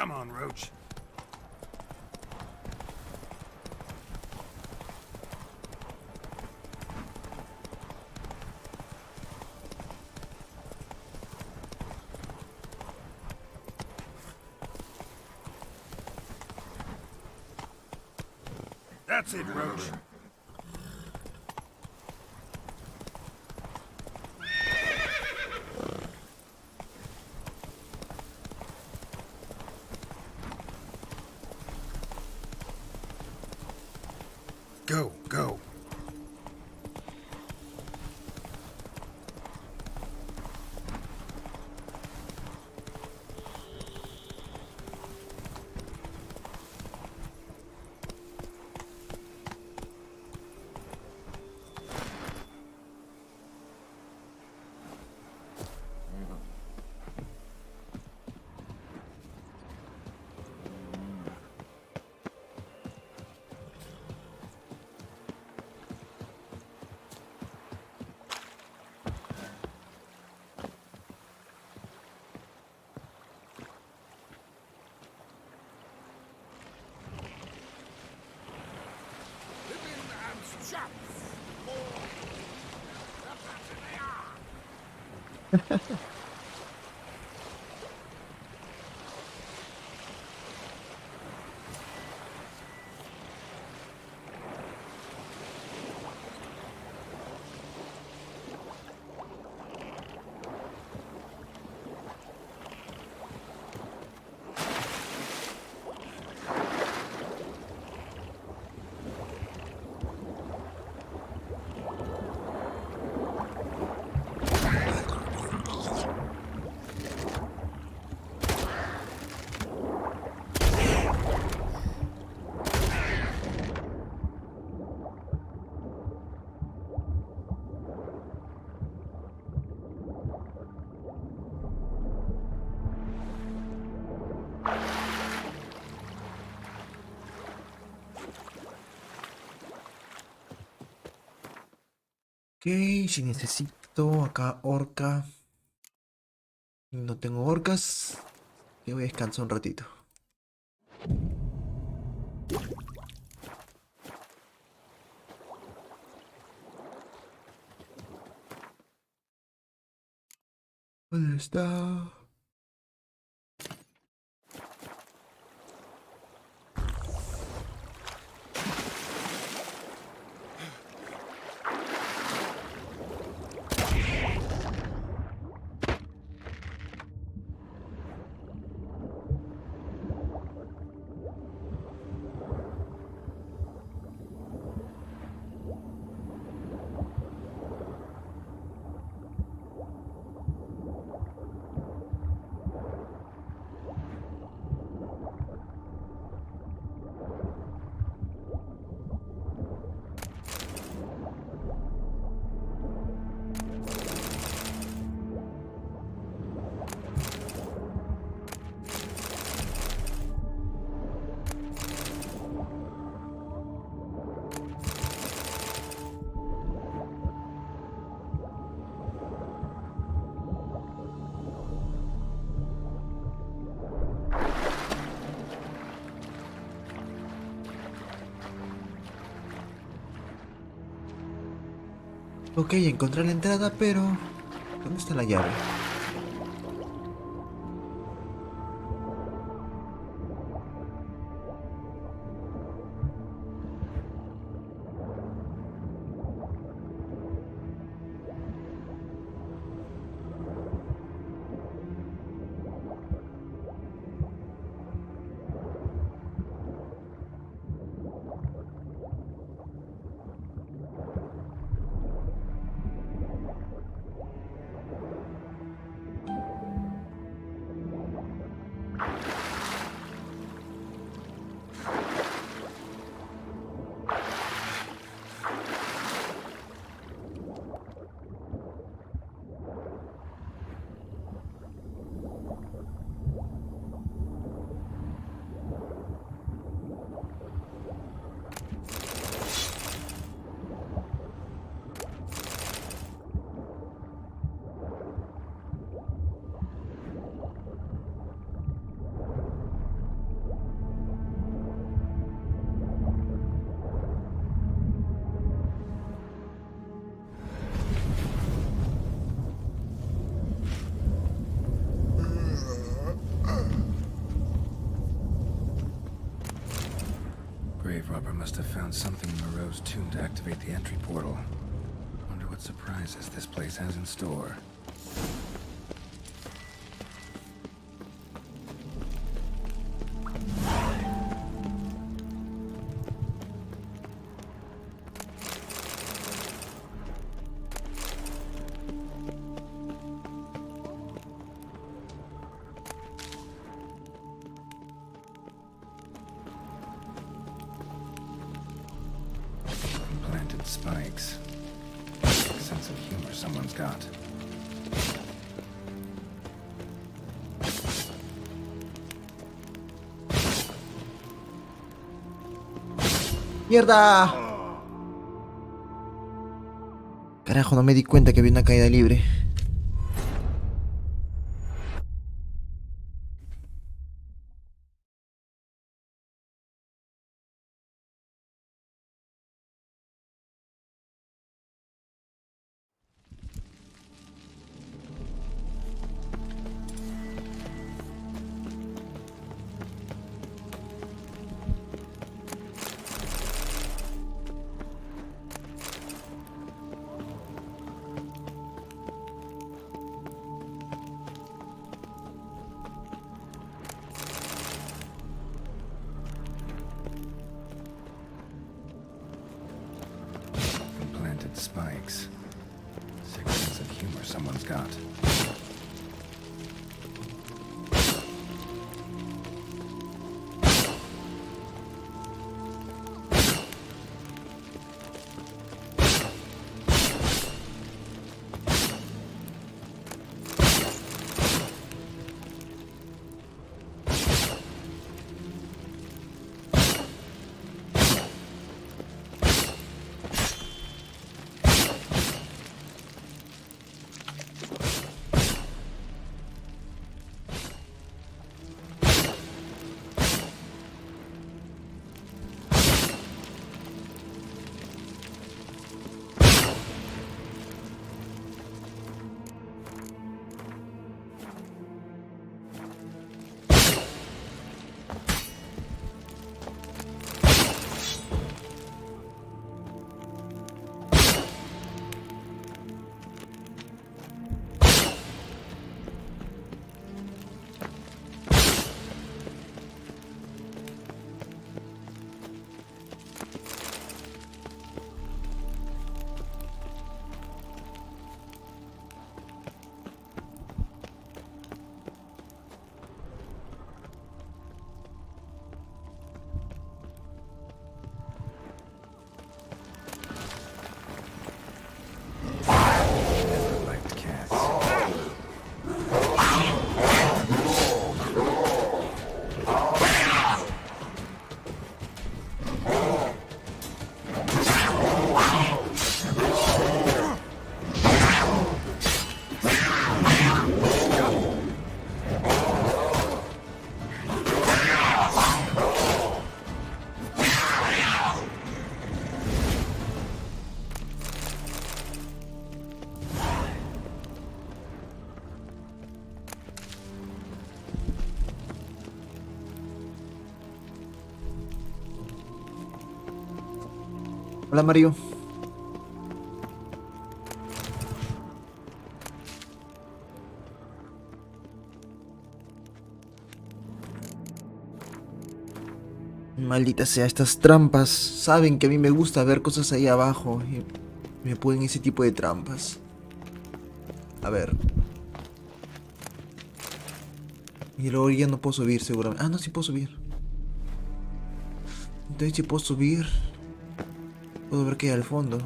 Come on, Roach. That's it, Roach. Go, go. Ok, si necesito acá orca. No tengo orcas. Y voy a descansar un ratito. ¿Dónde está? Ok, encontré la entrada, pero... ¿dónde está la llave? Barbara must have found something in Moreau's tomb to activate the entry portal. Wonder what surprises this place has in store. Implanted spikes. Sense of humor someone's got. ¡Mierda! Carajo, no me di cuenta que había una caída libre. Implanted spikes. Sick sense of humor someone's got. Liked cats. Hola, Mario. Maldita sea, estas trampas. Saben que a mí me gusta ver cosas ahí abajo y me ponen ese tipo de trampas. A ver. Y luego ya no puedo subir seguramente. Ah, no, sí puedo subir. Entonces si puedo subir, puedo ver qué hay al fondo.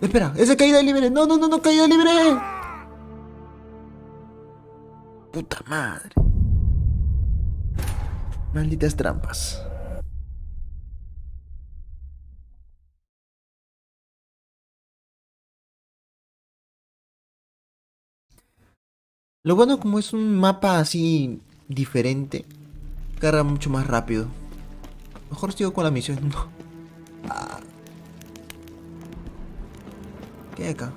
Espera, esa caída libre. No, no, no, no, caída libre. Puta madre. Malditas trampas. Lo bueno, como es un mapa así diferente, carga mucho más rápido. Mejor sigo con la misión. No. Ah. ¿Qué hay acá?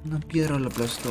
Una piedra lo aplastó.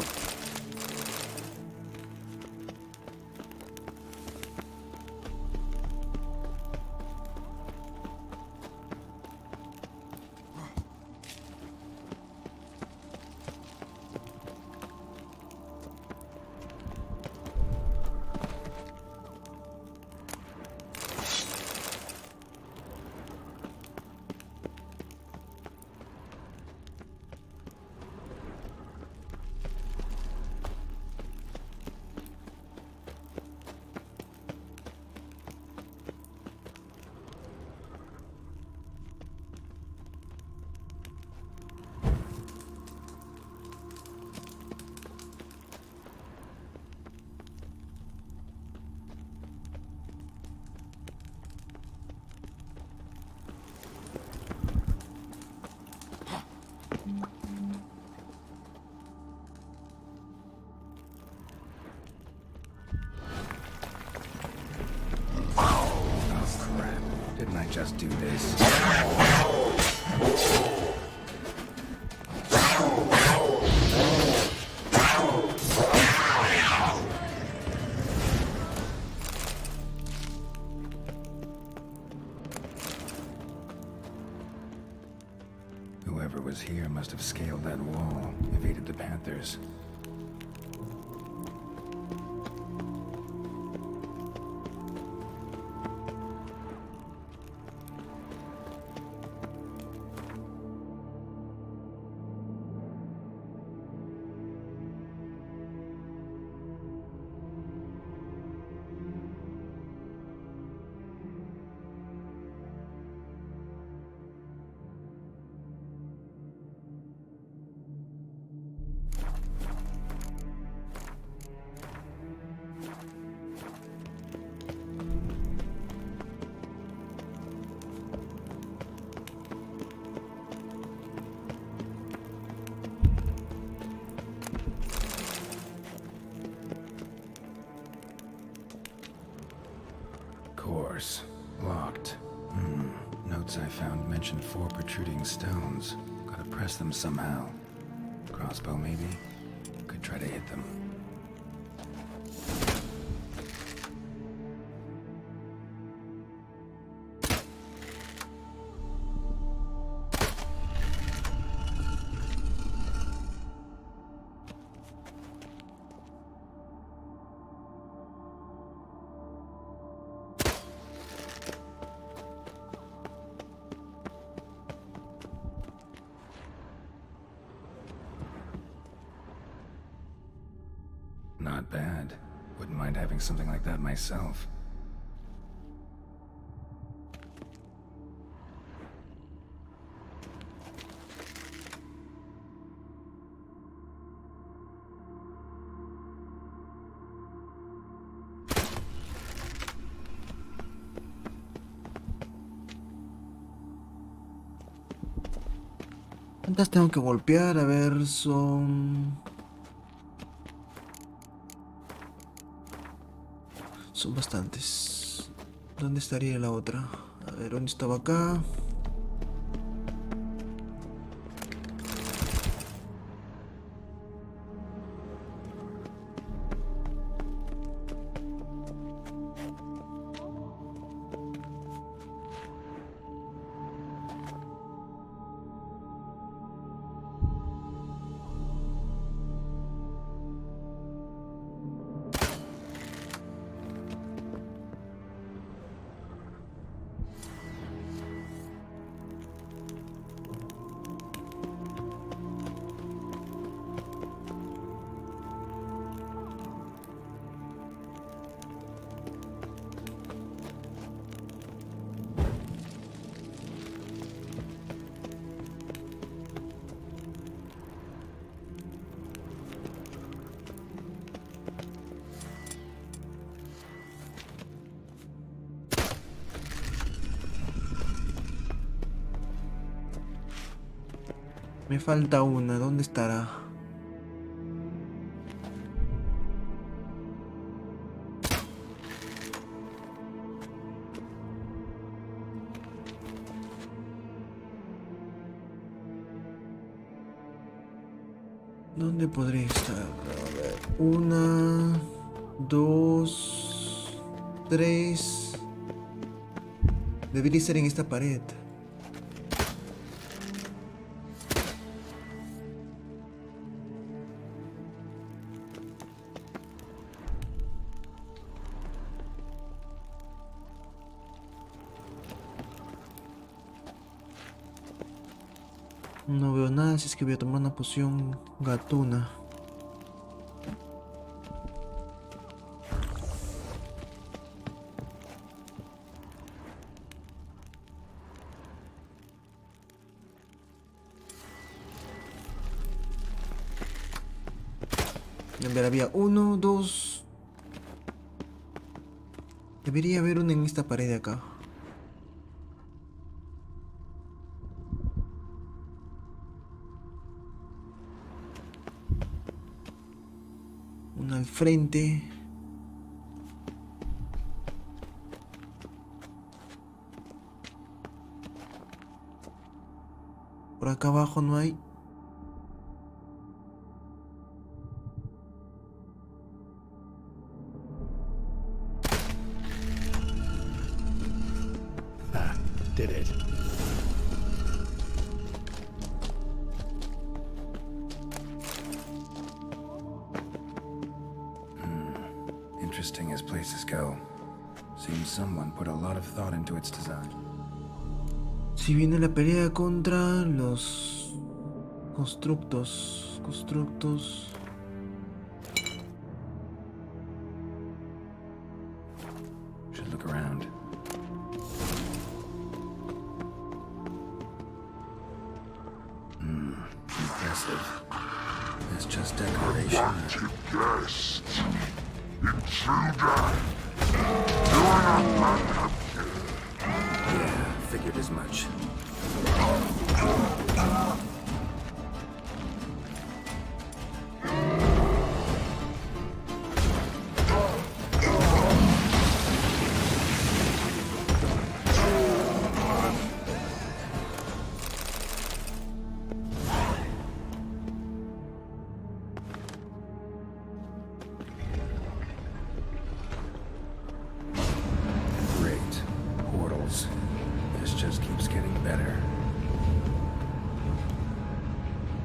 Didn't I just do this? Whoever was here must have scaled that wall, evaded the Panthers. Course. Locked. Notes I found mentioned 4 protruding stones. Gotta press them somehow. Crossbow, maybe? Could try to hit them. Not bad. Wouldn't mind having something like that myself. ¿Cuántas tengo que golpear? A ver, son... Son bastantes. ¿Dónde estaría la otra? A ver, ¿dónde estaba acá? Me falta una. ¿Dónde estará? ¿Dónde podría estar? A ver. 1, 2, 3. Debería estar en esta pared. No veo nada, si es que voy a tomar una poción gatuna. A ver, había 1, 2. Debería haber una en esta pared de acá. Una al frente. Por acá abajo no hay. Did it. Interesting as places go. Seems someone put a lot of thought into its design. Si viene la pelea contra los constructos. Should look around. Impressive. That's just decoration. Wanted guest. Intruder. You are not welcome. Yeah, figured as much.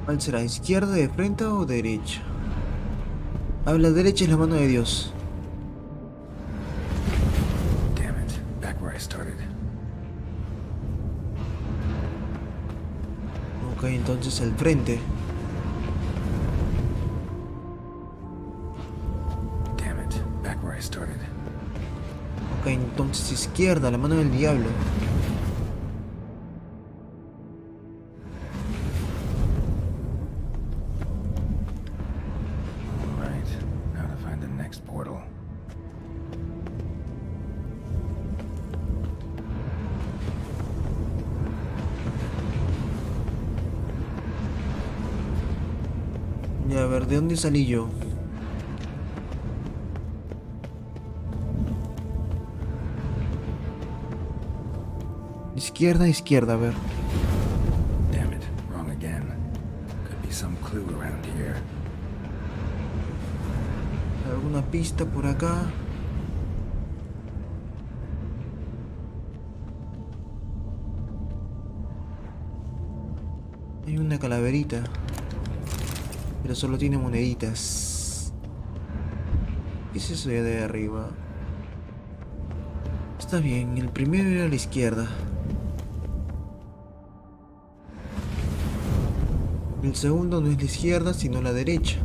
¿Cuál será? ¿Izquierda, de frente o derecha? A la derecha es la mano de Dios. Damn it, back where I started. Ok, entonces al frente. Damn it, back where I started. Ok, entonces izquierda, la mano del diablo. Ya, a ver, ¿de dónde salí yo? Izquierda, a ver. Damn it, wrong again. Could be some clue around here. ¿Alguna pista por acá? Hay una calaverita, pero solo tiene moneditas. ¿Qué es eso de arriba? Está bien, el primero era a la izquierda. El segundo no es la izquierda, sino la derecha.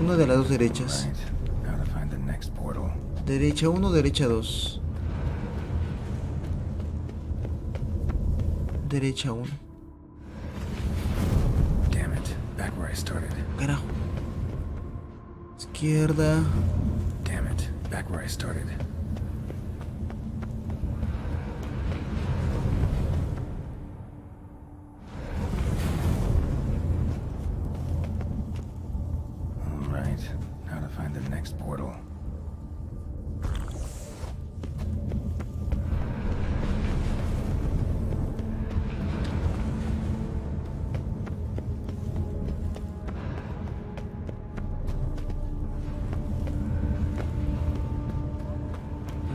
Una de las dos derechas. Derecha 1, derecha 2. Derecha 1. Carajo. Izquierda. Damn it, back where I started.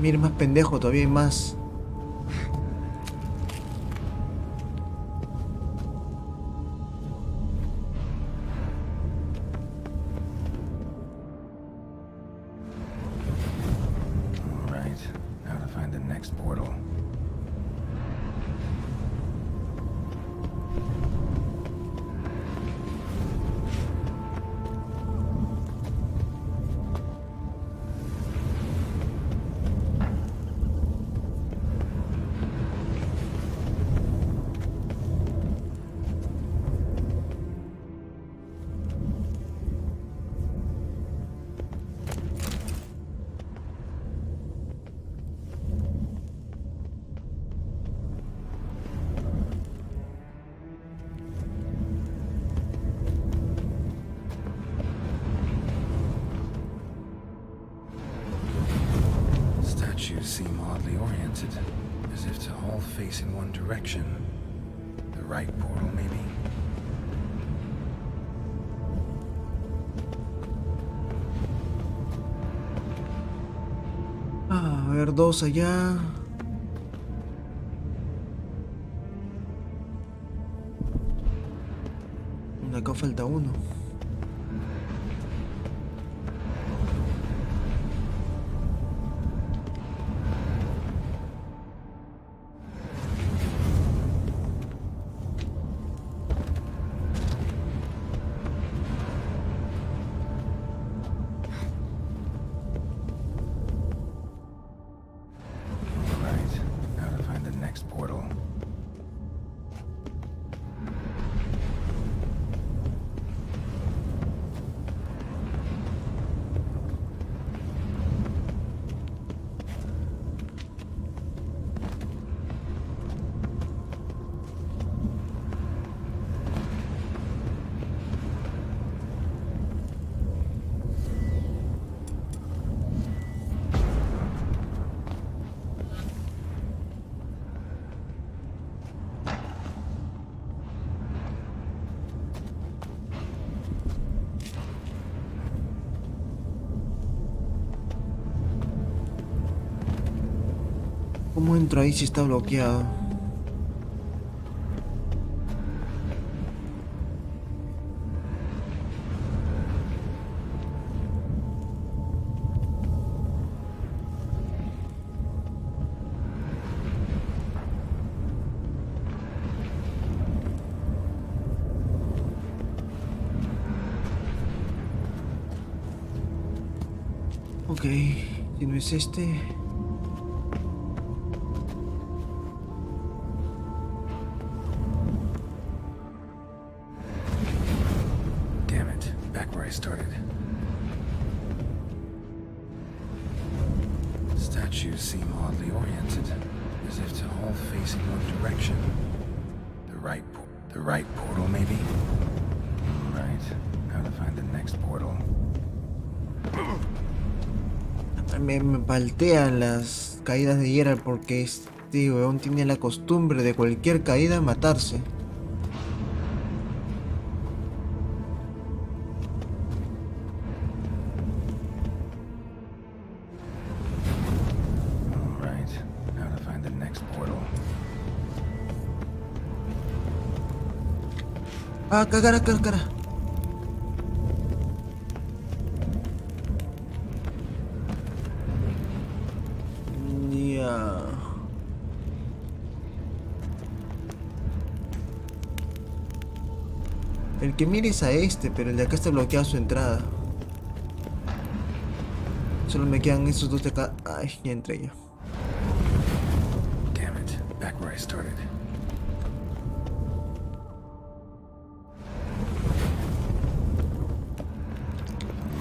Mira, más pendejo, todavía hay más. All right, now to find the next portal. Statues seem oddly oriented, as if to all face in one direction. The right portal, maybe? Ah, a ver, dos allá. Acá falta uno. All right, now to find the next portal. ¿Cómo entro ahí si está bloqueado? Ok, si no es este... Damn it, back where I started. Statues seem oddly oriented, as if to all face in one direction. The right portal, maybe? All right, now to find the next portal. Me paltean las caídas de Geralt porque este weón tiene la costumbre de cualquier caída matarse. All right, now to find the next portal. Ah, cara, cara, cara. Ya. El que mire es a este, pero el de acá está bloqueado su entrada. Solo me quedan esos dos de acá. Ay, ya entré ya. Damn it, back where I started.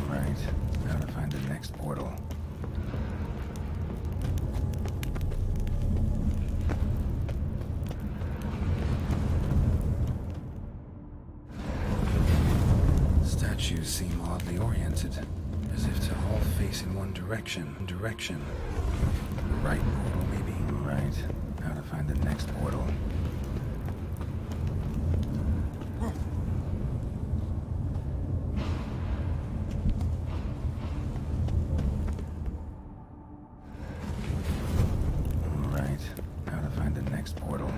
All right, now to find the next portal. Statues seem oddly oriented, as if to all face in one direction. The right portal, maybe? All right, now to find the next portal. next portal.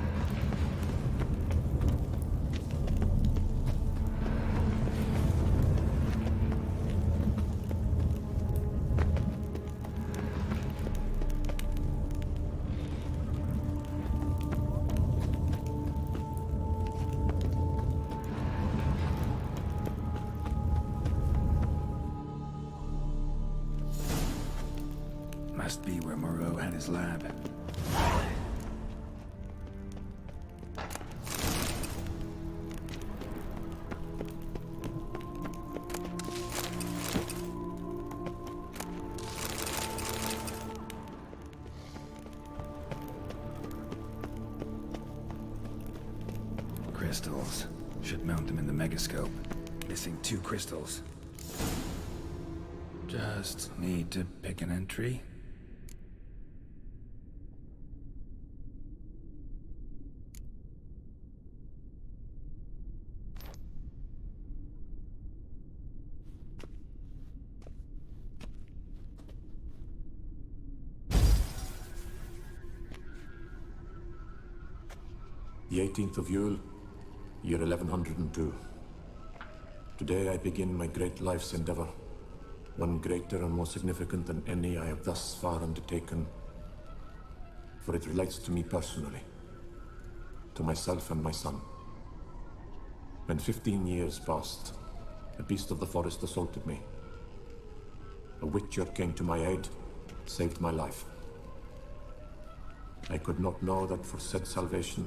Must be where Moreau had his lab. Crystals. Should mount them in the megascope. Missing 2 crystals. Just need to pick an entry. The 18th of Yule, year 1102. Today I begin my great life's endeavor, one greater and more significant than any I have thus far undertaken, for it relates to me personally, to myself and my son. When 15 years passed, a beast of the forest assaulted me. A witcher came to my aid, saved my life. I could not know that for said salvation,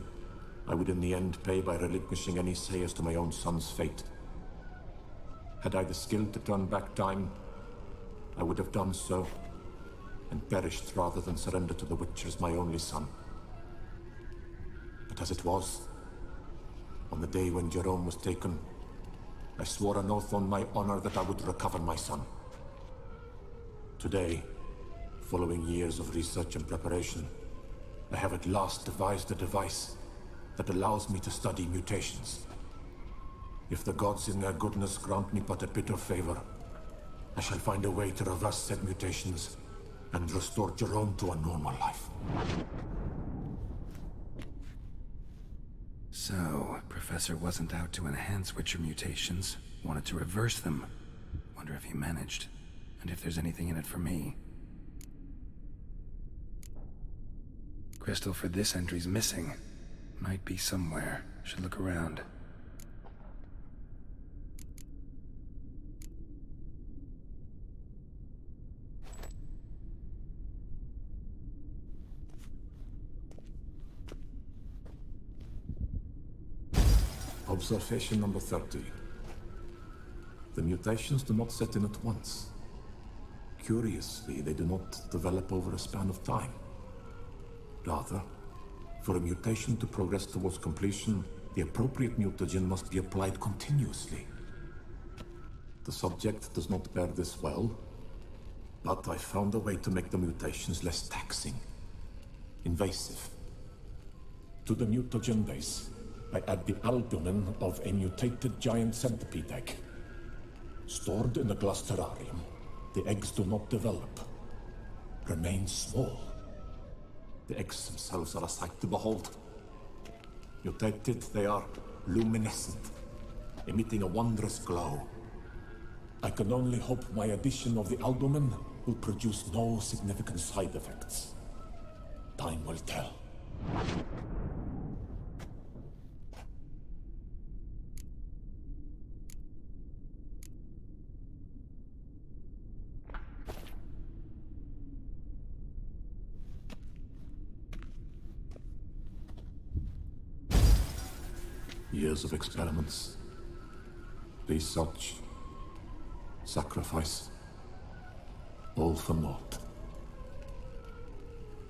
I would in the end pay by relinquishing any say as to my own son's fate. Had I the skill to turn back time, I would have done so, and perished rather than surrender to the Witchers my only son. But as it was, on the day when Jerome was taken, I swore an oath on my honor that I would recover my son. Today, following years of research and preparation, I have at last devised a device that allows me to study mutations. If the gods in their goodness grant me but a bit of favor, I shall find a way to reverse said mutations and restore Jerome to a normal life. So, Professor wasn't out to enhance Witcher mutations, wanted to reverse them. Wonder if he managed, and if there's anything in it for me. Crystal for this entry's missing. Might be somewhere. Should look around. Observation number 30. The mutations do not set in at once. Curiously, they do not develop over a span of time. Rather, for a mutation to progress towards completion, the appropriate mutagen must be applied continuously. The subject does not bear this well, but I found a way to make the mutations less taxing, invasive. To the mutagen base, I add the albumin of a mutated giant centipede egg. Stored in a glass terrarium, the eggs do not develop, remain small. The eggs themselves are a sight to behold. Mutated, they are luminescent, emitting a wondrous glow. I can only hope my addition of the albumin will produce no significant side effects. Time will tell. Years of experiments, research, sacrifice, all for naught.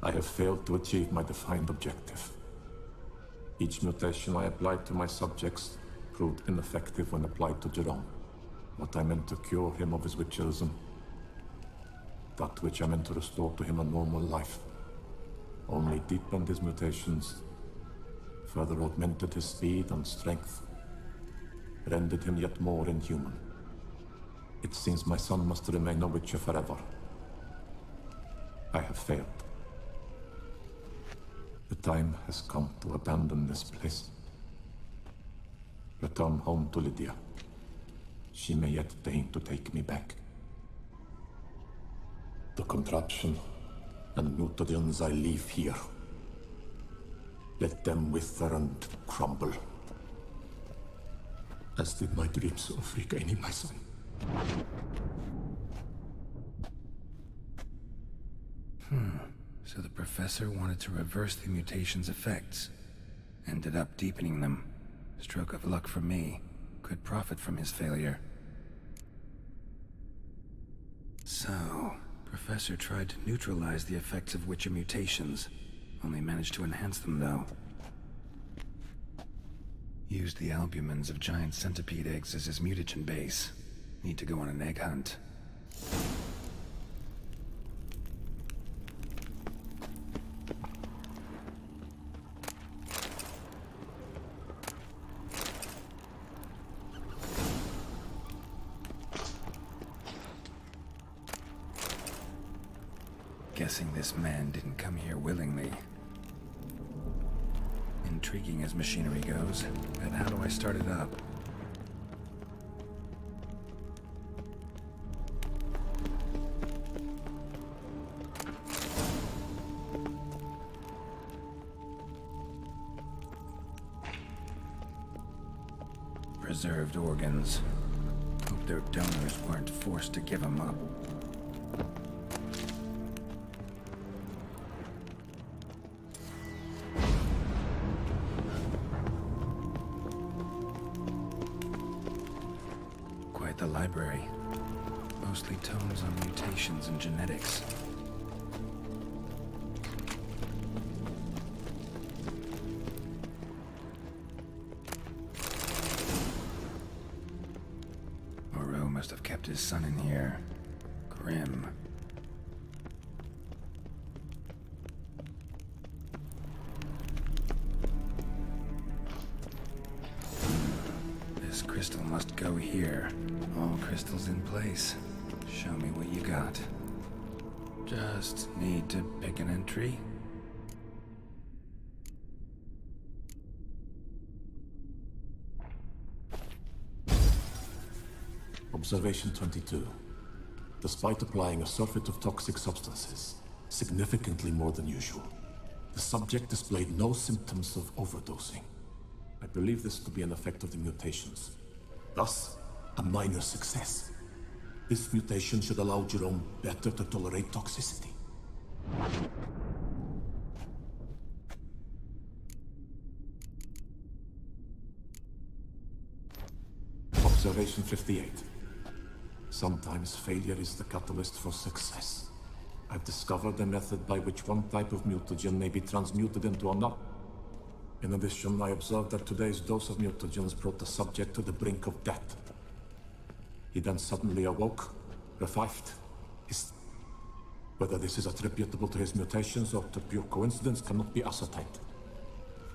I have failed to achieve my defined objective. Each mutation I applied to my subjects proved ineffective when applied to Jerome. What I meant to cure him of his witcherism, that which I meant to restore to him a normal life, only deepened his mutations, further augmented his speed and strength, rendered him yet more inhuman. It seems my son must remain a witcher forever. I have failed. The time has come to abandon this place. Return home to Lydia. She may yet deign to take me back. The contraption and mutagens I leave here. Let them wither and crumble. As did my dreams of regaining my son. So the professor wanted to reverse the mutation's effects. Ended up deepening them. Stroke of luck for me. Could profit from his failure. So, Professor tried to neutralize the effects of Witcher mutations. Only managed to enhance them, though. Used the albumins of giant centipede eggs as his mutagen base. Need to go on an egg hunt. Guessing this man didn't come here willingly. Intriguing as machinery goes, but how do I start it up? Preserved organs. Hope their donors weren't forced to give them up. The library. Mostly tomes on mutations and genetics. Moreau must have kept his son in here. Grim. This crystal must go here. All crystals in place. Show me what you got. Just need to pick an entry. Observation 22. Despite applying a surfeit of toxic substances, significantly more than usual, the subject displayed no symptoms of overdosing. I believe this to be an effect of the mutations. Thus, a minor success. This mutation should allow Jerome better to tolerate toxicity. Observation 58. Sometimes failure is the catalyst for success. I've discovered a method by which one type of mutagen may be transmuted into another. In addition, I observed that today's dose of mutagens brought the subject to the brink of death. He then suddenly awoke, revived. Whether this is attributable to his mutations or to pure coincidence cannot be ascertained.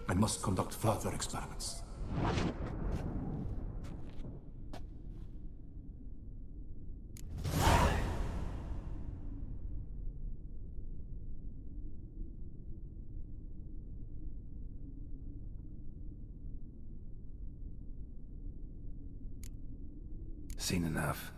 I must conduct further experiments. Seen enough.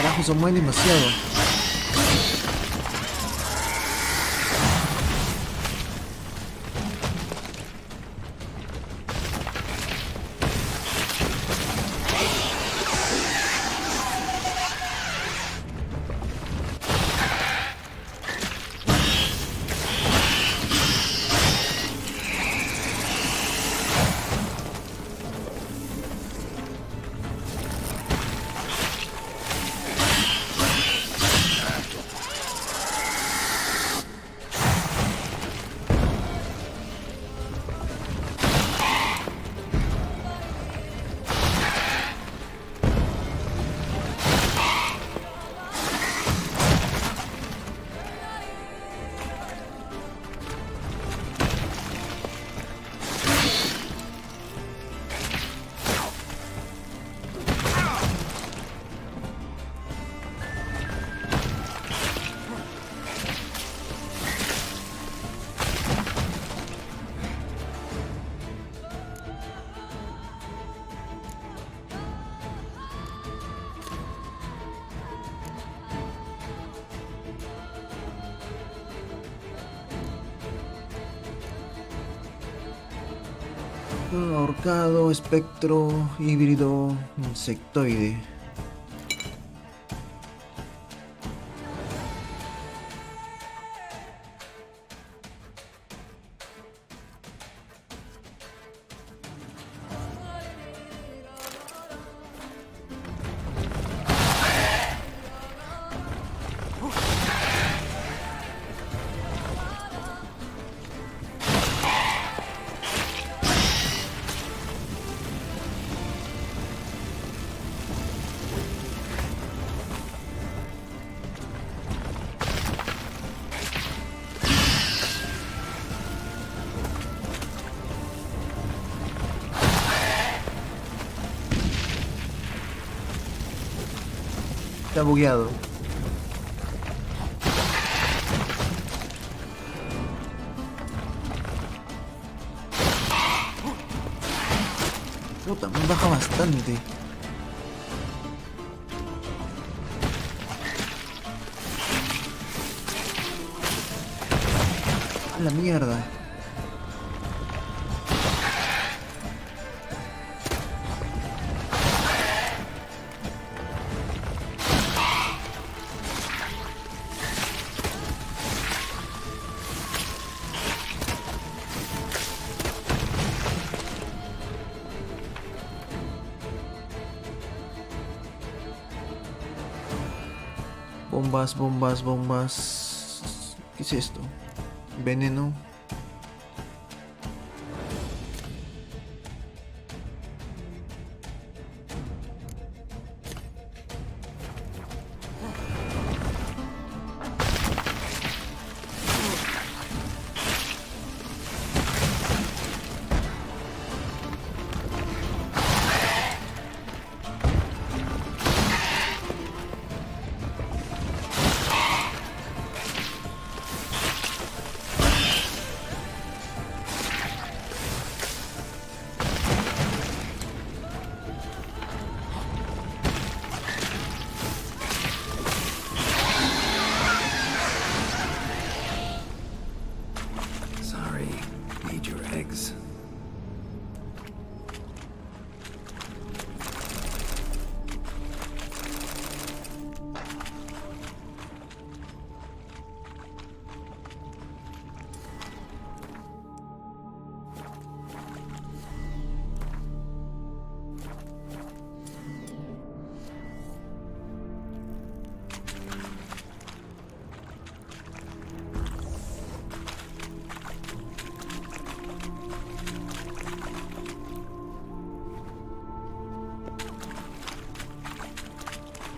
Carajo, se mueve demasiado. Ahorcado, espectro, híbrido, insectoide. Está bugueado. No, también baja bastante. A la mierda. Bombas, bombas, bombas. ¿Qué es esto? Veneno. Sorry, need your eggs.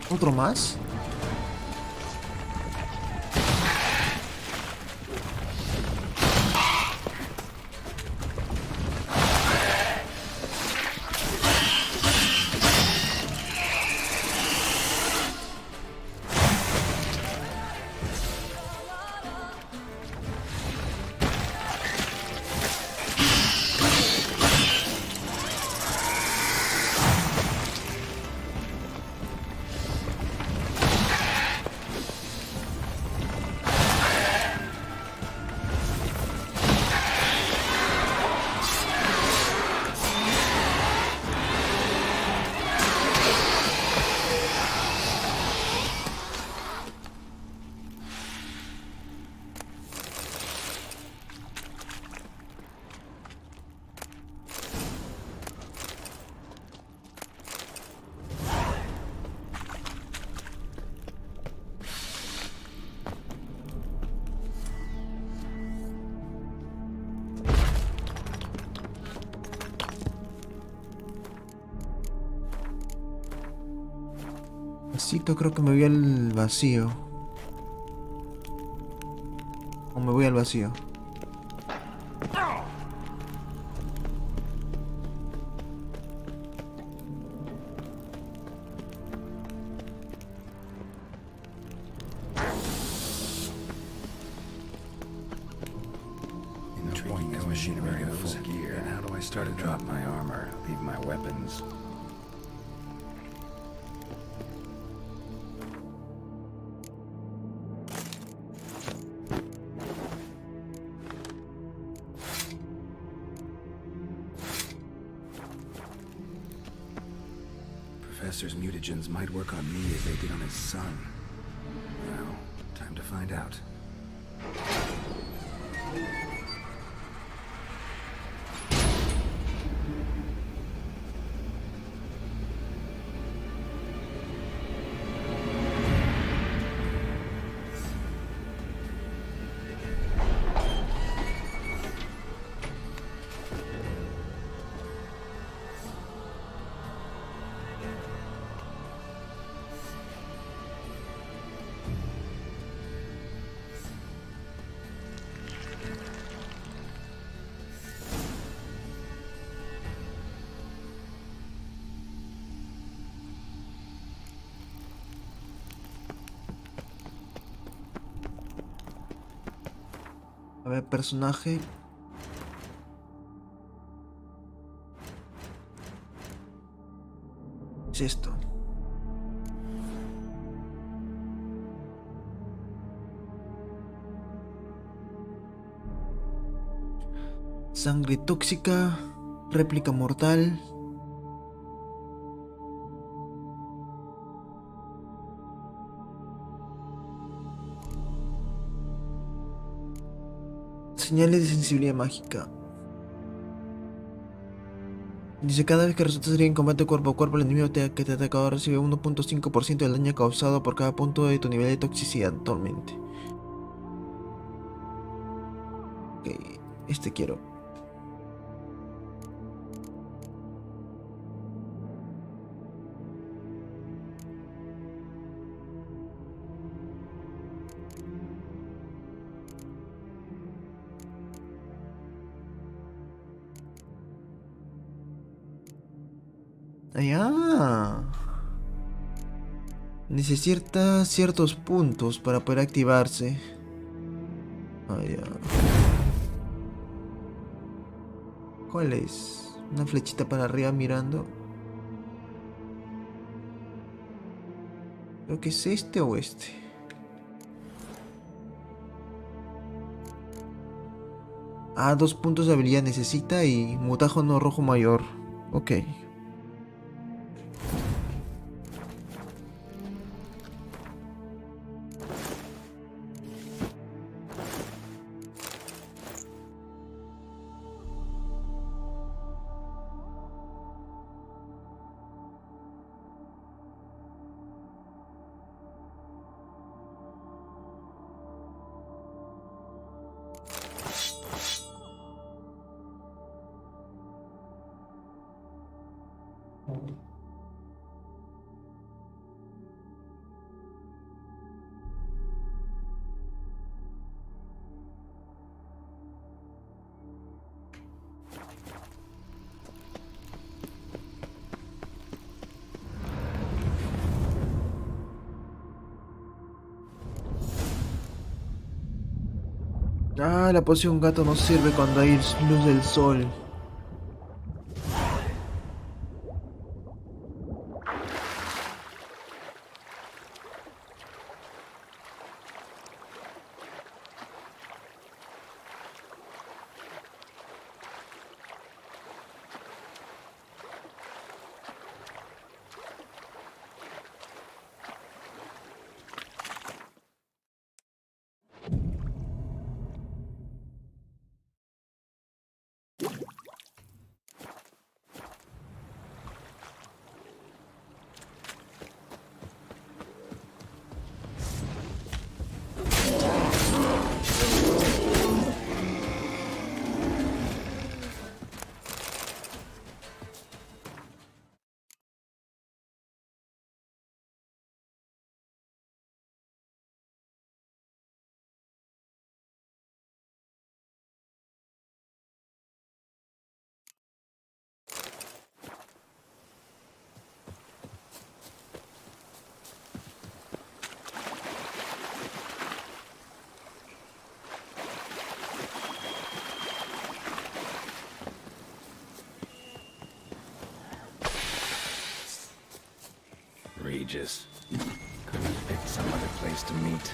¿Otro más? necesito, creo que me voy al vacío. O me voy al vacío. Intriguing as machinery goes, and how do I start to drop my armor, leave my weapons? Professor's mutagens might work on me as they did on his son. Well, time to find out. A ver, personaje. Es esto. Sangre tóxica, réplica mortal. Señales de sensibilidad mágica. Dice, cada vez que resulta sería en combate cuerpo a cuerpo, el enemigo que te ha atacado recibe 1.5% del daño causado por cada punto de tu nivel de toxicidad actualmente. Ok, este quiero. Allá. Necesita ciertos puntos para poder activarse. Allá. ¿Cuál es? Una flechita para arriba mirando. Creo que es este o este. Ah, 2 puntos de habilidad necesita y mutágono rojo mayor. Ok. Ah, la poción gato no sirve cuando hay luz del sol. ages. Could have picked some other place to meet.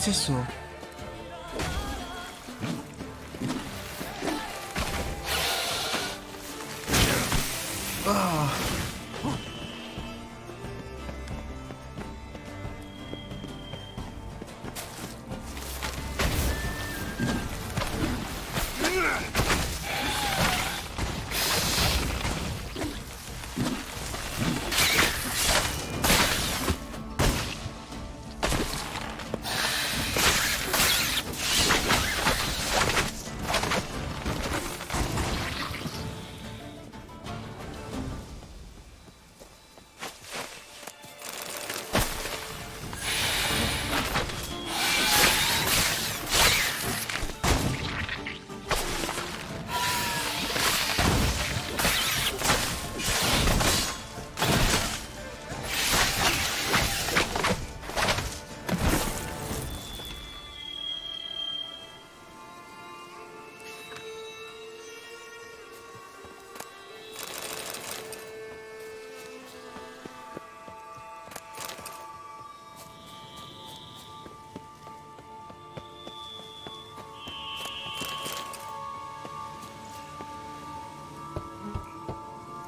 ¿Qué es eso? Ah.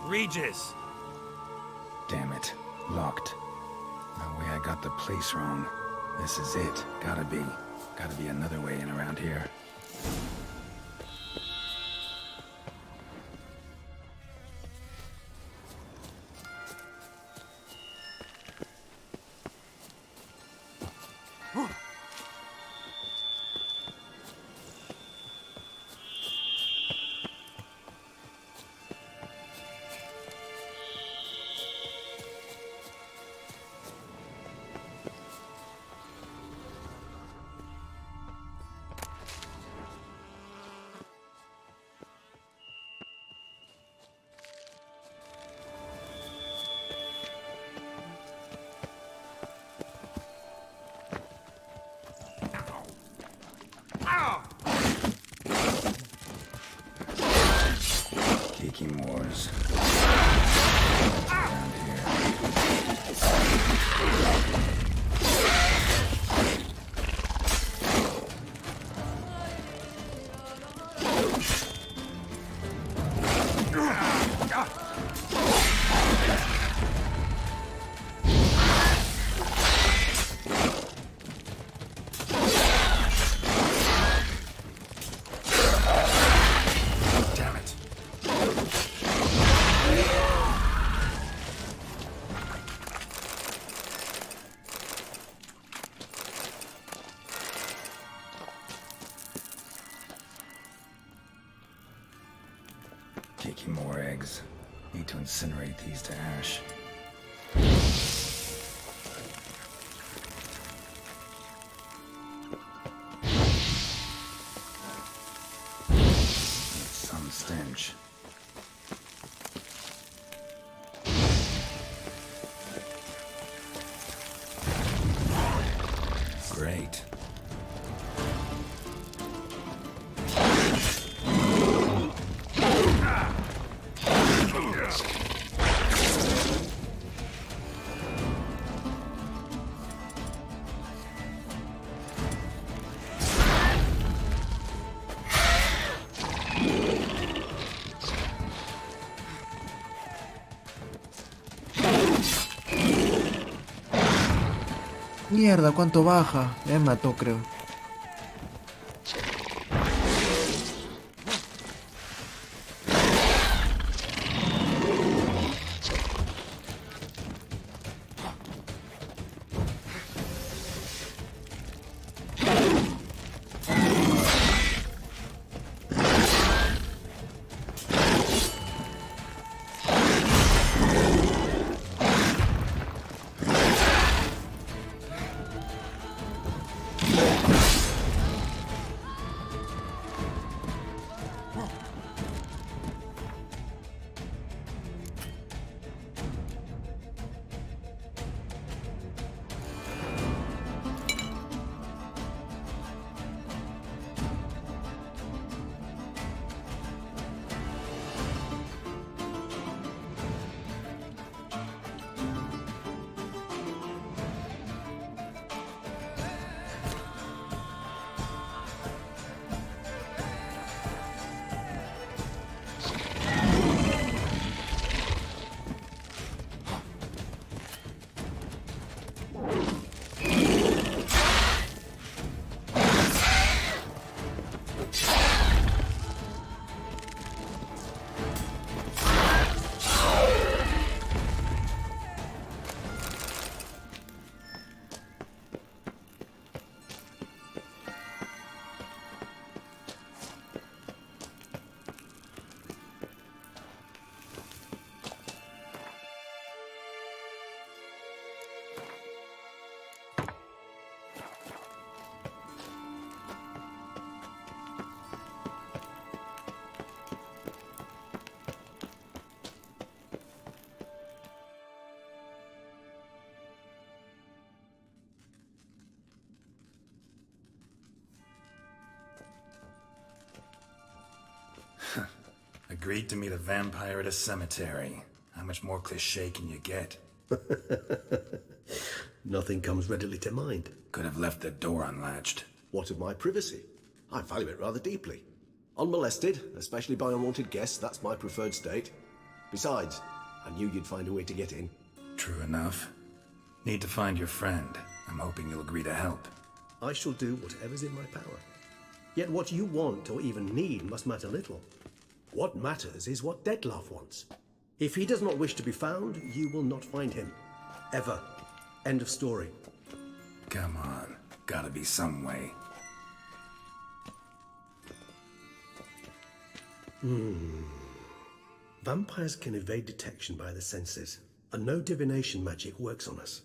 Regis! Damn it. Locked. No way I got the place wrong. This is it. Gotta be. Gotta be another way in around here. Kicking wars. Around here. Taking more eggs. Need to incinerate these to ash. That's some stench. Great. Mierda, ¿cuánto baja? Ya me mató, creo. agreed to meet a vampire at a cemetery. How much more cliché can you get? Nothing comes readily to mind. Could have left the door unlatched. What of my privacy? I value it rather deeply. Unmolested, especially by unwanted guests, that's my preferred state. Besides, I knew you'd find a way to get in. True enough. Need to find your friend. I'm hoping you'll agree to help. I shall do whatever's in my power. Yet what you want or even need must matter little. What matters is what Detlef wants. If he does not wish to be found, you will not find him. Ever. End of story. Come on. Gotta be some way. Vampires can evade detection by the senses, and no divination magic works on us.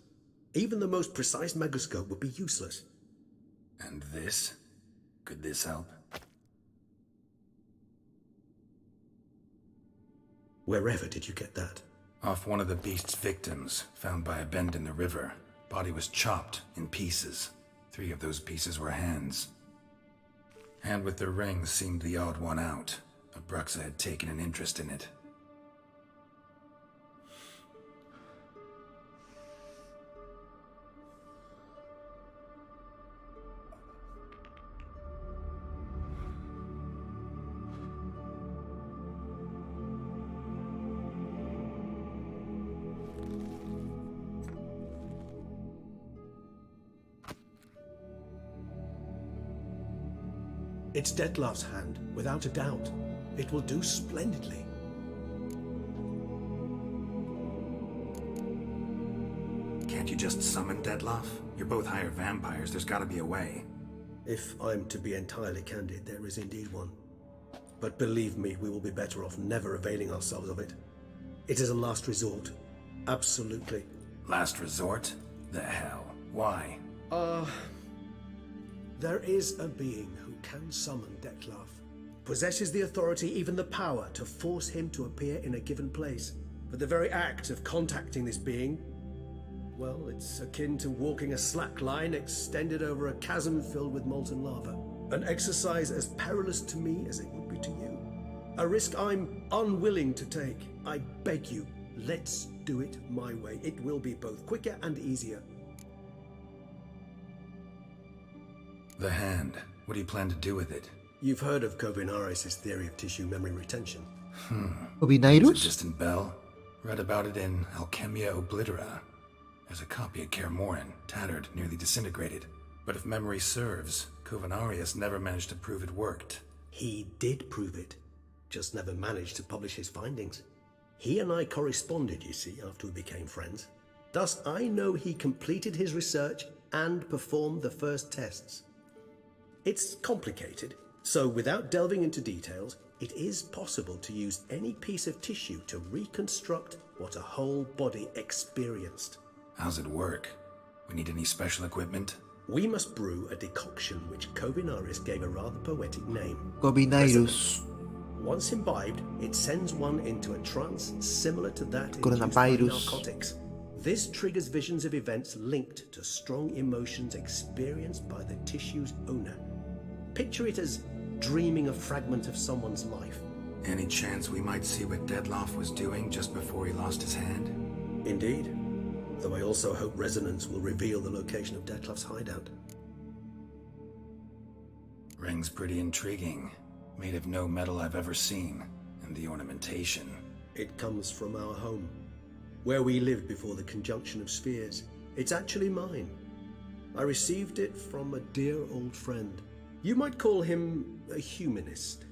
Even the most precise megascope would be useless. And this? Could this help? Wherever did you get that? Off one of the beast's victims, found by a bend in the river. Body was chopped in pieces. 3 of those pieces were hands. Hand with the ring seemed the odd one out. Abruxa had taken an interest in it. It's Detlef's hand, without a doubt. It will do splendidly. Can't you just summon Detlef? You're both higher vampires. There's gotta be a way. If I'm to be entirely candid, there is indeed one. But believe me, we will be better off never availing ourselves of it. It is a last resort. Absolutely. Last resort? The hell? Why? There is a being who can summon Detlef. Possesses the authority, even the power, to force him to appear in a given place. But the very act of contacting this being, well, it's akin to walking a slack line extended over a chasm filled with molten lava. An exercise as perilous to me as it would be to you. A risk I'm unwilling to take. I beg you, let's do it my way. It will be both quicker and easier. The hand. What do you plan to do with it? You've heard of Kovinaris' theory of tissue memory retention. It's a Kovinaris? distant bell. Read about it in Alchemia Oblitera. There's a copy of Kermoran, tattered, nearly disintegrated. But if memory serves, Kovinaris never managed to prove it worked. He did prove it, just never managed to publish his findings. He and I corresponded, you see, after we became friends. Thus, I know he completed his research and performed the first tests. It's complicated, so without delving into details, it is possible to use any piece of tissue to reconstruct what a whole body experienced. How's it work? We need any special equipment? We must brew a decoction which Kovinaris gave a rather poetic name. Kovinaris. Once imbibed, it sends one into a trance similar to that induced by Coronavirus. narcotics. This triggers visions of events linked to strong emotions experienced by the tissue's owner. Picture it as dreaming a fragment of someone's life. Any chance we might see what Detlef was doing just before he lost his hand? Indeed. Though I also hope resonance will reveal the location of Detlef's hideout. Ring's pretty intriguing. Made of no metal I've ever seen. And the ornamentation. It comes from our home, where we lived before the conjunction of spheres. It's actually mine. I received it from a dear old friend. You might call him a humanist.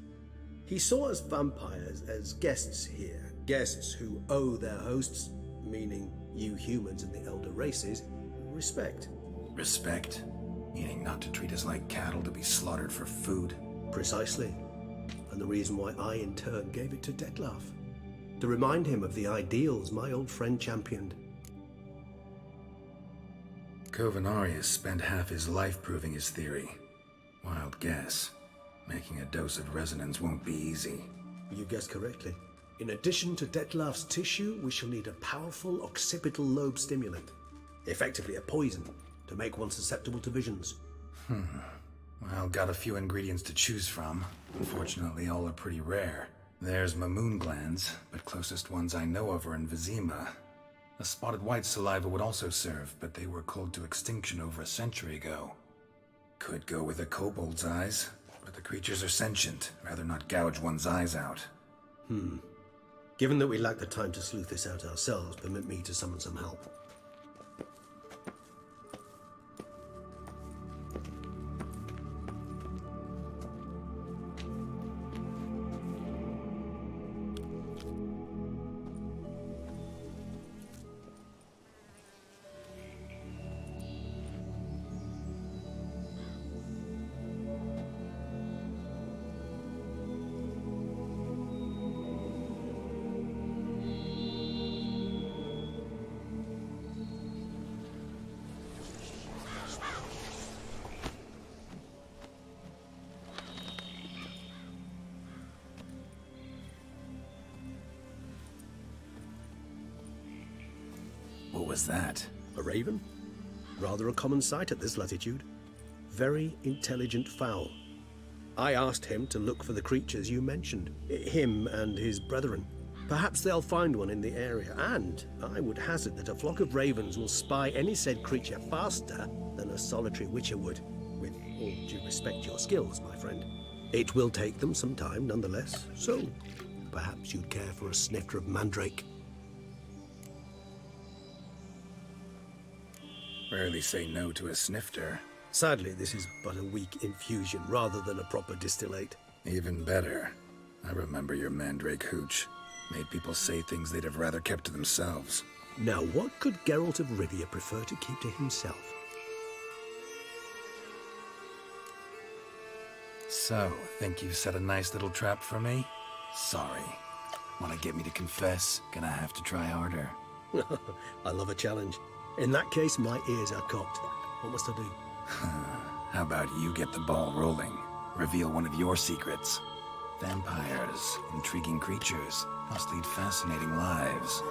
He saw us vampires as guests here, guests who owe their hosts, meaning you humans and the elder races, respect. Respect? Meaning not to treat us like cattle to be slaughtered for food? Precisely. And the reason why I in turn gave it to Detlef. To remind him of the ideals my old friend championed. Kovinaris spent half his life proving his theory. Wild guess. Making a dose of resonance won't be easy. You guessed correctly. In addition to Detlef's tissue, we shall need a powerful occipital lobe stimulant. Effectively a poison, to make one susceptible to visions. Well, got a few ingredients to choose from. Unfortunately, all are pretty rare. There's Mamoon glands, but closest ones I know of are in Vizima. A spotted white saliva would also serve, but they were cold to extinction over a century ago. Could go with a kobold's eyes, but the creatures are sentient. Rather not gouge one's eyes out. Given that we lack the time to sleuth this out ourselves, permit me to summon some help. What was that? A raven? Rather a common sight at this latitude. Very intelligent fowl. I asked him to look for the creatures you mentioned, him and his brethren. Perhaps they'll find one in the area, and I would hazard that a flock of ravens will spy any said creature faster than a solitary witcher would. With all due respect to your skills, my friend. It will take them some time, nonetheless, so perhaps you'd care for a snifter of mandrake. Rarely say no to a snifter. Sadly, this is but a weak infusion rather than a proper distillate. Even better. I remember your mandrake hooch. Made people say things they'd have rather kept to themselves. Now, what could Geralt of Rivia prefer to keep to himself? So, think you've set a nice little trap for me? Sorry. Want to get me to confess? Gonna have to try harder. I love a challenge. In that case, my ears are cocked. What must I do? How about you get the ball rolling? Reveal one of your secrets. Vampires, intriguing creatures, must lead fascinating lives.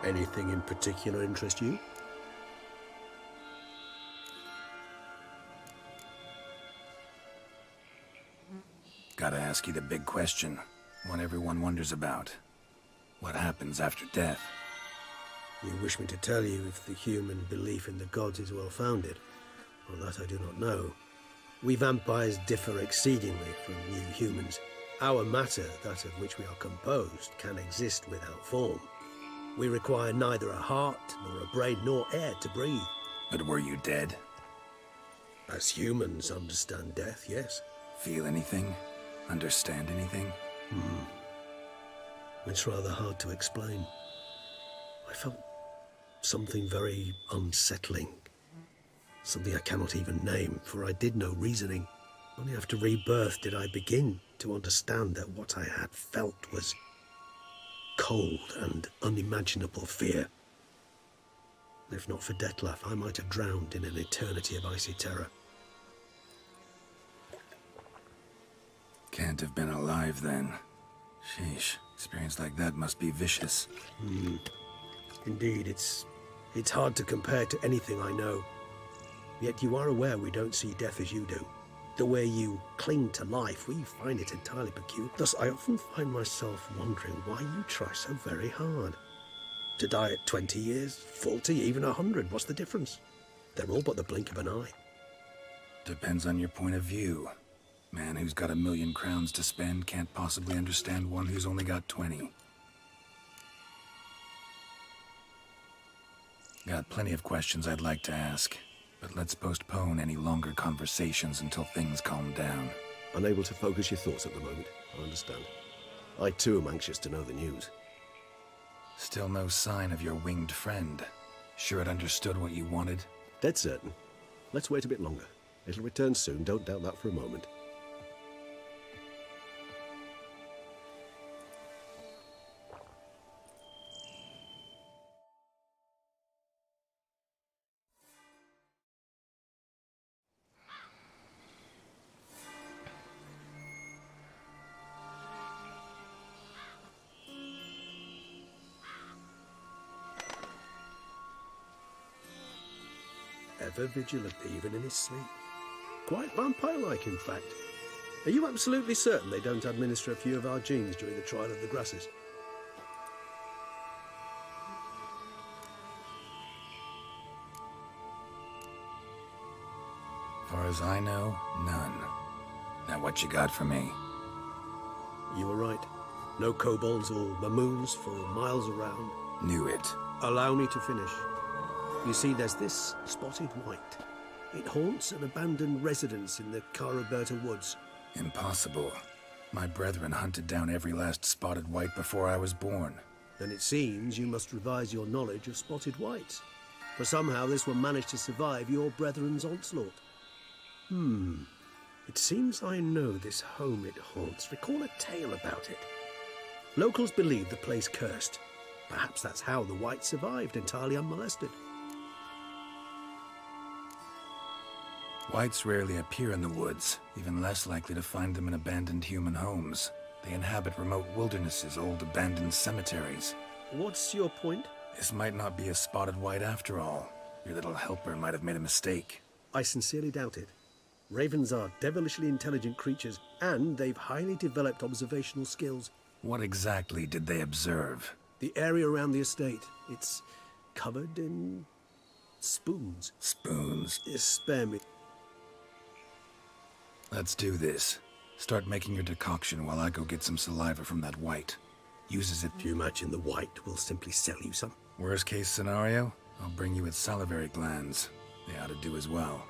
Anything in particular interest you? Gotta ask you the big question. One everyone wonders about. What happens after death? You wish me to tell you if the human belief in the gods is well founded? Well, that I do not know. We vampires differ exceedingly from you humans. Our matter, that of which we are composed, can exist without form. We require neither a heart, nor a brain, nor air to breathe. But were you dead? As humans understand death, yes. Feel anything? Understand anything? It's rather hard to explain. I felt something very unsettling. Something I cannot even name, for I did no reasoning. Only after rebirth did I begin to understand that what I had felt was cold and unimaginable fear. If not for Detlef, I might have drowned in an eternity of icy terror. Can't have been alive then. Sheesh, experience like that must be vicious. Indeed, it's hard to compare to anything I know. Yet you are aware we don't see death as you do. The way you cling to life, we find it entirely peculiar. Thus, I often find myself wondering why you try so very hard. To die at 20 years, 40, even 100, what's the difference? They're all but the blink of an eye. Depends on your point of view. Man who's got 1,000,000 crowns to spend can't possibly understand one who's only got 20. Got plenty of questions I'd like to ask, but let's postpone any longer conversations until things calm down. Unable to focus your thoughts at the moment, I understand. I too am anxious to know the news. Still no sign of your winged friend. Sure it understood what you wanted? Dead certain. Let's wait a bit longer. It'll return soon, don't doubt that for a moment. Ever vigilant, even in his sleep. Quite vampire-like, in fact. Are you absolutely certain they don't administer a few of our genes during the trial of the grasses? Far as I know, none. Now what you got for me? You were right. No kobolds or mamoons for miles around. Knew it. Allow me to finish. You see, there's this spotted white. It haunts an abandoned residence in the Caraberta woods. Impossible. My brethren hunted down every last spotted white before I was born. Then it seems you must revise your knowledge of spotted whites. For somehow this one managed to survive your brethren's onslaught. It seems I know this home it haunts. Recall a tale about it. Locals believe the place cursed. Perhaps that's how the whites survived entirely unmolested. Whites rarely appear in the woods, even less likely to find them in abandoned human homes. They inhabit remote wildernesses, old abandoned cemeteries. What's your point? This might not be a spotted white after all. Your little helper might have made a mistake. I sincerely doubt it. Ravens are devilishly intelligent creatures, and they've highly developed observational skills. What exactly did they observe? The area around the estate, it's covered in spoons. Spoons? Spare me. Let's do this. Start making your decoction while I go get some saliva from that white. Uses it. Do you imagine the white will simply sell you some? Worst case scenario, I'll bring you its salivary glands. They ought to do as well.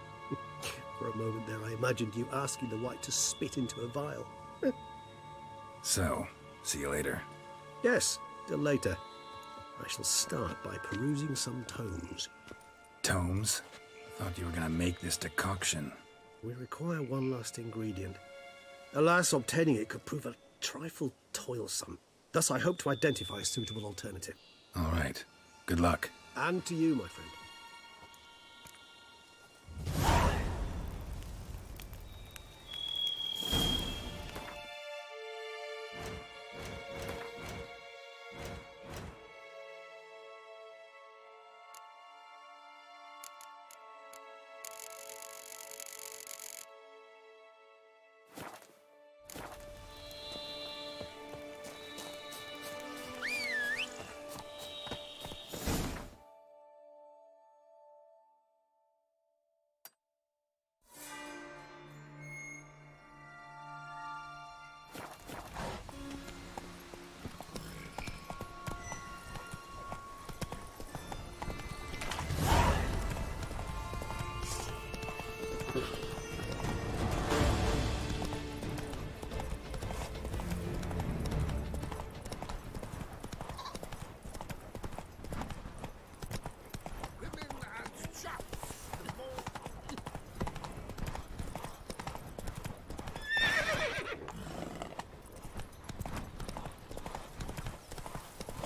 For a moment there, I imagined you asking the white to spit into a vial. So, see you later. Yes, till later. I shall start by perusing some tomes. Tomes? Thought you were gonna make this decoction. We require one last ingredient. Alas, obtaining it could prove a trifle toilsome. Thus, I hope to identify a suitable alternative. All right. Good luck. And to you, my friend.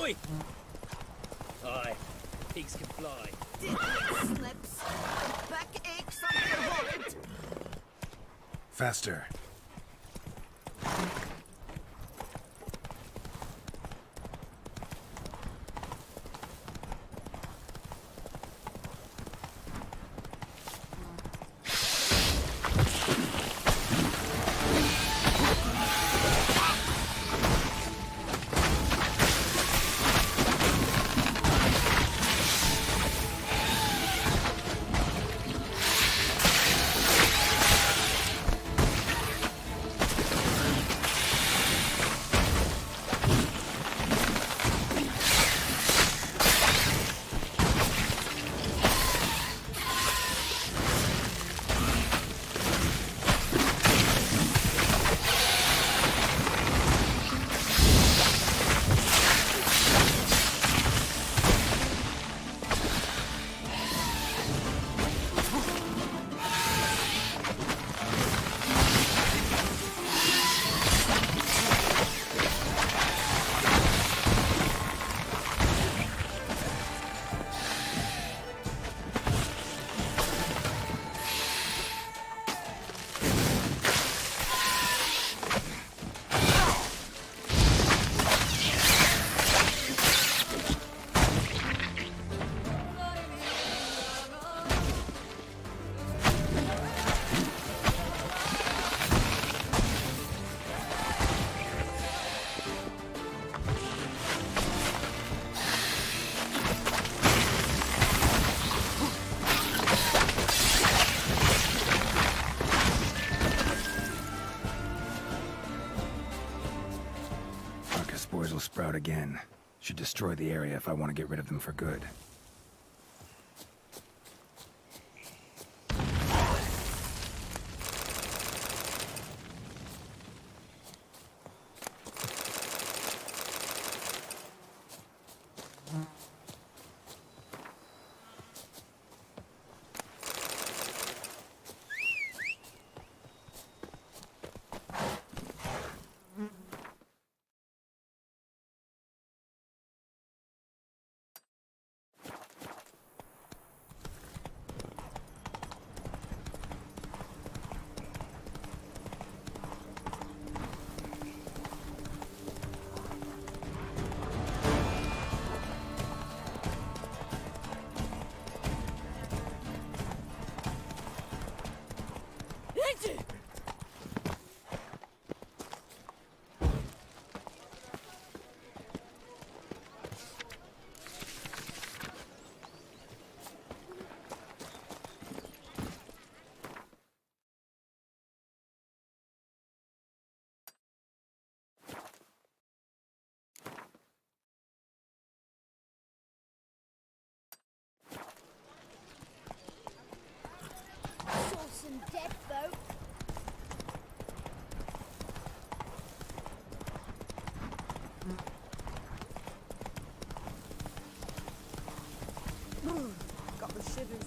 Oi! Aye, pigs can fly. Slips. Back aches something horrid. Faster. sprout again. Should destroy the area if I want to get rid of them for good. Saw some dead folk. Got the shivers.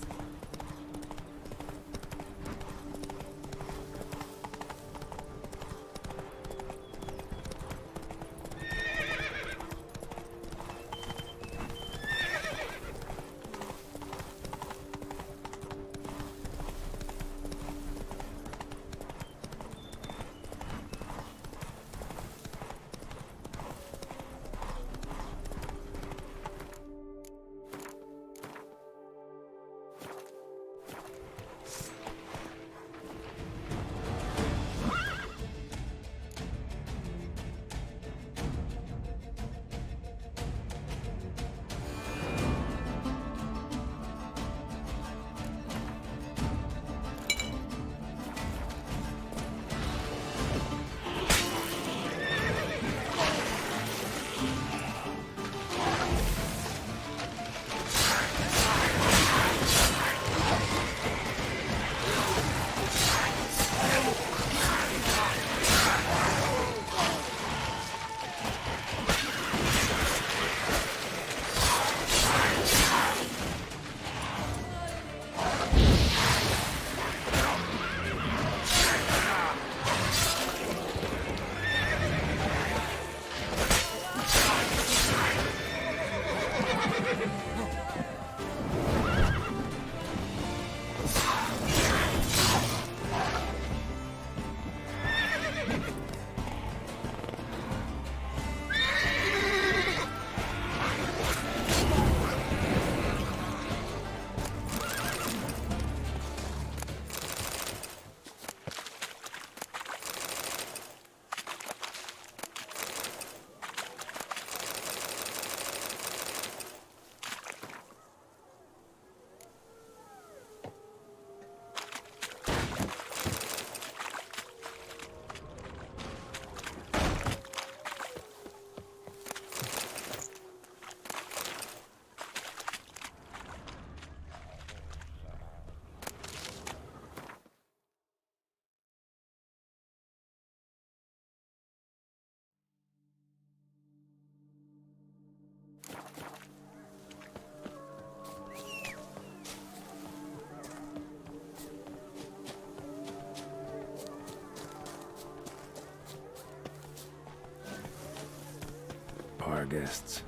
Bar guests.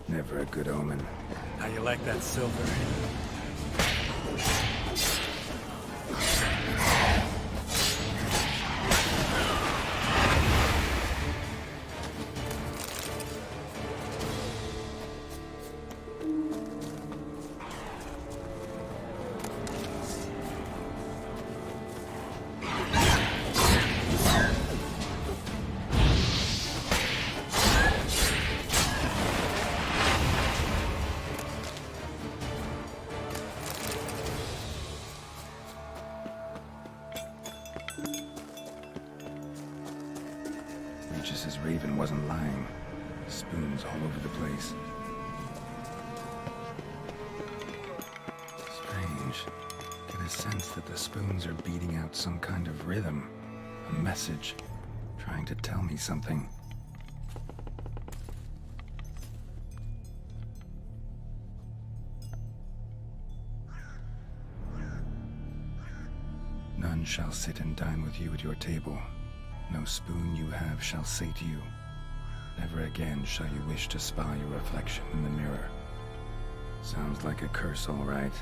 Never a good omen. How you like that silver? Regis' raven wasn't lying. Spoons all over the place. Strange. Get a sense that the spoons are beating out some kind of rhythm. A message. Trying to tell me something. None shall sit and dine with you at your table. No spoon you have shall say to you. Never again shall you wish to spy your reflection in the mirror. Sounds like a curse, all right.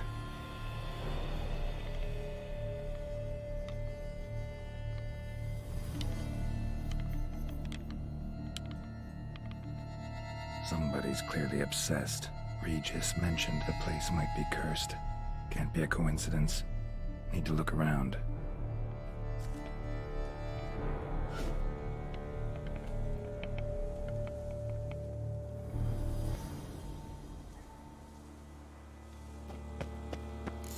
Somebody's clearly obsessed. Regis mentioned the place might be cursed. Can't be a coincidence. Need to look around.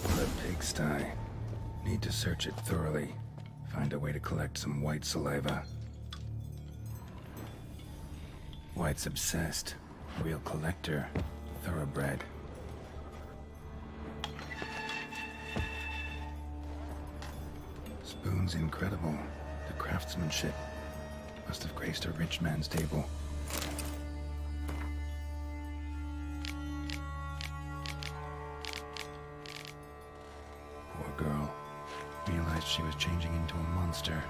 What a pigsty. Need to search it thoroughly. Find a way to collect some white saliva. White's obsessed. Real collector. Thoroughbred. Spoon's incredible. The craftsmanship must have graced a rich man's table. Poor girl. Realized she was changing into a monster.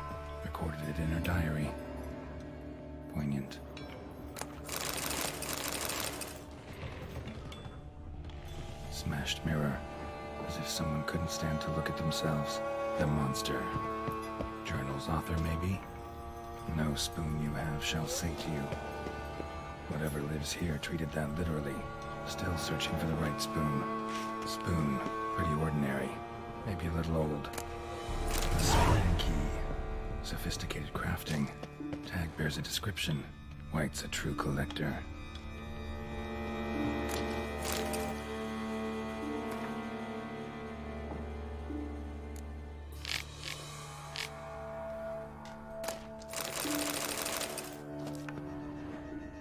Recorded it in her diary. Poignant. Smashed mirror. As if someone couldn't stand to look at themselves. The monster. Journal's author, maybe? No spoon you have shall say to you. Whatever lives here treated that literally. Still searching for the right spoon. Spoon. Pretty ordinary. Maybe a little old. The spring key. Sophisticated crafting. Tag bears a description. White's a true collector.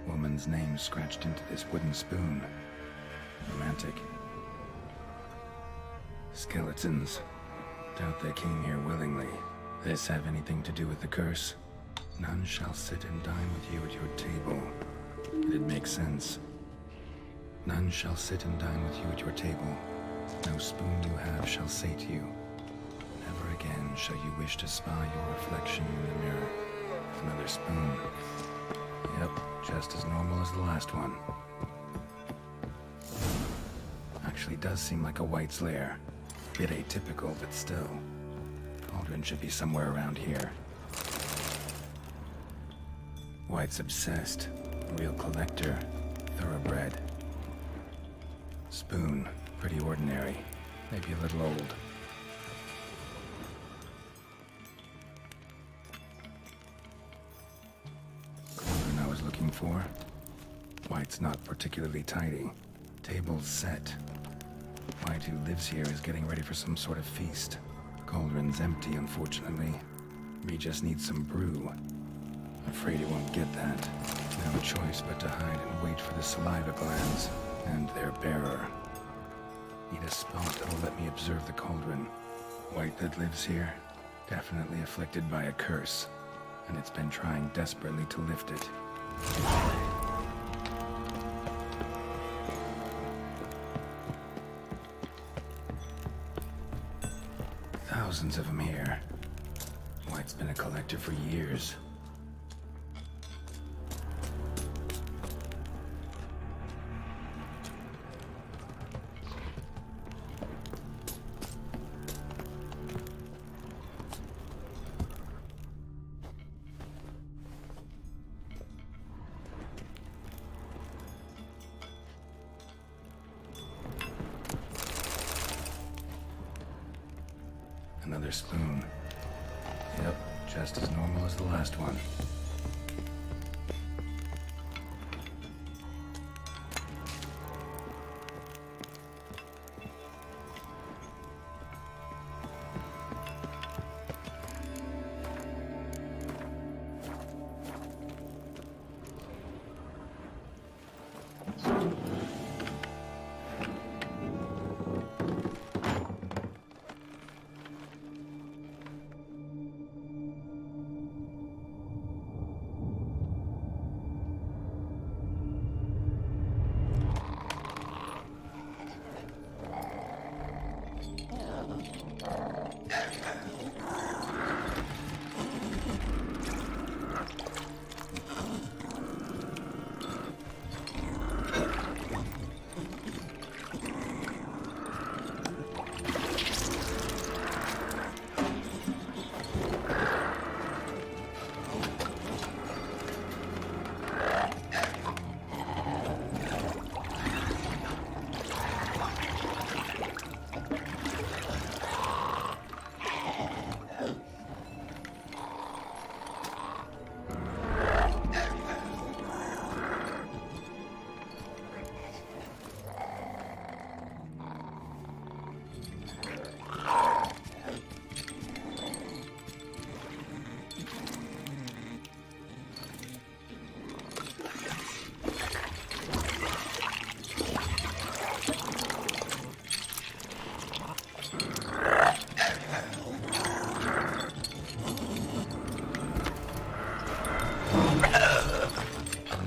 Woman's name scratched into this wooden spoon. Romantic. Skeletons. Doubt they came here willingly. This have anything to do with the curse? None shall sit and dine with you at your table. It'd make sense. None shall sit and dine with you at your table. No spoon you have shall say to you. Never again shall you wish to spy your reflection in the mirror. Another spoon. Yep, just as normal as the last one. Actually does seem like a White's lair. Bit atypical, but still. Cauldron should be somewhere around here. White's obsessed. Real collector. Thoroughbred. Spoon. Pretty ordinary. Maybe a little old. Cauldron I was looking for. White's not particularly tidy. Table's set. White, who lives here, is getting ready for some sort of feast. Cauldron's empty, unfortunately. We just need some brew. Afraid he won't get that. No choice but to hide and wait for the saliva glands and their bearer. Need a spot that'll let me observe the cauldron. White that lives here, definitely afflicted by a curse, and it's been trying desperately to lift it. Thousands of them here. White's been a collector for years. Another spoon. Yep, just as normal as the last one.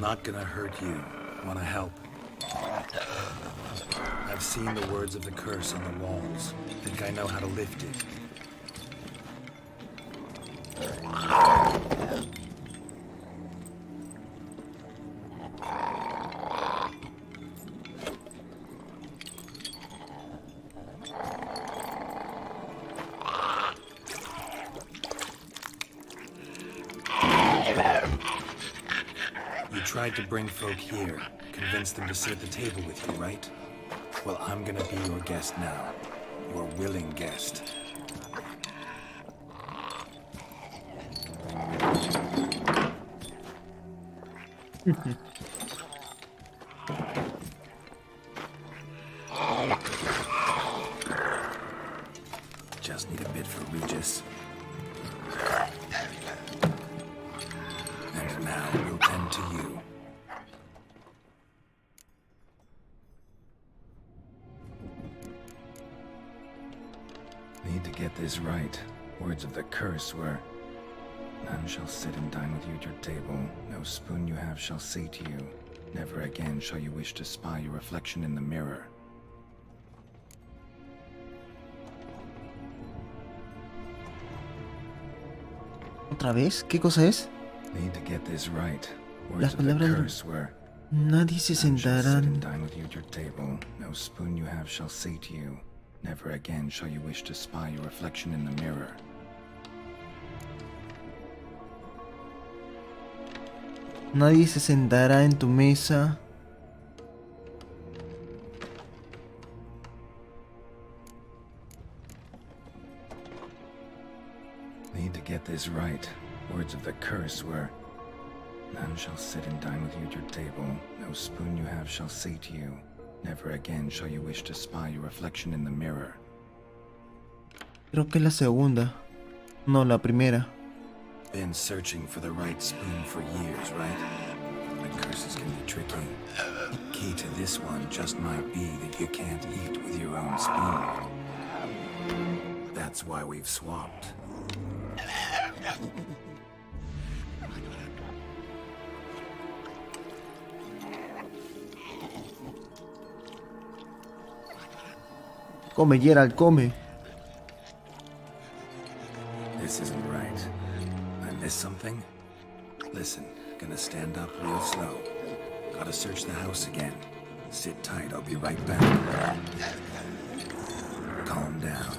not gonna hurt you. Wanna help? I've seen the words of the curse on the walls. Think I know how to lift it. You tried to bring folk here, convince them to sit at the table with you, right? Well, I'm gonna be your guest now. Your willing guest. Just need a bit for Regis. And now we'll tend to you. Need to get this right. Words of the curse were, none shall sit and dine with you at your table. No spoon you have shall say to you, never again shall you wish to spy your reflection in the mirror. ¿Otra vez? ¿Qué cosa es? Need to get this right. Las Words of the palabras- curse were, Nadie se none shall sit and sentará. dine with you at your table. No spoon you have shall say to you, never again shall you wish to spy your reflection in the mirror. Nadie se sentará en tu mesa. Need to get this right. Words of the curse were, none shall sit and dine with you at your table. No spoon you have shall say to you, never again shall you wish to spy your reflection in the mirror. Creo que es la segunda. No, la primera. Been searching for the right spoon for years, right? But curses can be tricky. Key to this one just might be that you can't eat with your own spoon. That's why we've swapped. Come, Gerald, come. This isn't right. I missed something? Listen, gonna stand up real slow. Gotta search the house again. Sit tight, I'll be right back. Calm down.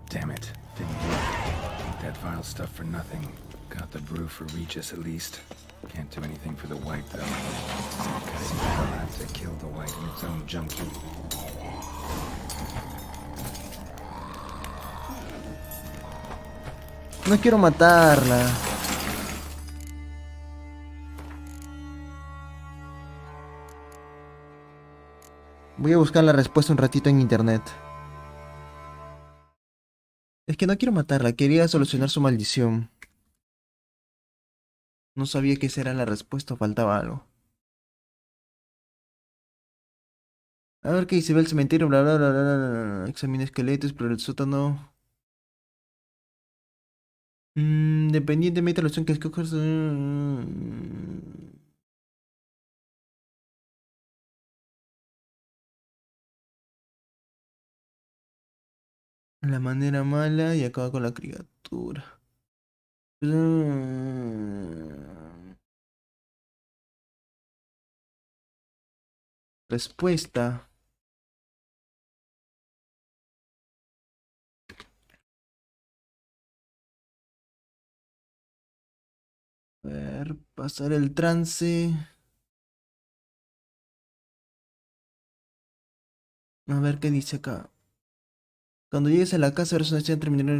Damn it. Didn't work. That vile stuff for nothing. Got the brew for Regis at least. Can't do anything for the white though. Because you have to kill the white in its own junkie. No quiero matarla. Voy a buscar la respuesta un ratito en internet. Es que no quiero matarla, quería solucionar su maldición. No sabía que esa era la respuesta, faltaba algo. A ver qué dice, ve el cementerio, bla bla bla bla bla, bla. Examina esqueletos, pero el sótano. Independientemente de la opción que escojas. La manera mala y acaba con la criatura. Respuesta. A ver, pasar el trance. A ver qué dice acá. Cuando llegues a la casa, verás una escena terminar.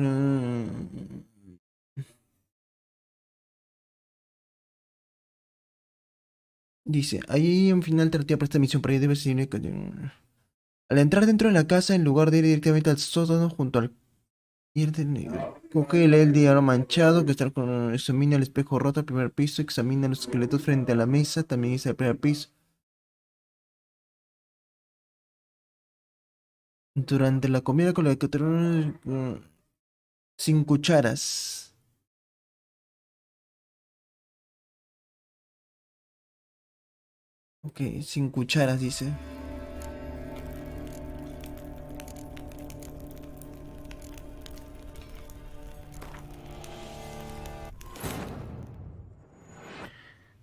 Dice, hay un final alternativa para esta misión, para ahí debes ir. Al entrar dentro de la casa, en lugar de ir directamente al sótano, junto al... Coge y lee el diario manchado, que está con... Examina el espejo roto al primer piso, examina los esqueletos frente a la mesa, también dice el primer piso. Durante la comida con la que sin cucharas. Ok, sin cucharas dice.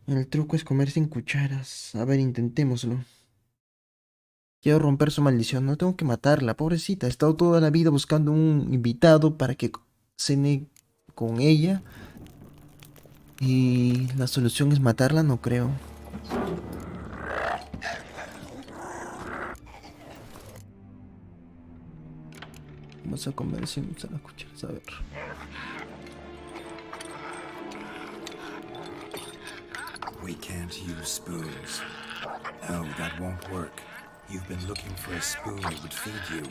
El truco es comer sin cucharas. A ver, intentémoslo. Quiero romper su maldición. No tengo que matarla, pobrecita. He estado toda la vida buscando un invitado para que cene con ella. Y la solución es matarla, no creo. Vamos a comer sin usar las cucharas. A ver. We can't use spoons. No, that won't work. You've been looking for a spoon that would feed you,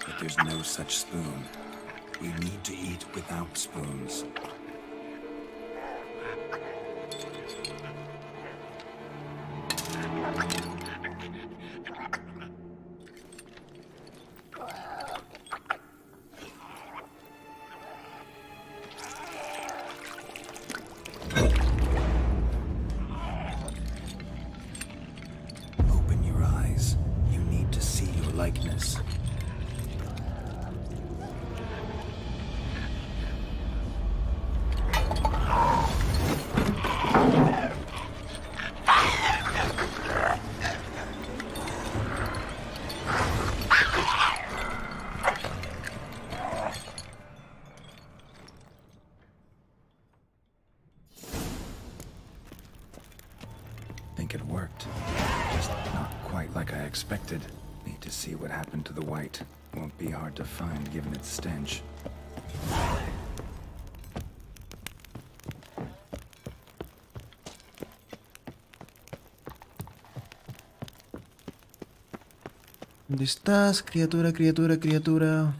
but there's no such spoon. We need to eat without spoons. Open your eyes. You need to see your likeness. Think it worked. Just not quite like I expected. Need to see what happened to the white. Won't be hard to find given its stench. ¿Dónde estás, criatura, criatura, criatura?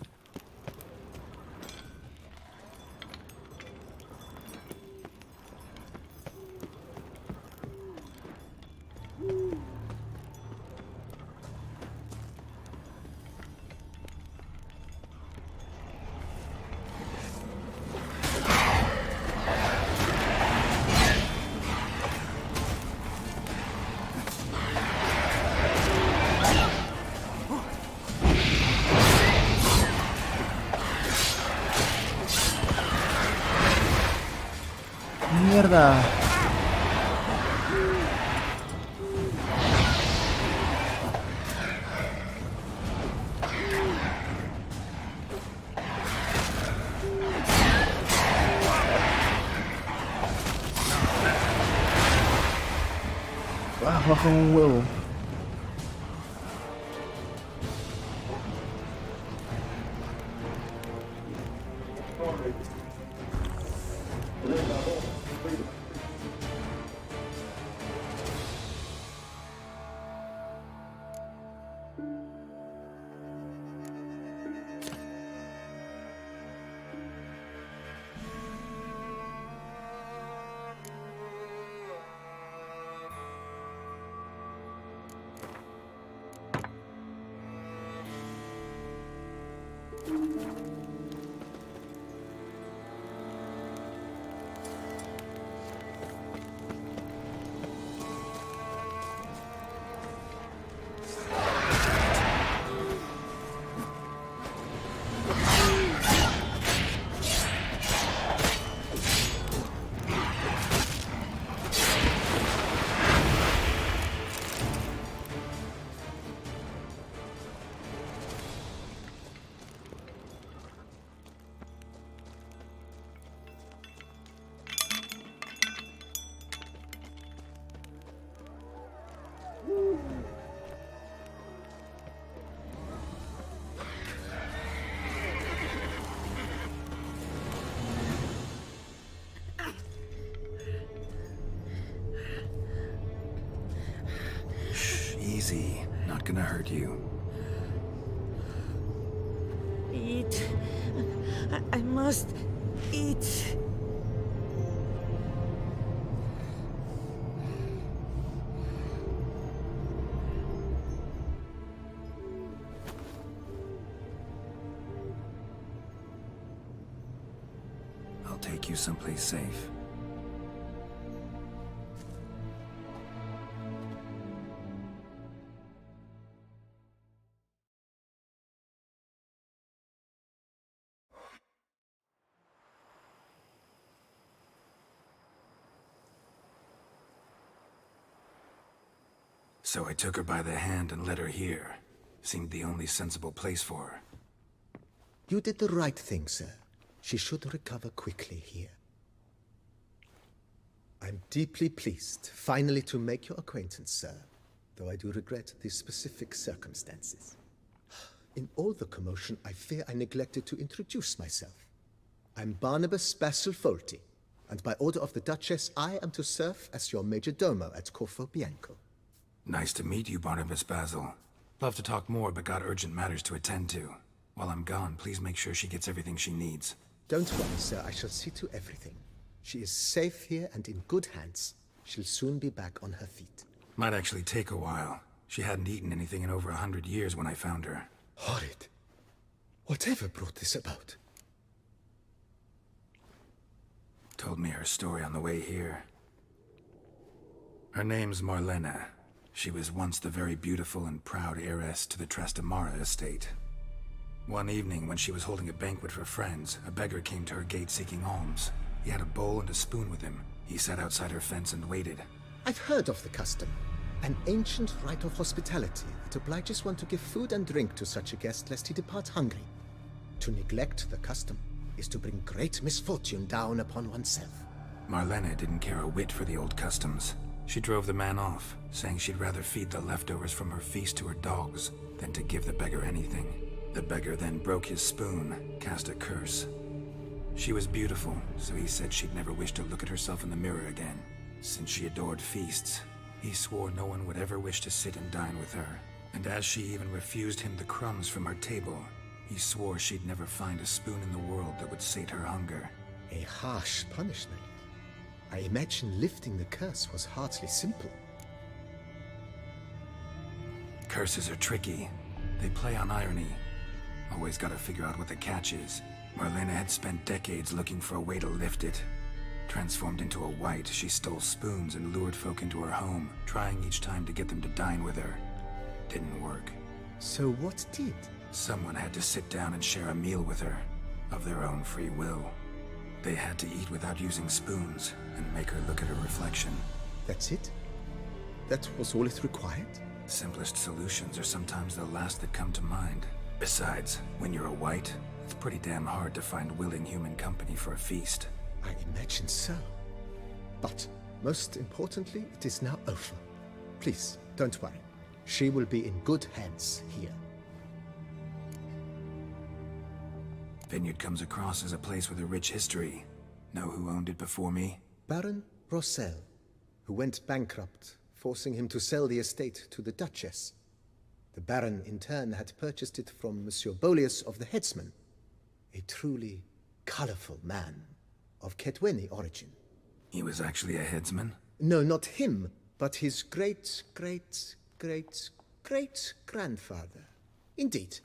¡Mierda! Ah, baja un huevo. Easy. Not gonna hurt you. Eat. I must eat. take you someplace safe. So I took her by the hand and led her here. Seemed the only sensible place for her. You did the right thing, sir. She should recover quickly here. I'm deeply pleased, finally, to make your acquaintance, sir, though I do regret the specific circumstances. In all the commotion, I fear I neglected to introduce myself. I'm Barnabas Basil Folty, and by order of the Duchess, I am to serve as your major domo at Corfo Bianco. Nice to meet you, Barnabas Basil. Love to talk more, but got urgent matters to attend to. While I'm gone, please make sure she gets everything she needs. Don't worry, sir. I shall see to everything. She is safe here and in good hands. She'll soon be back on her feet. Might actually take a while. She hadn't eaten anything in over 100 years when I found her. Horrid. Whatever brought this about? Told me her story on the way here. Her name's Marlena. She was once the very beautiful and proud heiress to the Trastamara estate. One evening, when she was holding a banquet for friends, a beggar came to her gate seeking alms. He had a bowl and a spoon with him. He sat outside her fence and waited. I've heard of the custom. An ancient rite of hospitality that obliges one to give food and drink to such a guest lest he depart hungry. To neglect the custom is to bring great misfortune down upon oneself. Marlena didn't care a whit for the old customs. She drove the man off, saying she'd rather feed the leftovers from her feast to her dogs than to give the beggar anything. The beggar then broke his spoon, cast a curse. She was beautiful, so he said she'd never wish to look at herself in the mirror again. Since she adored feasts, he swore no one would ever wish to sit and dine with her. And as she even refused him the crumbs from her table, he swore she'd never find a spoon in the world that would sate her hunger. A harsh punishment. I imagine lifting the curse was hardly simple. Curses are tricky. They play on irony. Always gotta figure out what the catch is. Marlena had spent decades looking for a way to lift it. Transformed into a wight, she stole spoons and lured folk into her home, trying each time to get them to dine with her. Didn't work. So what did? Someone had to sit down and share a meal with her, of their own free will. They had to eat without using spoons, and make her look at her reflection. That's it? That was all it required? Simplest solutions are sometimes the last that come to mind. Besides, when you're a wight, it's pretty damn hard to find willing human company for a feast. I imagine so. But, most importantly, it is now over. Please, don't worry. She will be in good hands here. Vineyard comes across as a place with a rich history. Know who owned it before me? Baron Rossel, who went bankrupt, forcing him to sell the estate to the Duchess. The Baron, in turn, had purchased it from Monsieur Bolius of the Headsman, a truly colorful man of Ketweni origin. He was actually a headsman? No, not him, but his great-great-great-great-grandfather. Indeed.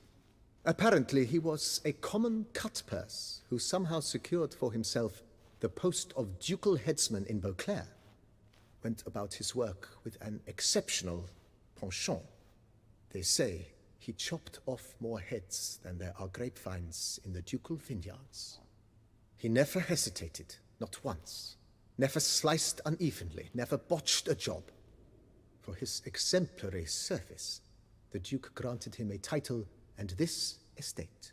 Apparently, he was a common cut-purse who somehow secured for himself the post of ducal headsman in Beauclair. Went about his work with an exceptional penchant. They say he chopped off more heads than there are grapevines in the ducal vineyards. He never hesitated, not once. Never sliced unevenly, never botched a job. For his exemplary service, the Duke granted him a title and this estate.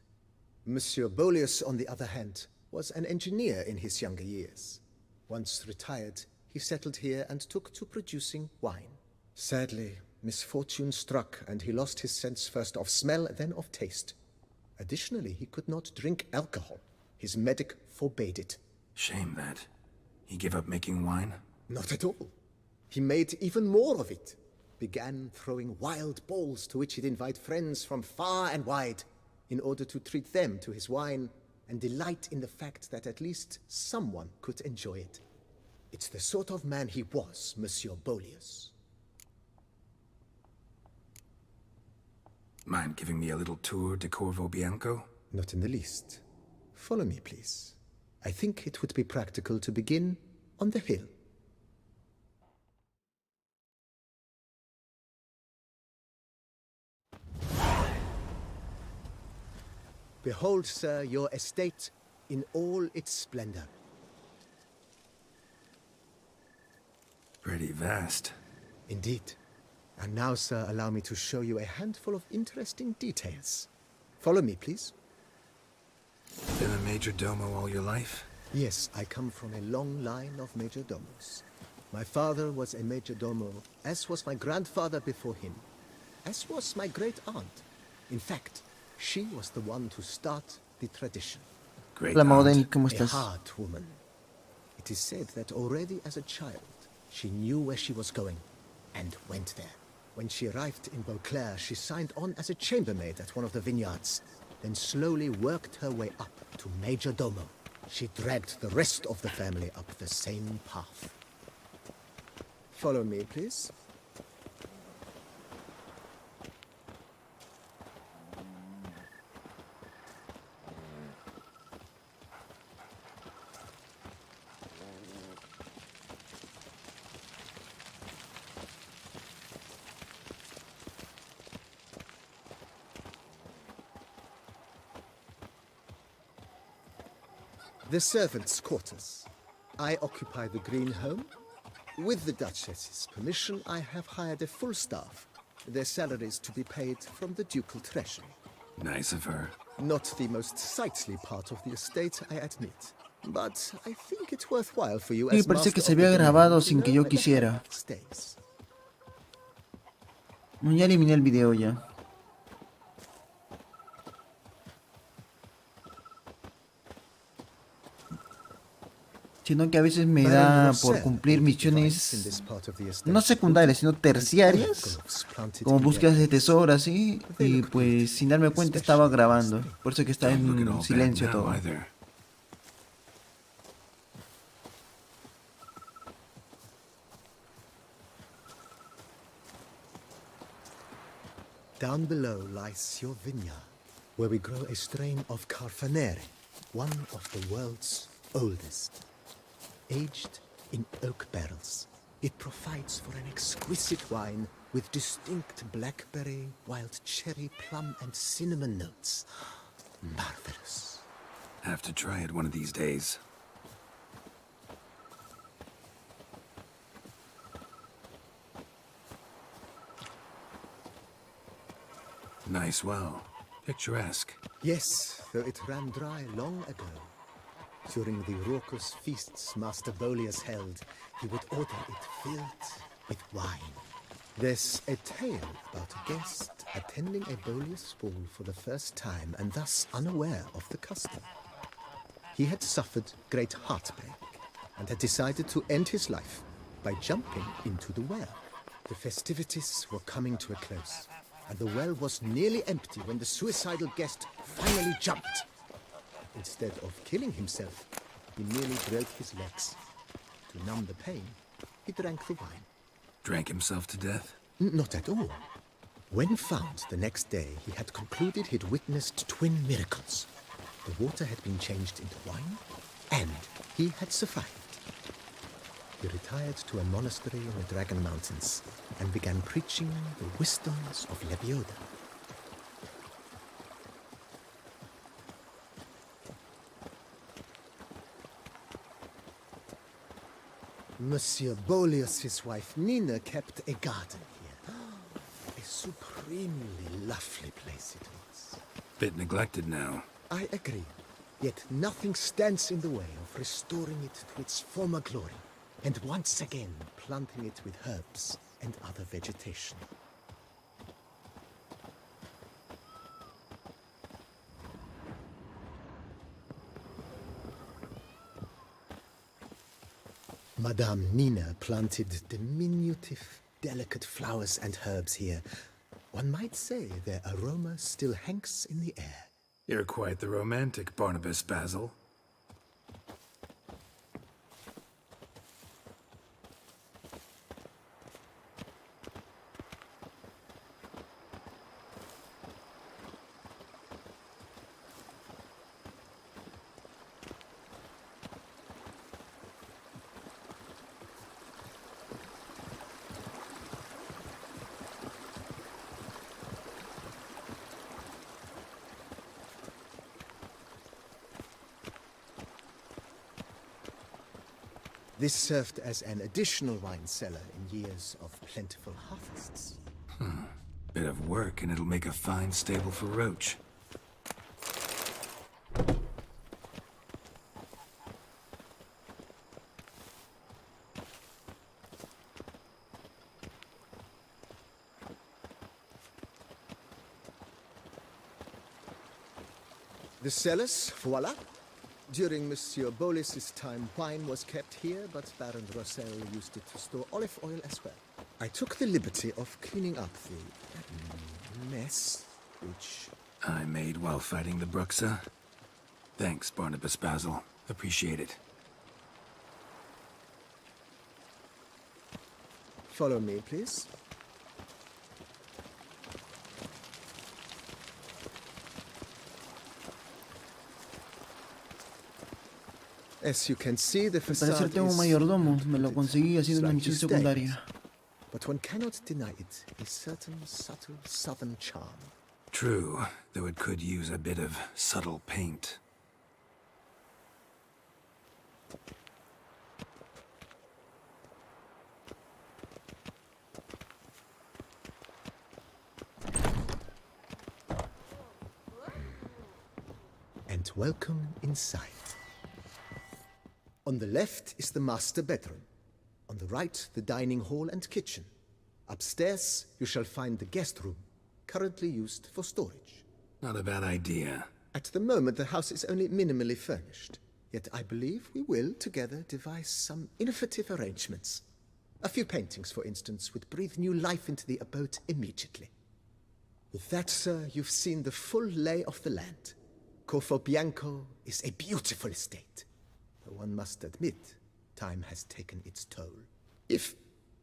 Monsieur Bolius, on the other hand, was an engineer in his younger years. Once retired, he settled here and took to producing wine. Sadly, misfortune struck and he lost his sense first of smell, then of taste. Additionally, he could not drink alcohol. His medic forbade it. Shame that. He gave up making wine? Not at all. He made even more of it. Began throwing wild balls to which he'd invite friends from far and wide in order to treat them to his wine and delight in the fact that at least someone could enjoy it. It's the sort of man he was, Monsieur Bolius. Mind giving me a little tour de Corvo Bianco? Not in the least. Follow me, please. I think it would be practical to begin on the hill. Behold, sir, your estate in all its splendor. Pretty vast. Indeed. And now, sir, allow me to show you a handful of interesting details. Follow me, please. Been a major domo all your life? Yes, I come from a long line of major domos. My father was a major domo, as was my grandfather before him, as was my great aunt. In fact, she was the one to start the tradition. Great Hola Mauden, aunt. ¿cómo A estás? hard woman. It is said that already as a child, she knew where she was going and went there. When she arrived in Beauclair, she signed on as a chambermaid at one of the vineyards, then slowly worked her way up to Major Domo. She dragged the rest of the family up the same path. Follow me, please. The servants' quarters. I occupy the green home. With the Duchess's permission, I have hired a full staff. Their salaries to be paid from the ducal treasury. Nice of her. Not the most sightly part of the estate, I admit. But I think it worthwhile for you Sí, as parece master que se of the había domain grabado to sin que know yo where the quisiera. heart stays. No, ya eliminé el video ya. Sino que a veces me da por cumplir misiones no secundarias, sino terciarias, como búsquedas de tesoro así, y pues sin darme cuenta estaba grabando. Por eso que está Don't look at all en bad silencio now, todo. either. Down below lies your vineyard, where we grow a strain of Carfanere, one of the world's oldest. Aged in oak barrels, it provides for an exquisite wine with distinct blackberry, wild cherry, plum, and cinnamon notes. Marvelous. Have to try it one of these days. Nice well. Picturesque. Yes, though it ran dry long ago. During the raucous feasts Master Bolius held, he would order it filled with wine. There's a tale about a guest attending a Bolius ball for the first time and thus unaware of the custom. He had suffered great heartbreak and had decided to end his life by jumping into the well. The festivities were coming to a close, and the well was nearly empty when the suicidal guest finally jumped. Instead of killing himself, he merely broke his legs. To numb the pain, he drank the wine. Drank himself to death? Not at all. When found the next day, he had concluded he'd witnessed twin miracles. The water had been changed into wine, and he had survived. He retired to a monastery in the Dragon Mountains and began preaching the wisdoms of Lebioda. Monsieur Bolius' wife Nina kept a garden here. A supremely lovely place it was. Bit neglected now. I agree. Yet nothing stands in the way of restoring it to its former glory, and once again planting it with herbs and other vegetation. Madame Nina planted diminutive, delicate flowers and herbs here. One might say their aroma still hangs in the air. You're quite the romantic, Barnabas Basil. This served as an additional wine cellar in years of plentiful harvests. Bit of work and it'll make a fine stable for Roach. The cellars, voila. During Monsieur Bolis's time, wine was kept here, but Baron Rossel used it to store olive oil as well. I took the liberty of cleaning up the mess, which... I made while fighting the Bruxa. Thanks, Barnabas Basil. Appreciate it. Follow me, please. As you can see, the Al parecer facade tengo un is mayordomo. Me lo conseguí haciendo una slightly misión stained, secundaria. but one cannot deny it a certain subtle southern charm. True, though it could use a bit of subtle paint. And welcome inside. On the left is the master bedroom. On the right, the dining hall and kitchen. Upstairs, you shall find the guest room, currently used for storage. Not a bad idea. At the moment, the house is only minimally furnished. Yet I believe we will, together, devise some innovative arrangements. A few paintings, for instance, would breathe new life into the abode immediately. With that, sir, you've seen the full lay of the land. Corfo Bianco is a beautiful estate. Though one must admit, time has taken its toll.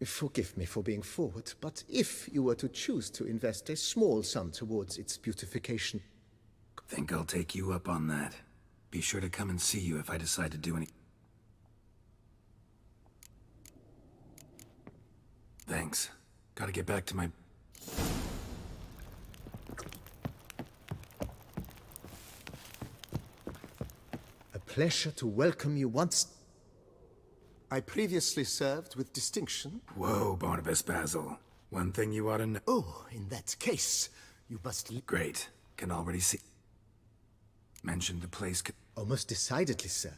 Forgive me for being forward, but if you were to choose to invest a small sum towards its beautification... Think I'll take you up on that. Be sure to come and see you if I decide to do any... Thanks. Gotta get back to my... A pleasure to welcome you once... I previously served with distinction. Whoa, Barnabas Basil. One thing you ought to know... Oh, in that case, you must... Great. Can already see... Mentioned the place... Oh, most decidedly, sir.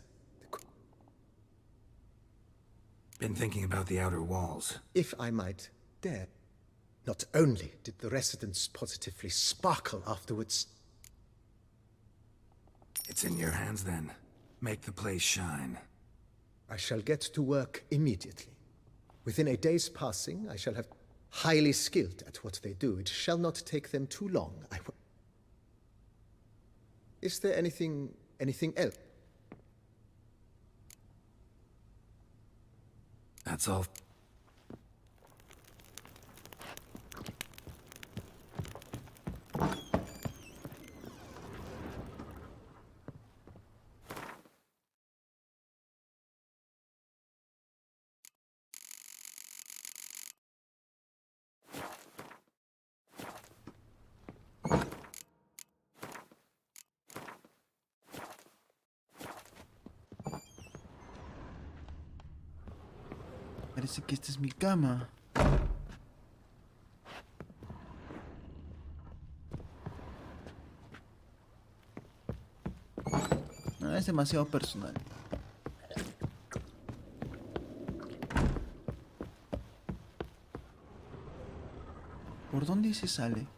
Been thinking about the outer walls. If I might dare. Not only did the residence positively sparkle afterwards... It's in your hands then. Make the place shine. I shall get to work immediately. Within a day's passing, I shall have highly skilled at what they do. It shall not take them too long. Is there anything else? That's all. Parece que esta es mi cama. No, es demasiado personal. ¿Por dónde se sale?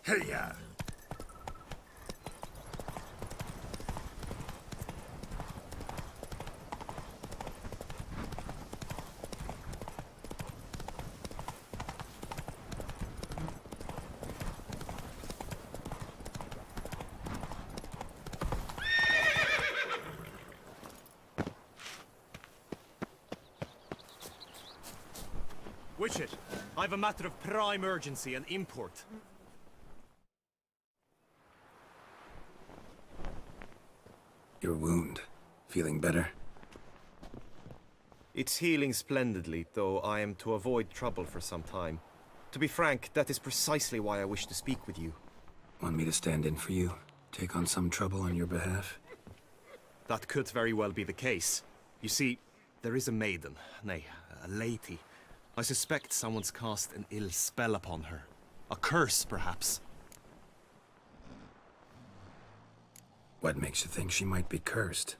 Hey-ya! Wish it. I've a matter of prime urgency and import. Your wound. Feeling better? It's healing splendidly, though I am to avoid trouble for some time. To be frank, that is precisely why I wish to speak with you. Want me to stand in for you? Take on some trouble on your behalf? That could very well be the case. You see, there is a maiden, nay, a lady. I suspect someone's cast an ill spell upon her. A curse, perhaps. What makes you think she might be cursed?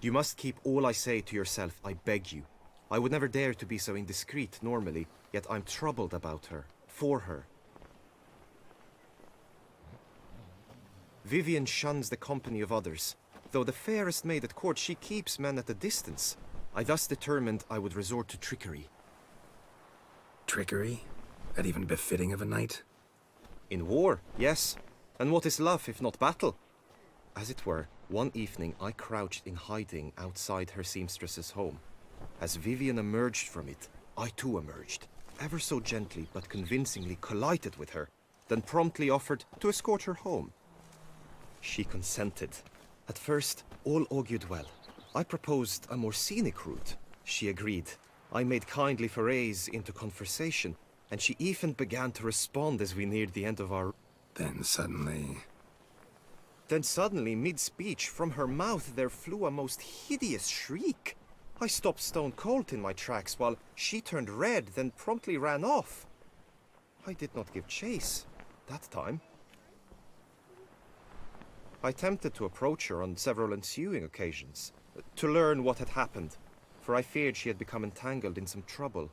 You must keep all I say to yourself, I beg you. I would never dare to be so indiscreet normally, yet I'm troubled about her, for her. Vivian shuns the company of others. Though the fairest maid at court, she keeps men at a distance. I thus determined I would resort to trickery. Trickery? That even befitting of a knight? In war, yes. And what is love if not battle? As it were, one evening I crouched in hiding outside her seamstress's home. As Vivian emerged from it, I too emerged. Ever so gently but convincingly collided with her, then promptly offered to escort her home. She consented. At first, all augured well. I proposed a more scenic route. She agreed. I made kindly forays into conversation, and she even began to respond as we neared the end of our... Then suddenly, mid-speech, from her mouth there flew a most hideous shriek. I stopped stone cold in my tracks while she turned red, then promptly ran off. I did not give chase that time. I attempted to approach her on several ensuing occasions, to learn what had happened, for I feared she had become entangled in some trouble.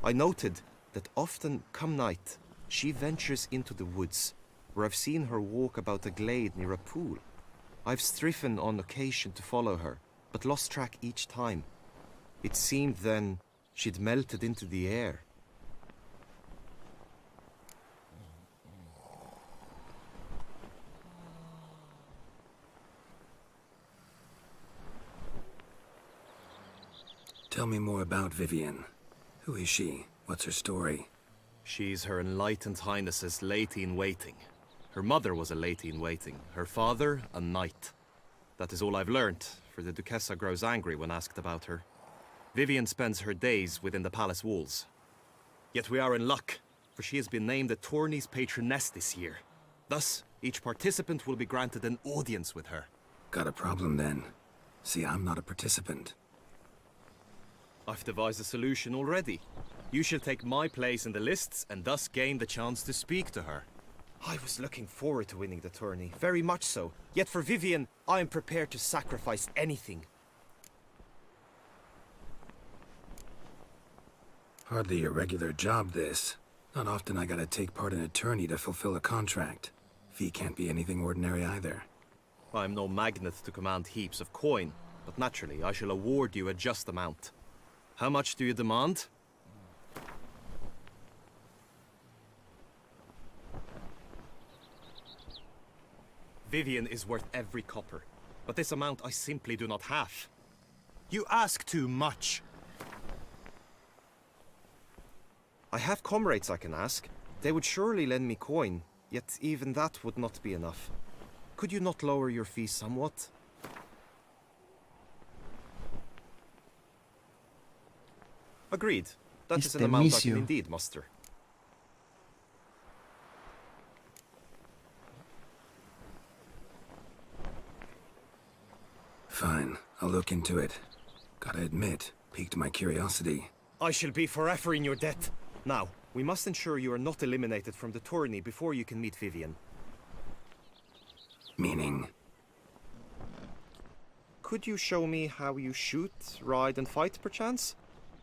I noted that often, come night, she ventures into the woods, where I've seen her walk about a glade near a pool. I've striven on occasion to follow her, but lost track each time. It seemed then she'd melted into the air. tell me more about Vivian. Who is she? What's her story? She's Her Enlightened Highness's lady-in-waiting. Her mother was a lady-in-waiting, her father a knight. That is all I've learnt, for the Duchessa grows angry when asked about her. Vivian spends her days within the palace walls. Yet we are in luck, for she has been named the tourney's patroness this year. Thus, each participant will be granted an audience with her. Got a problem then. See, I'm not a participant. I've devised a solution already. You shall take my place in the lists and thus gain the chance to speak to her. I was looking forward to winning the tourney, very much so. Yet for Vivian, I am prepared to sacrifice anything. Hardly a regular job, this. Not often I gotta take part in a tourney to fulfill a contract. Fee can't be anything ordinary either. I'm no magnet to command heaps of coin, but naturally I shall award you a just amount. How much do you demand? Vivian is worth every copper, but this amount I simply do not have. You ask too much. I have comrades I can ask. They would surely lend me coin, yet even that would not be enough. Could you not lower your fee somewhat? Agreed. That is an amount I can indeed muster. Fine, I'll look into it. Gotta admit, piqued my curiosity. I shall be forever in your debt. Now, we must ensure you are not eliminated from the tourney before you can meet Vivian. Meaning? Could you show me how you shoot, ride and fight, perchance?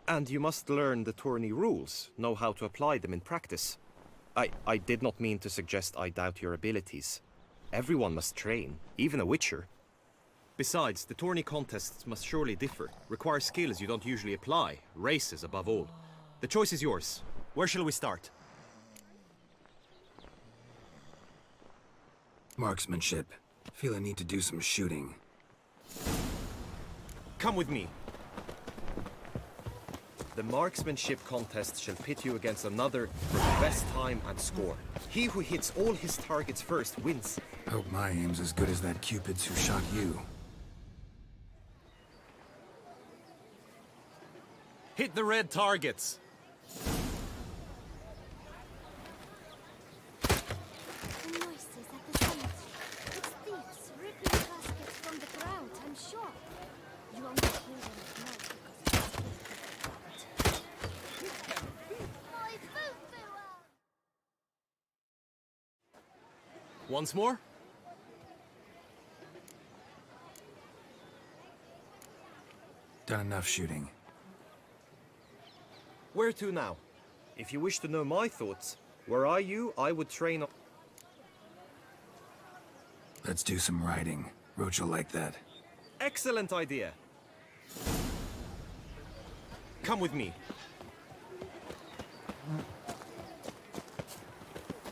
And you must learn the tourney rules, know how to apply them in practice. I did not mean to suggest I doubt your abilities. Everyone must train, even a witcher. Besides, the tourney contests must surely differ, require skills you don't usually apply, races above all. The choice is yours. Where shall we start? Marksmanship. Feel I need to do some shooting. Come with me. The marksmanship contest shall pit you against another for the best time and score. He who hits all his targets first wins. Hope my aim's as good as that Cupid's who shot you. Hit the red targets. The noises at the summit. It's thieves ripping baskets from the ground, I'm sure. You only hear them at night because my foo-foo! Once more. Done enough shooting. Where to now? If you wish to know my thoughts, were I you, I would train... Let's do some riding. Roach will like that. Excellent idea. Come with me.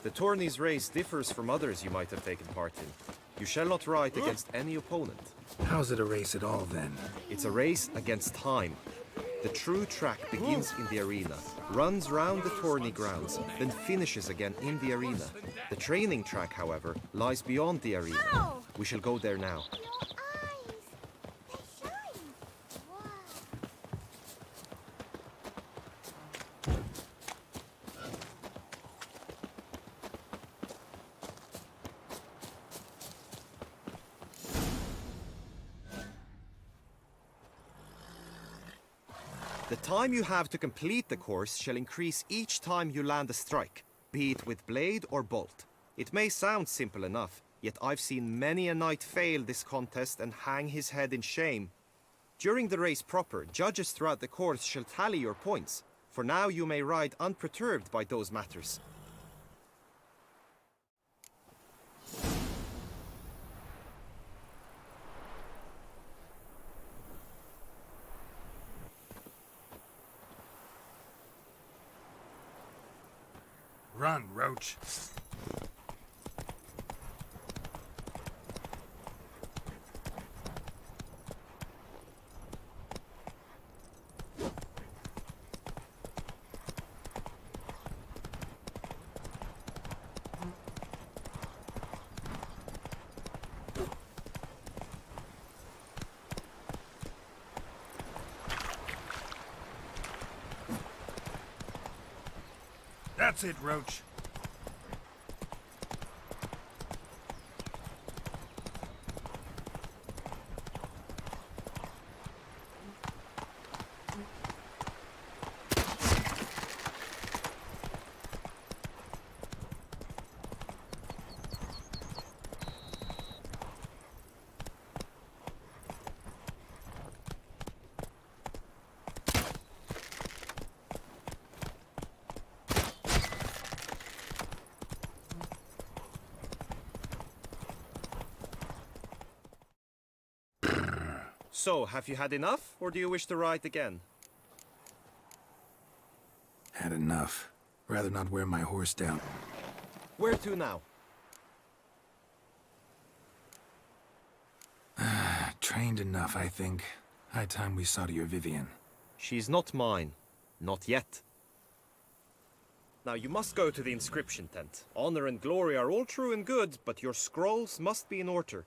The tourney's race differs from others you might have taken part in. You shall not ride against any opponent. How's it a race at all, then? It's a race against time. The true track begins in the arena, runs round the tourney grounds, then finishes again in the arena. The training track, however, lies beyond the arena. Ow! We shall go there now. Your eyes! They shine! Wow! The time you have to complete the course shall increase each time you land a strike, be it with blade or bolt. It may sound simple enough, yet I've seen many a knight fail this contest and hang his head in shame. During the race proper, judges throughout the course shall tally your points. For now you may ride unperturbed by those matters. Run, Roach. That's it, Roach. So, have you had enough, or do you wish to ride again? Had enough. Rather not wear my horse down. Where to now? Trained enough, I think. High time we saw to your Vivian. She's not mine. Not yet. Now you must go to the inscription tent. Honor and glory are all true and good, but your scrolls must be in order.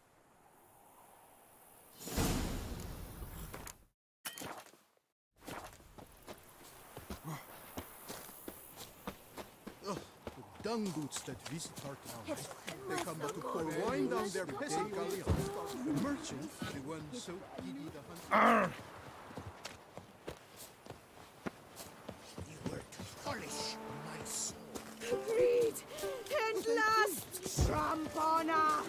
Dungoots that visit our town. They come but to pour wine down their peasant galleons. The merchant, the one so giddy the hunter. You were to polish my soul. Greed and lust, tramp honor,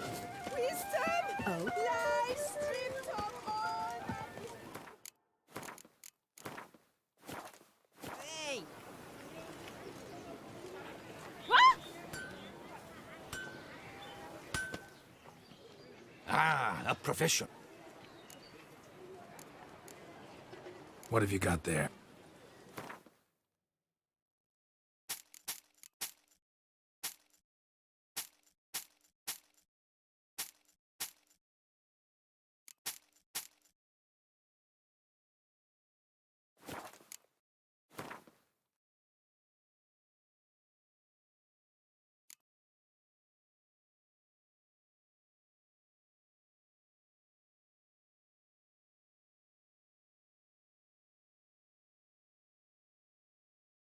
wisdom, lies stripped of honor. Hey! Ah, a profession. What have you got there?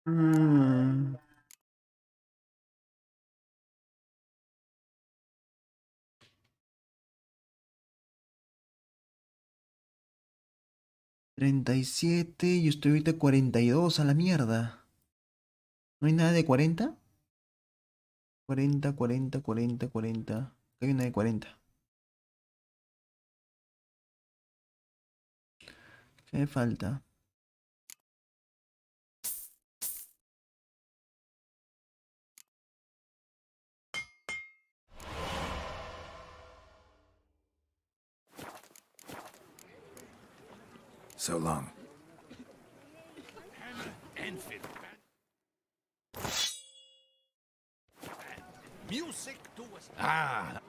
Mm. $37, yo estoy ahorita 42 a la mierda. ¿No hay nada de 40? 40, 40, 40, 40. Acá hay una de 40. ¿Qué me falta? So long. Music to us. Ah!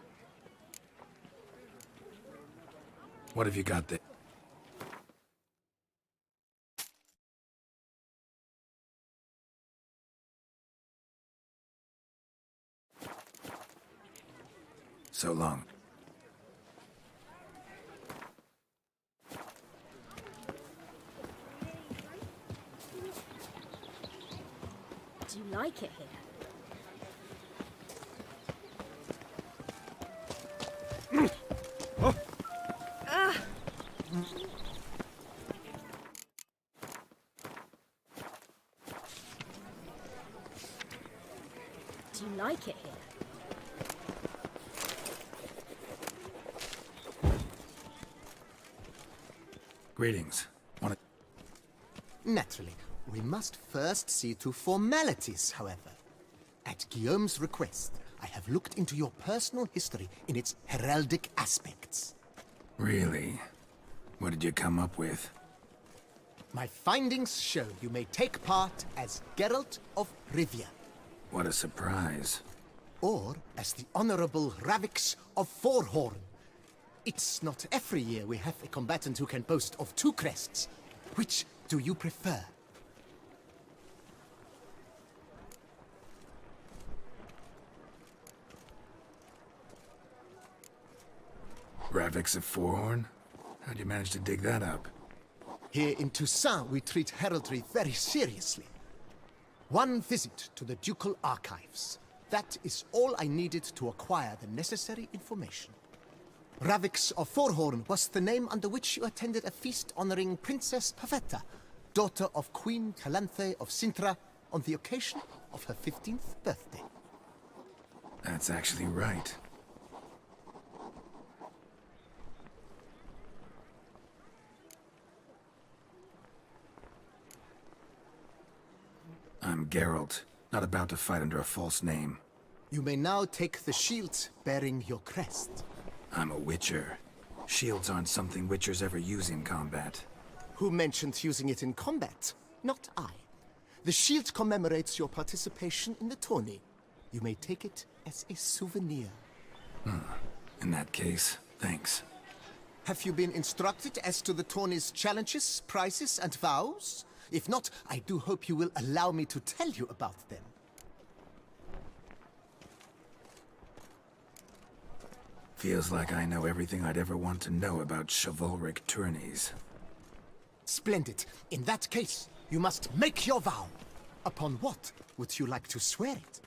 What have you got there? So long. Do you like it here? Do you like it here? Greetings. Want Naturally, we must first see to formalities, however. At Guillaume's request, I have looked into your personal history in its heraldic aspects. Really? What did you come up with? My findings show you may take part as Geralt of Rivia, What a surprise. or as the Honorable Ravix of Forhorn. It's not every year we have a combatant who can boast of 2 crests. Which do you prefer? Ravix of Forehorn? How'd you manage to dig that up? Here in Toussaint, we treat heraldry very seriously. One visit to the Ducal Archives. That is all I needed to acquire the necessary information. Ravix of Forhorn was the name under which you attended a feast honoring Princess Pavetta, daughter of Queen Calanthe of Sintra, on the occasion of her 15th birthday. That's actually right. I'm Geralt, not about to fight under a false name. You may now take the shield bearing your crest. I'm a witcher. Shields aren't something witchers ever use in combat. Who mentioned using it in combat? Not I. The shield commemorates your participation in the tourney. You may take it as a souvenir. In that case, thanks. Have you been instructed as to the tourney's challenges, prizes, and vows? If not, I do hope you will allow me to tell you about them. Feels like I know everything I'd ever want to know about chivalric tourneys. Splendid. In that case, you must make your vow. Upon what would you like to swear it?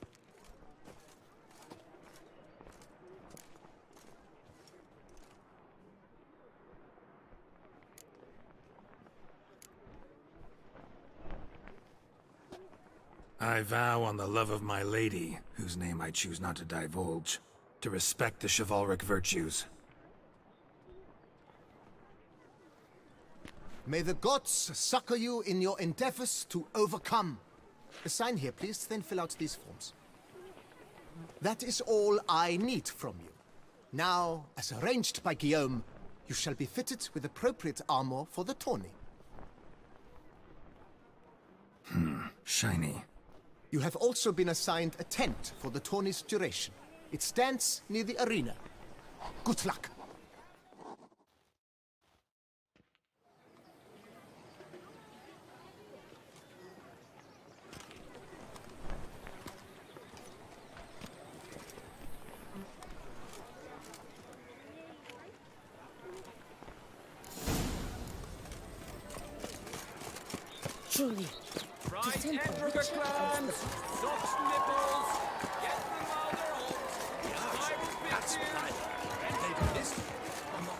I vow on the love of my lady, whose name I choose not to divulge, to respect the chivalric virtues. May the gods succor you in your endeavors to overcome. Sign here, please, then fill out these forms. That is all I need from you. Now, as arranged by Guillaume, you shall be fitted with appropriate armor for the tourney. Shiny. You have also been assigned a tent for the tourney's duration. It stands near the arena. Good luck. Truly, to simple which clams, socks, nipples, get them while they're hot. That's right. And they do this. I'm not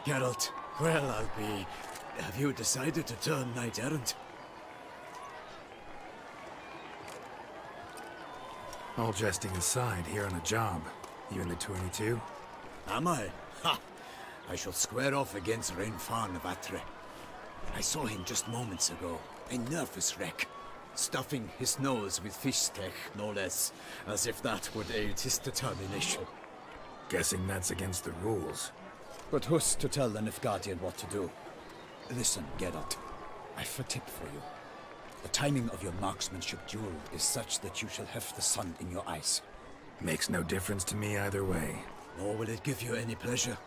Geralt, well, I'll be. Have you decided to turn knight errant? All jesting aside, here on a job. You in the 22? Am I? Ha! I shall square off against Rainfan of Atre. I saw him just moments ago. A nervous wreck. Stuffing his nose with fish steak, no less. As if that would aid his determination. Guessing that's against the rules. But who's to tell the Nilfgaardian what to do? Listen, Geralt. I've a tip for you. The timing of your marksmanship duel is such that you shall have the sun in your eyes. Makes no difference to me either way. Nor will it give you any pleasure.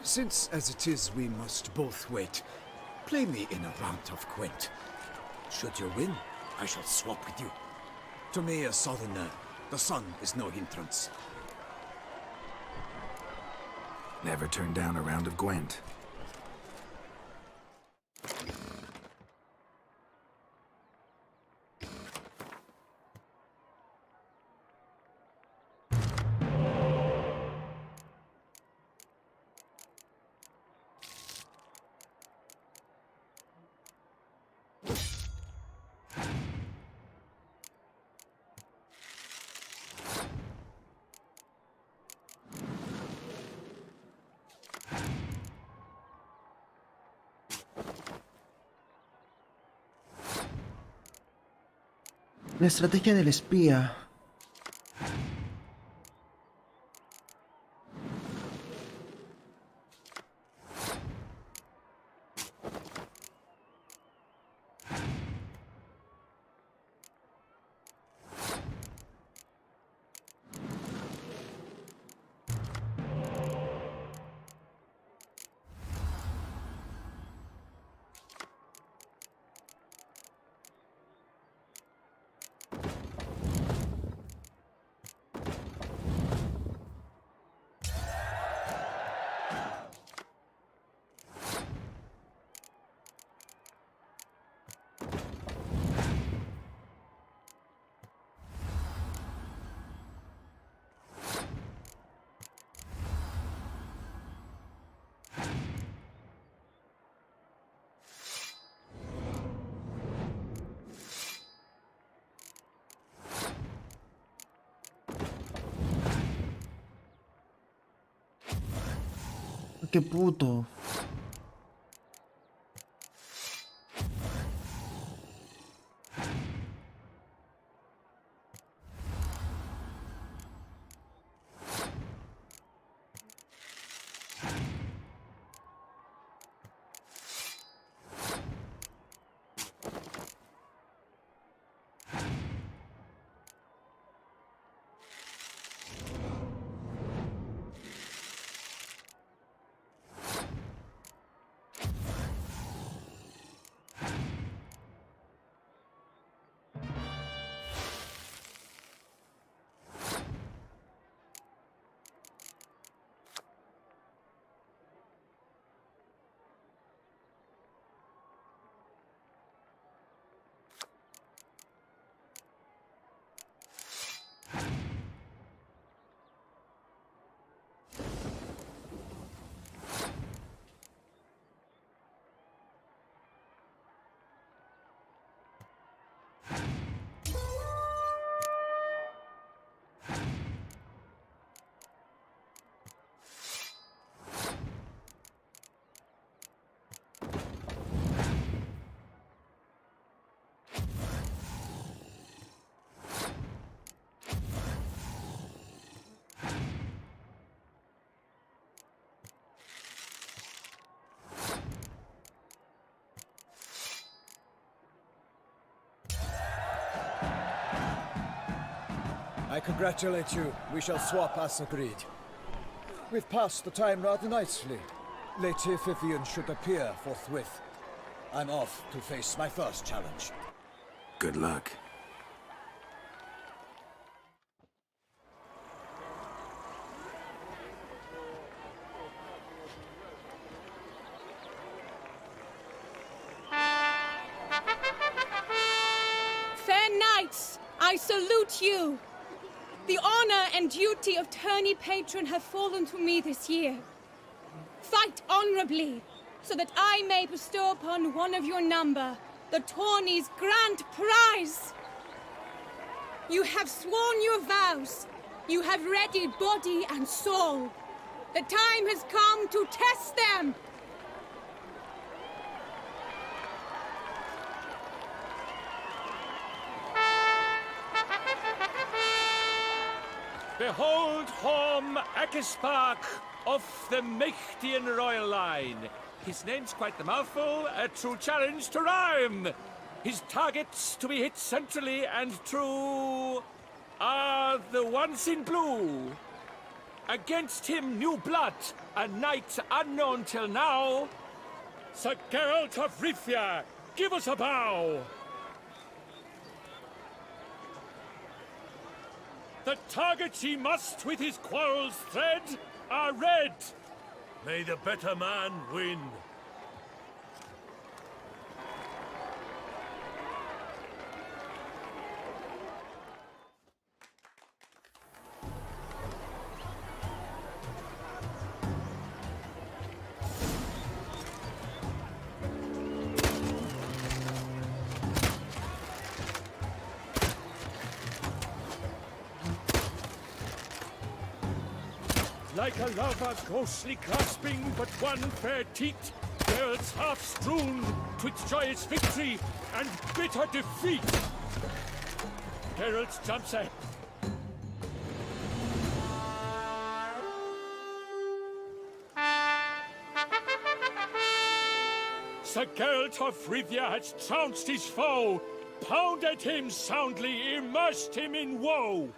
Since, as it is, we must both wait, play me in a round of Gwent. Should you win, I shall swap with you. To me, a southerner, the sun is no hindrance. Never turn down a round of Gwent. La estrategia del espía. Qué puto. I congratulate you. We shall swap as agreed. We've passed the time rather nicely. Lady Vivian should appear forthwith. I'm off to face my first challenge. Good luck. I salute you. The honor and duty of tourney patron have fallen to me this year. Fight honorably, so that I may bestow upon one of your number the tourney's grand prize. You have sworn your vows. You have readied body and soul. The time has come to test them. Behold Horm Akispark of the Mächtigen Royal Line. His name's quite the mouthful, a true challenge to rhyme. His targets to be hit centrally and true are the ones in blue. Against him new blood, a knight unknown till now. Sir Geralt of Rivia, give us a bow. The targets he must with his quarrels thread are red. May the better man win. Like a lover ghostly clasping but one fair teat, Geralt's half strewn twixt joyous victory and bitter defeat. Geralt jumps ahead. Sir Geralt of Rivia has trounced his foe, pounded him soundly, immersed him in woe.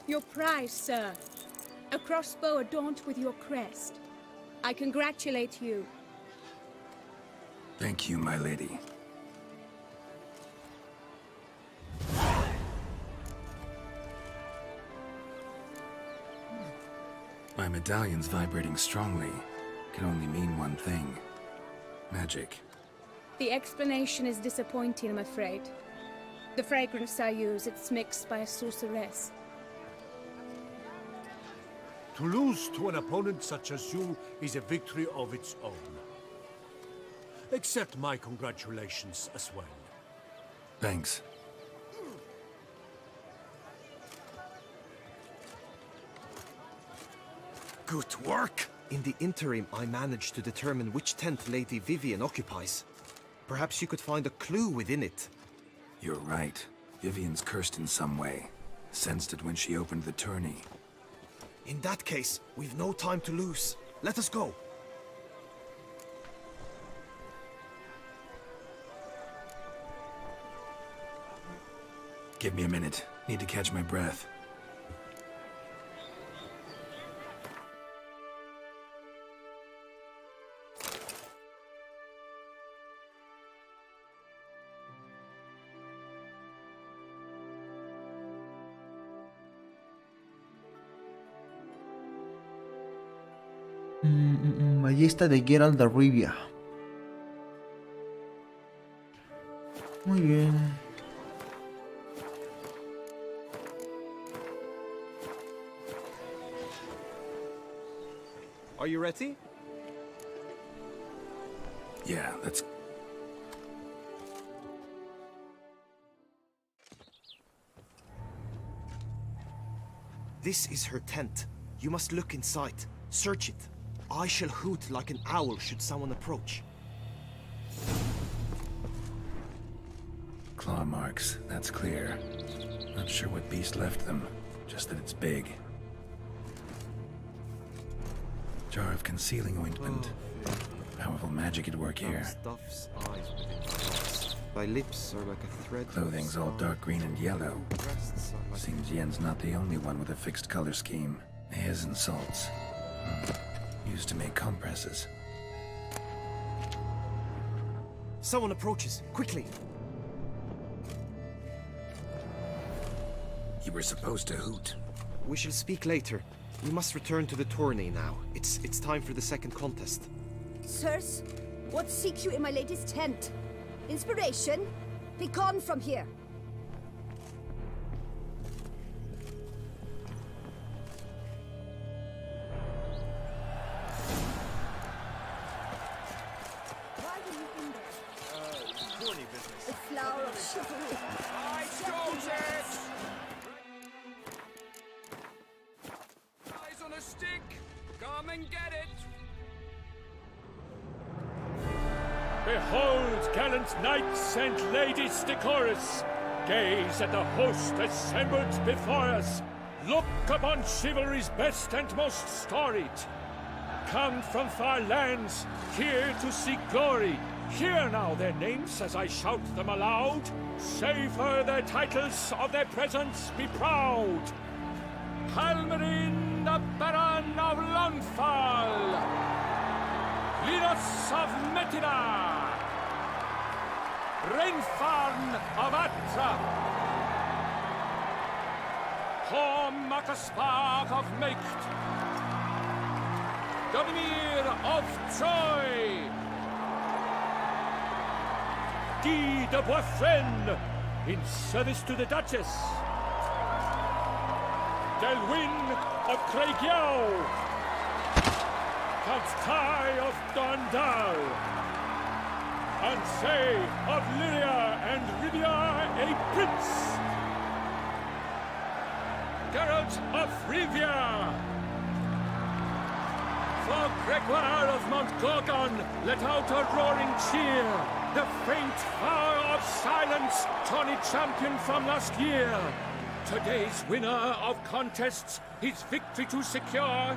Your prize, sir. A crossbow adorned with your crest. I congratulate you. Thank you, my lady. My medallion's vibrating strongly. Can only mean one thing. Magic. The explanation is disappointing, I'm afraid. The fragrance I use, it's mixed by a sorceress. To lose to an opponent such as you is a victory of its own. Accept my congratulations as well. Thanks. Good work! In the interim, I managed to determine which tent Lady Vivian occupies. Perhaps you could find a clue within it. You're right. Vivian's cursed in some way. Sensed it when she opened the tourney. In that case, we've no time to lose. Let us go. Give me a minute. Need to catch my breath. Ballesta de Geralt de Rivia. Muy bien. Are you ready? Yeah, let's... This is her tent. You must look inside. Search it. I shall hoot like an owl should someone approach. Claw marks, that's clear. Not sure what beast left them, just that it's big. Jar of concealing ointment. Powerful magic at work here. Stuff's eyes within my eyes. My lips are like a thread. Clothing's all dark green and yellow. Seems Yen's not the only one with a fixed color scheme. His and salts. Used to make compresses. Someone approaches. Quickly! You were supposed to hoot. We shall speak later. We must return to the tourney now. It's time for the second contest. Sirs, what seek you in my lady's tent? Inspiration? Be gone from here. Why were you in there? Tourney business. The flower of chivalry. I chose it! Eyes on a stick! Come and get it! Behold, gallant knights and ladies decorous! Gaze at the host assembled before us! Look upon chivalry's best and most storied! Come from far lands, here to seek glory! Hear now their names as I shout them aloud! Savor their titles, of their presence be proud! Halmarin, the Baron of Lonfal! Linus of Metida! Reinfarn of Atra! Horm Akaspag of Meikt! Domir of Troy! Guy de Boisfren, in service to the Duchess! Delwyn of Craigiau! Count Tai of Dondal! Ansay of Lyria and Rivia a prince! Geralt of Rivia! For Gregoire of Montgorgon, let out a roaring cheer! The faint power of silence, tourney champion from last year! Today's winner of contests, his victory to secure,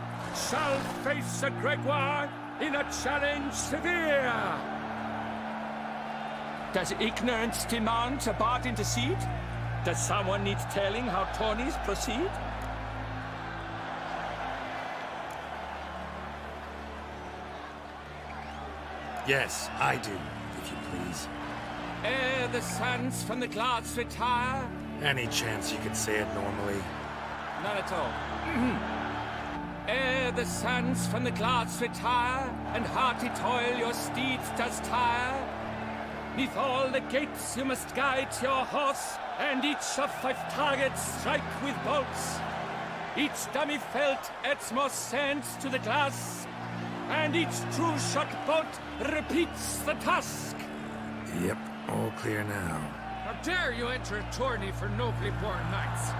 shall face a Gregoire in a challenge severe. Does ignorance demand a bard intercede? Does someone need telling how tourneys proceed? Yes, I do, if you please. Ere the suns from the clouds retire. Any chance you could say it normally? None at all. Ere the suns from the clouds retire, and hearty toil your steeds does tire, neath all the gates you must guide your horse, and each of 5 targets strike with bolts. Each dummy felt adds more sands to the glass, and each true shot bolt repeats the task. Yep, all clear now. How dare you enter a tourney for nobly born knights?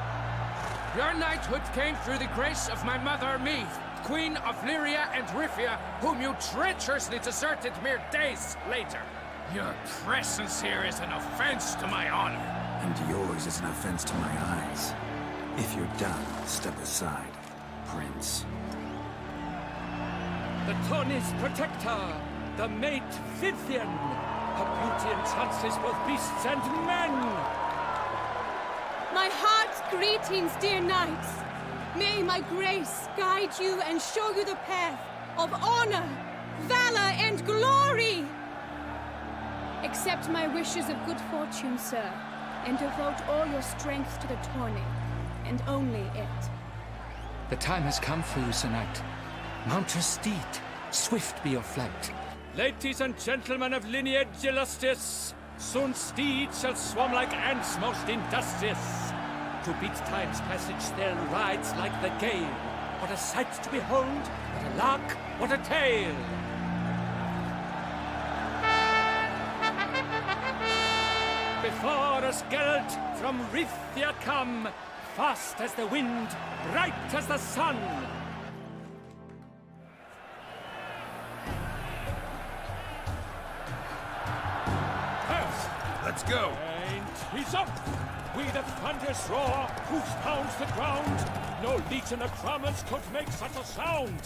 Your knighthood came through the grace of my mother Meath, Queen of Lyria and Rivia, whom you treacherously deserted mere days later. Your presence here is an offense to my honor. And yours is an offense to my eyes. If you're done, step aside, Prince. The tourney's protector, the mate Vivian. Her beauty entrances both beasts and men. My heart's greetings, dear knights. May my grace guide you and show you the path of honor, valor, and glory. Accept my wishes of good fortune, sir, and devote all your strength to the tourney, and only it. The time has come for you, Sir Knight. Mount your steed. Swift be your flight. Ladies and gentlemen of lineage illustrious, soon steeds shall swarm like ants most industrious. To beat time's passage they'll ride like the gale. What a sight to behold, what a lark, what a tale! Before us Geralt from Rithia come, fast as the wind, bright as the sun. Let's go! And he's up! With a thunderous roar, hoofs pounds the ground. No legion of drummers could make such a sound.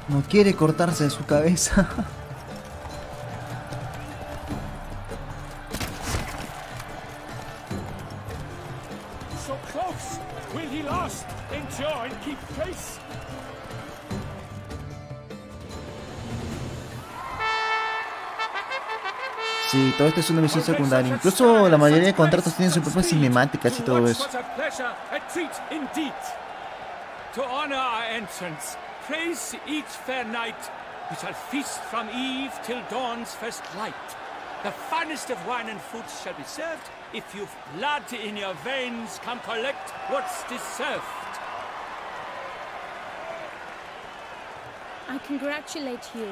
No quiere cortarse de su cabeza. So close! Will he last? Endure and keep pace? Sí, todo esto es una misión secundaria. Incluso la mayoría de contratos tienen sus propias cinemáticas y todo eso. What a pleasure, a treat indeed. To honor our entrance, praise each fair night, we shall feast from eve till dawn's first light. The finest of wine and fruits shall be served. If you've blood in your veins, come collect what's deserved. I congratulate you.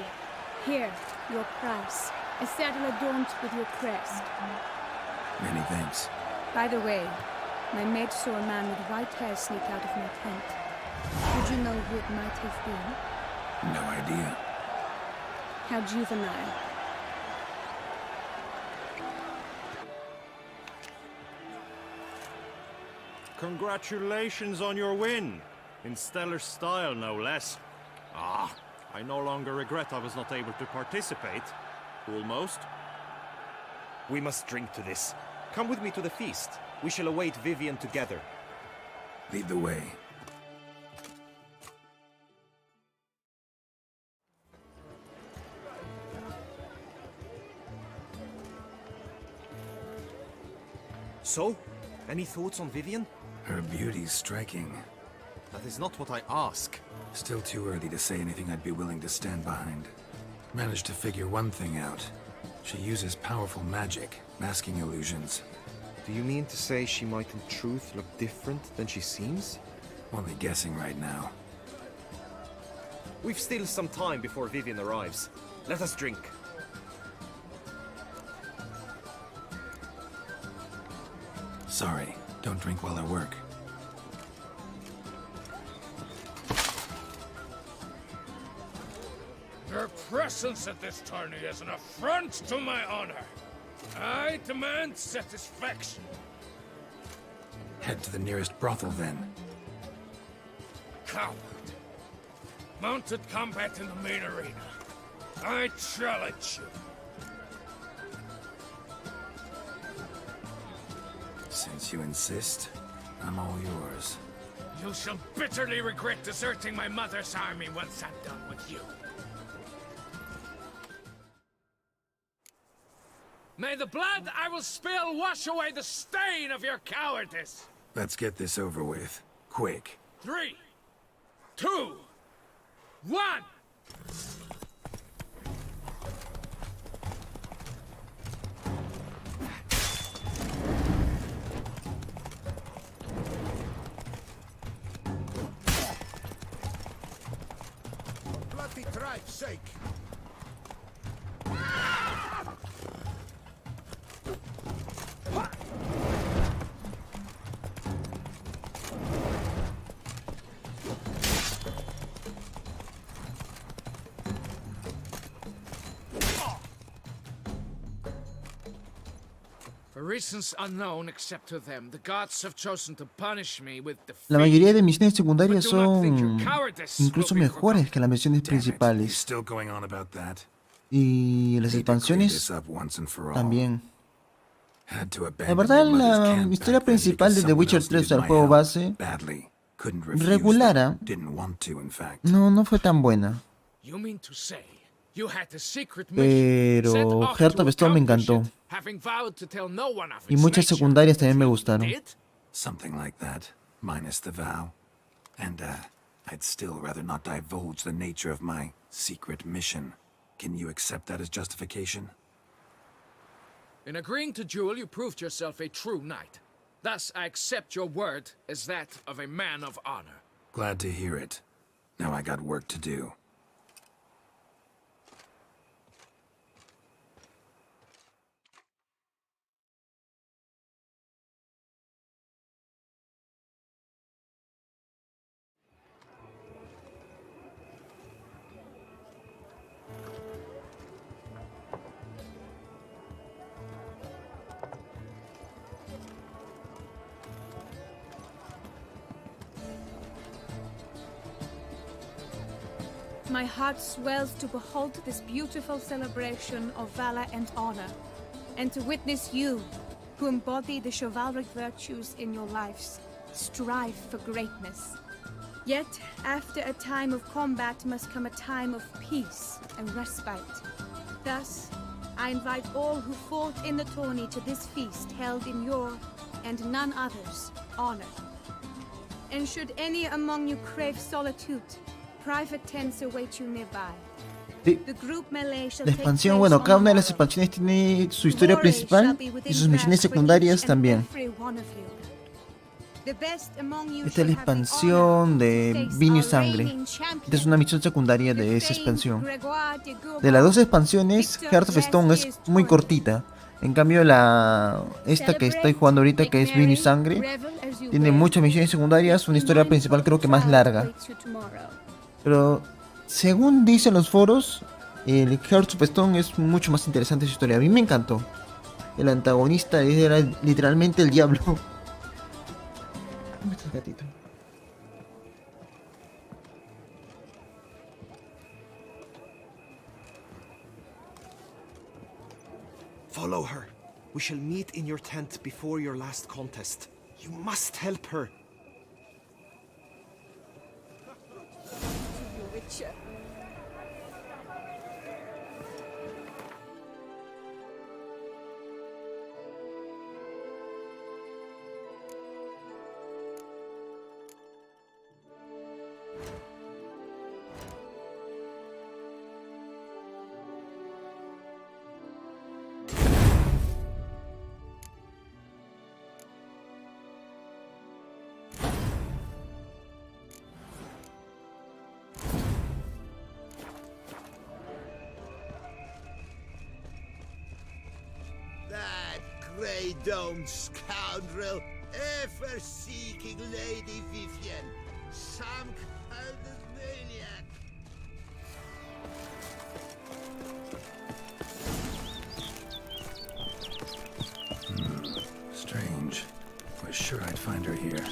Here, your price. A saddle adorned with your crest. Many thanks. By the way, my maid saw a man with white hair sneak out of my tent. Would you know who it might have been? No idea. How juvenile. Congratulations on your win. In stellar style, no less. Ah, I no longer regret I was not able to participate. Almost. We must drink to this. Come with me to the feast. We shall await Vivian together. Lead the way. So, any thoughts on Vivian? Her beauty's striking. That is not what I ask. Still too early to say anything I'd be willing to stand behind. Managed to figure one thing out. She uses powerful magic, masking illusions. Do you mean to say she might in truth look different than she seems? Only guessing right now. We've still some time before Vivian arrives. Let us drink. Sorry, don't drink while I work. Your presence at this tourney is an affront to my honor. I demand satisfaction. Head to the nearest brothel then. Coward. Mounted combat in the main arena. I challenge you. Since you insist, I'm all yours. You shall bitterly regret deserting my mother's army once I'm done with you. May the blood I will spill wash away the stain of your cowardice! Let's get this over with. Quick. 3, 2, 1! Bloody tribe's sake! For reasons unknown except to them, the gods have chosen to punish me with defeat. La mayoría de misiones secundarias son incluso mejores que las misiones principales. Still going on about that. Y las expansiones también. La verdad, la historia principal de The Witcher 3, o sea, el juego base, regular, no fue tan buena. Pero Heart of Stone me encantó. Y muchas secundarias también me gustaron. Something like that, minus the vow. And, I'd still rather not divulge the nature of my secret mission. Can you accept that as justification? In agreeing to duel, you proved yourself a true knight. Thus, I accept your word as that of a man of honor. Glad to hear it. Now I got work to do. my heart swells to behold this beautiful celebration of valor and honor, and to witness you, who embody the chivalric virtues in your lives, strive for greatness. Yet, after a time of combat must come a time of peace and respite. Thus, I invite all who fought in the tourney to this feast held in your, and none other's, honor. And should any among you crave solitude, private tents await you nearby. Sí. The group melee shall La take expansión, place bueno, on cada the una de las morrow. expansiones tiene su historia Glory shall principal be y within sus misiones grasp for secundarias each and también. every one of you. The best among you Esta es la shall have the expansión honor de to face Vino y our Sangre. reigning Esta es champion, una misión secundaria the de esa famed expansión. Gregoire de Gourmand. De las dos expansiones, Victor Heart of Stone Bless es is muy toiled. cortita. En cambio, esta que estoy jugando ahorita, que es Vino y Sangre, tiene muchas misiones secundarias, una historia principal creo que más larga. Pero, según dicen los foros, el Heart of Stone es mucho más interesante su historia. A mí me encantó. El antagonista era literalmente el diablo. ¿Dónde está el gatito? Follow her. We shall meet in your tent before your last contest. You must help her. Witcher. That grey-domed scoundrel, ever-seeking Lady Vivian, some kind of maniac. Strange. Was sure I'd find her here.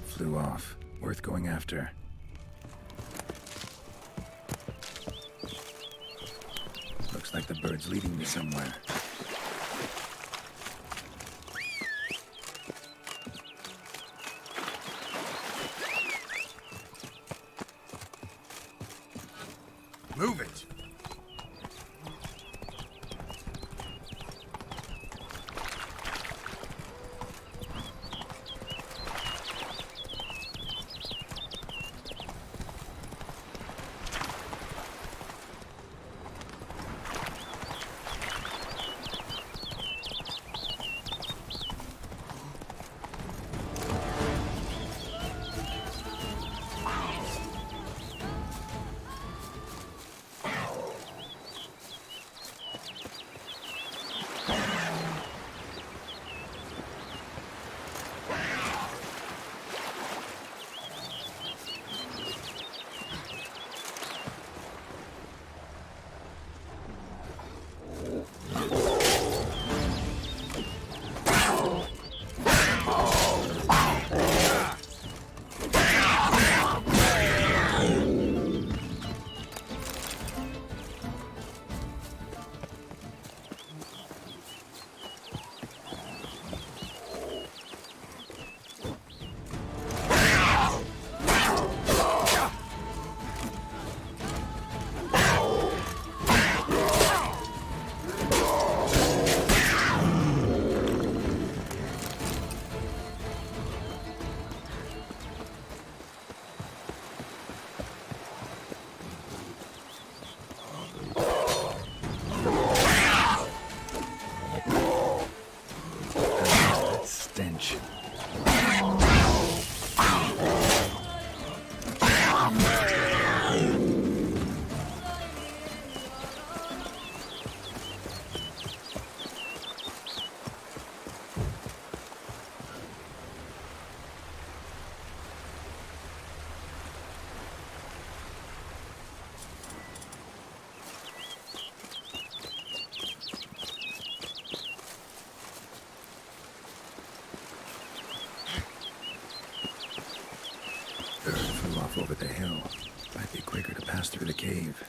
Flew off. Worth going after. Looks like the bird's leading me somewhere. Move it! over the hill. Might be quicker to pass through the cave.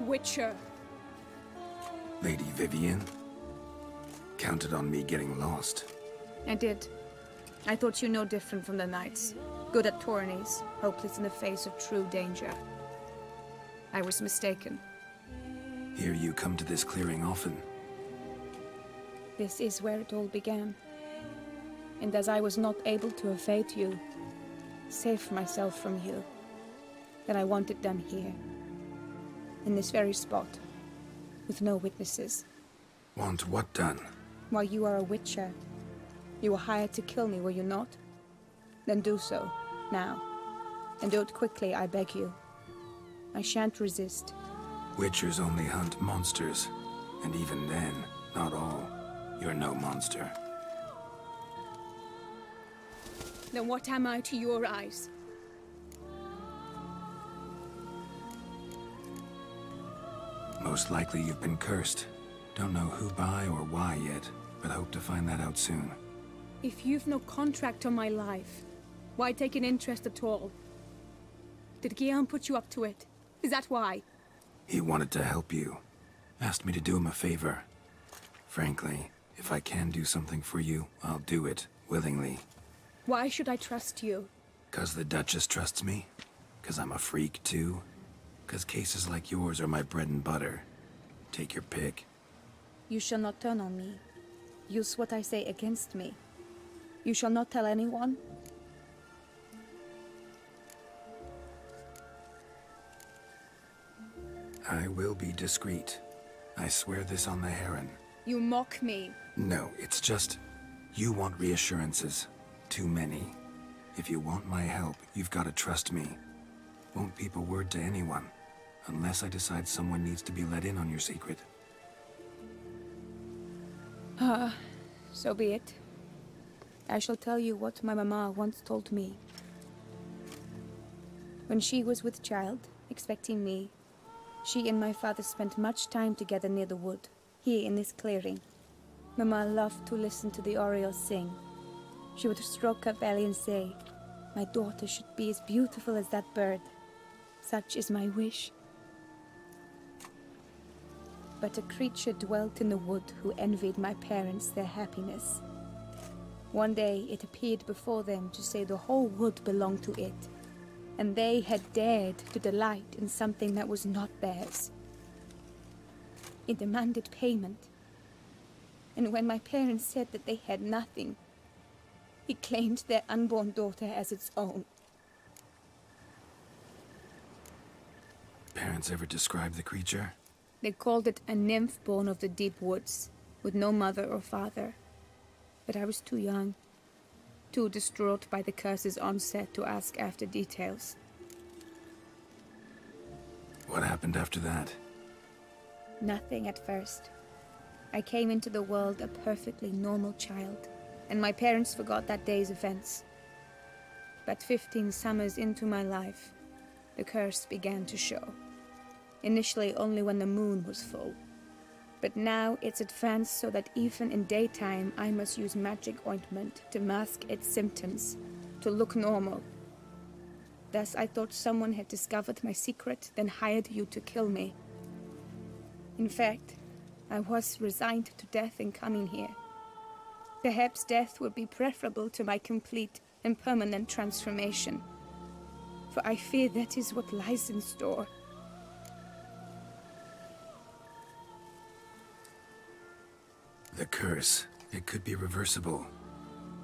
Witcher. Lady Vivian? Counted on me getting lost. I did. I thought you no different from the knights. Good at tourneys, hopeless in the face of true danger. I was mistaken. Hear you come to this clearing often. This is where it all began. And as I was not able to evade you, save myself from you, then I want it done here. In this very spot, with no witnesses. Want what done? Why, you are a witcher. You were hired to kill me, were you not? Then do so, now. And do it quickly, I beg you. I shan't resist. Witchers only hunt monsters. And even then, not all. You're no monster. Then what am I to your eyes? Most likely you've been cursed. Don't know who by or why yet, but hope to find that out soon. If you've no contract on my life, why take an interest at all? Did Guillaume put you up to it? Is that why? He wanted to help you. Asked me to do him a favor. Frankly, if I can do something for you, I'll do it, willingly. Why should I trust you? 'Cause the Duchess trusts me? 'Cause I'm a freak, too? 'Cause cases like yours are my bread and butter. Take your pick. You shall not turn on me. Use what I say against me. You shall not tell anyone. I will be discreet. I swear this on the Heron. You mock me. No, it's just... You want reassurances. Too many. If you want my help, you've got to trust me. Won't peep a word to anyone. Unless I decide someone needs to be let in on your secret. So be it. I shall tell you what my mama once told me. When she was with child, expecting me, she and my father spent much time together near the wood, here in this clearing. Mama loved to listen to the orioles sing. She would stroke her belly and say, "My daughter should be as beautiful as that bird. Such is my wish." But a creature dwelt in the wood who envied my parents their happiness. One day it appeared before them to say the whole wood belonged to it, and they had dared to delight in something that was not theirs. It demanded payment, and when my parents said that they had nothing, He claimed their unborn daughter as its own. Parents ever describe the creature? They called it a nymph born of the deep woods, with no mother or father. But I was too young, too distraught by the curse's onset to ask after details. What happened after that? Nothing at first. I came into the world a perfectly normal child, and my parents forgot that day's events. But 15 summers into my life, the curse began to show. Initially only when the moon was full. But now it's advanced so that even in daytime I must use magic ointment to mask its symptoms, to look normal. Thus I thought someone had discovered my secret, then hired you to kill me. In fact, I was resigned to death in coming here. Perhaps death would be preferable to my complete and permanent transformation. For I fear that is what lies in store. The curse. It could be reversible.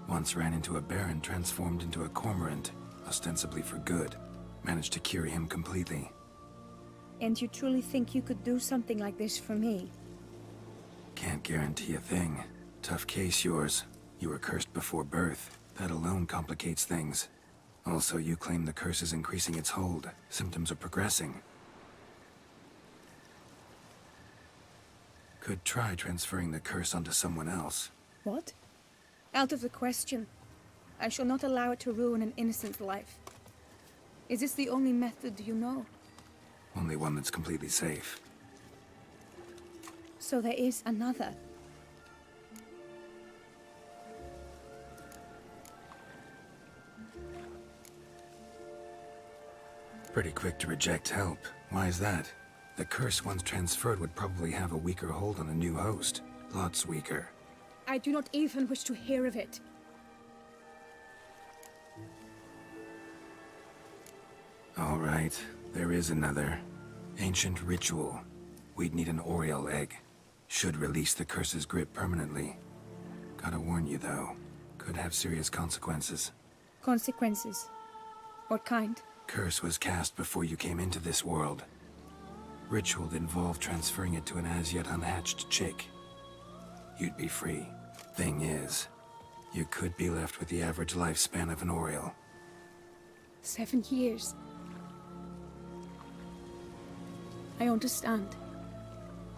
Once ran into a baron transformed into a cormorant, ostensibly for good. Managed to cure him completely. And you truly think you could do something like this for me? Can't guarantee a thing. Tough case, yours. You were cursed before birth. That alone complicates things. Also, you claim the curse is increasing its hold. Symptoms are progressing. Could try transferring the curse onto someone else. What? Out of the question. I shall not allow it to ruin an innocent life. Is this the only method you know? Only one that's completely safe. So there is another. Pretty quick to reject help. Why is that? The curse once transferred would probably have a weaker hold on a new host. Lots weaker. I do not even wish to hear of it. All right, there is another. Ancient ritual. We'd need an Oriole egg. Should release the curse's grip permanently. Gotta warn you though, could have serious consequences. Consequences? What kind? Curse was cast before you came into this world. Ritual involved transferring it to an as-yet unhatched chick. You'd be free. Thing is, you could be left with the average lifespan of an Oriole. 7 years. I understand.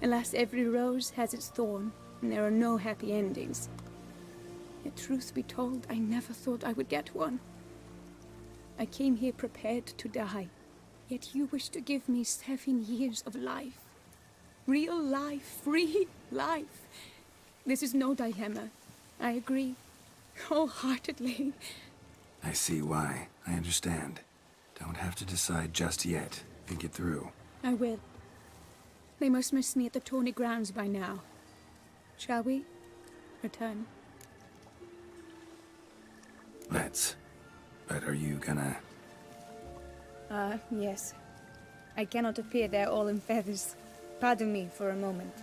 Alas, every rose has its thorn, and there are no happy endings. Yet truth be told, I never thought I would get one. I came here prepared to die, yet you wish to give me 7 years of life. Real life, free life. This is no dilemma. I agree, wholeheartedly. I see why. I understand. Don't have to decide just yet. Think it through. I will. They must miss me at the Tawny grounds by now. Shall we return? Let's. But are you gonna... Yes. I cannot appear there all in feathers. Pardon me for a moment.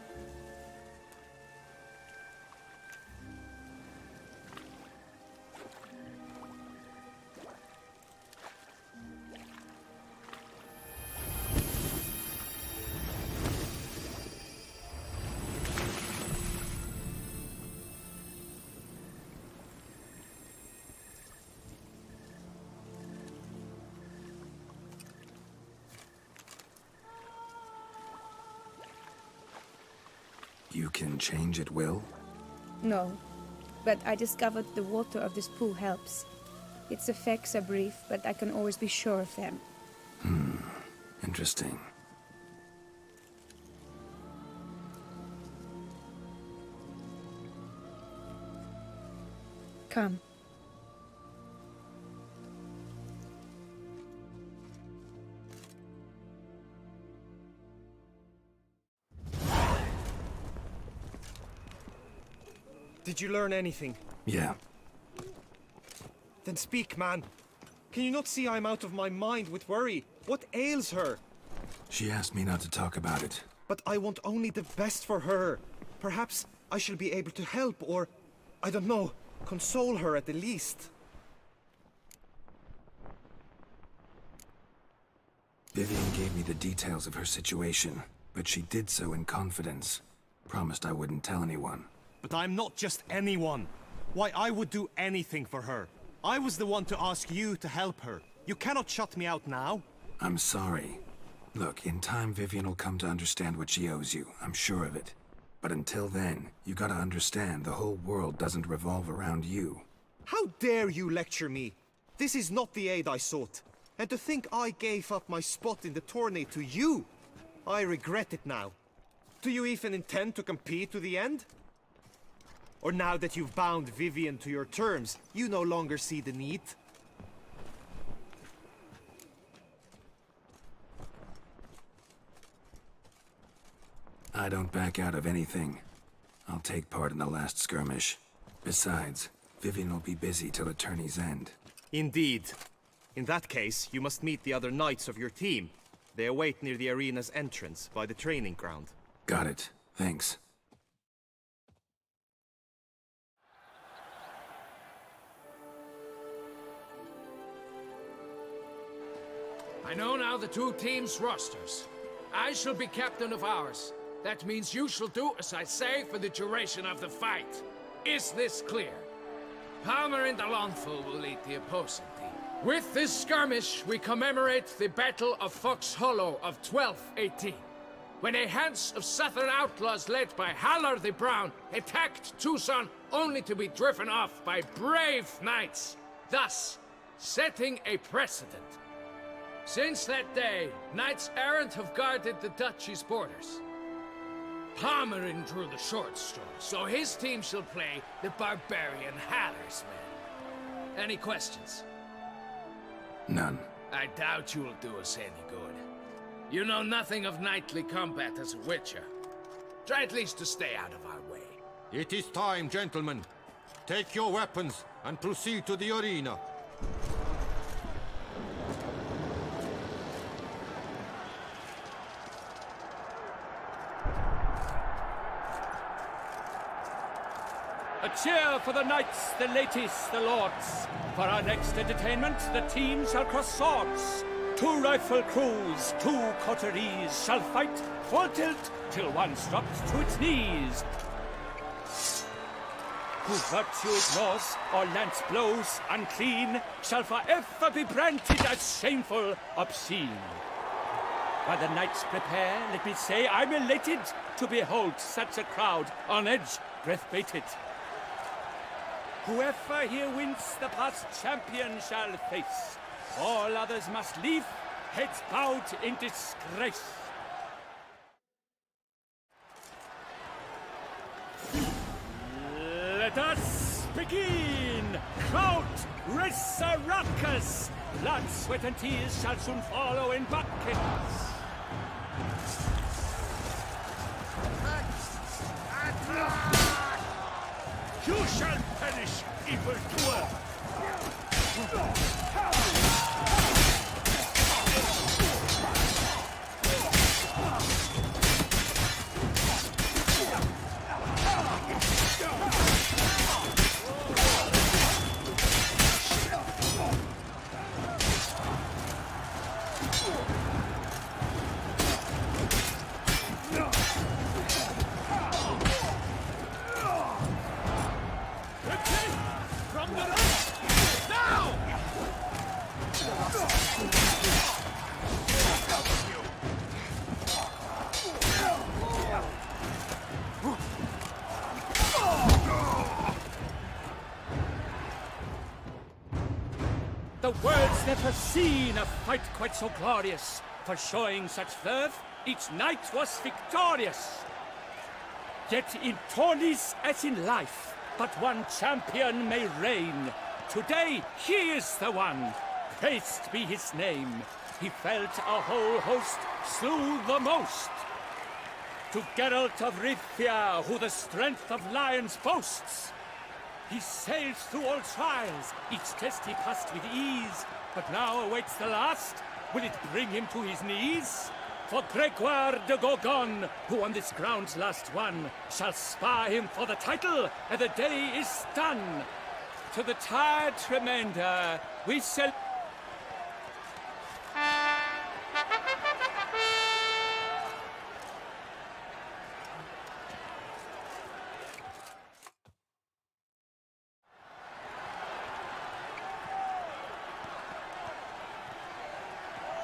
You can change at will? No, but I discovered the water of this pool helps. Its effects are brief, but I can always be sure of them. Interesting. Come. Did you learn anything? Yeah. Then speak, man. Can you not see I'm out of my mind with worry? What ails her? She asked me not to talk about it. But I want only the best for her. Perhaps I shall be able to help, or... I don't know. Console her at the least. Vivian gave me the details of her situation, but she did so in confidence. Promised I wouldn't tell anyone. But I'm not just anyone. Why, I would do anything for her. I was the one to ask you to help her. You cannot shut me out now. I'm sorry. Look, in time Vivian will come to understand what she owes you. I'm sure of it. But until then, you gotta understand the whole world doesn't revolve around you. How dare you lecture me? This is not the aid I sought. And to think I gave up my spot in the tourney to you, I regret it now. Do you even intend to compete to the end? Or now that you've bound Vivian to your terms, you no longer see the need? I don't back out of anything. I'll take part in the last skirmish. Besides, Vivian will be busy till the tourney's end. Indeed. In that case, you must meet the other knights of your team. They await near the arena's entrance, by the training ground. Got it. Thanks. I know now the two teams' rosters. I shall be captain of ours. That means you shall do as I say for the duration of the fight. Is this clear? Palmer and Alonso will lead the opposing team. With this skirmish, we commemorate the Battle of Fox Hollow of 1218, when a Hans of Southern outlaws led by Halar the Brown attacked Tucson only to be driven off by brave knights, thus setting a precedent. Since that day, knights errant have guarded the duchy's borders. Palmerin drew the short straw, so his team shall play the barbarian Haller's men. Any questions? None. I doubt you will do us any good. You know nothing of knightly combat as a witcher. Try at least to stay out of our way. It is time, gentlemen. Take your weapons and proceed to the arena. A cheer for the knights, the ladies, the lords. For our next entertainment, the team shall cross swords. 2 rifle crews, 2 coteries shall fight full tilt till one's dropped to its knees. Who virtue ignores or lance blows unclean shall forever be branded as shameful, obscene. While the knights prepare, let me say I'm elated to behold such a crowd on edge, breath-baited. Whoever here wins the past champion shall face. All others must leave, heads bowed in disgrace. Let us begin! Crowd, raise a ruckus! Blood, sweat, and tears shall soon follow in buckets. You shall perish, evildoer! The world's never seen a fight quite so glorious. For showing such verve, each knight was victorious. Yet in tourneys as in life, but one champion may reign. Today he is the one, praised be his name. He felt a whole host, slew the most. To Geralt of Rivia, who the strength of lions boasts, he sailed through all trials, each test he passed with ease. But now awaits the last, will it bring him to his knees? For Gregoire de Gorgon, who on this ground's last won, shall spar him for the title, and the day is done. To the tired remainder, we shall...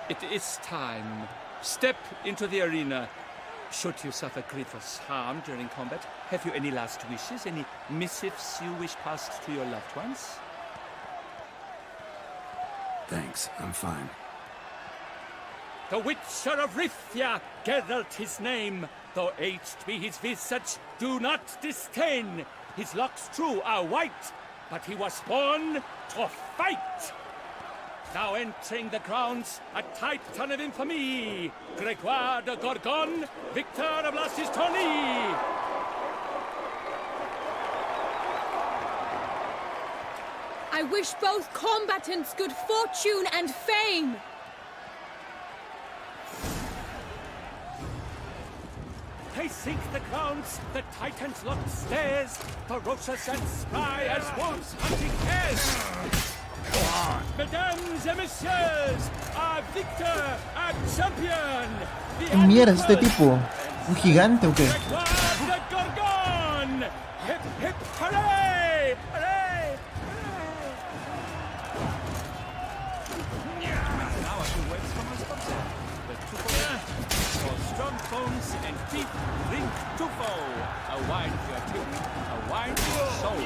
It is time. Step into the arena. Should you suffer grievous harm during combat, have you any last wishes? Any missives you wish passed to your loved ones? Thanks, I'm fine. The Witcher of Rithia, Geralt his name. Though aged be his visage, do not disdain. His locks true are white, but he was born to fight. Now entering the grounds, a titan of infamy, Gregoire de Gorgon, victor of last his tourney. I wish both combatants good fortune and fame. They sink the grounds, the titans locked stairs, ferocious and spry as wolves hunting hares. Mesdames et messieurs, our victor, our champion, ¿Qué mierda es este tipo? ¿Un gigante o qué? the Gorgon! Hip hip hooray! Hooray! Now a few words from my sponsor. The Tufo. For strong bones and teeth, drink Tufo. A wine for your teeth, a wine for your soul.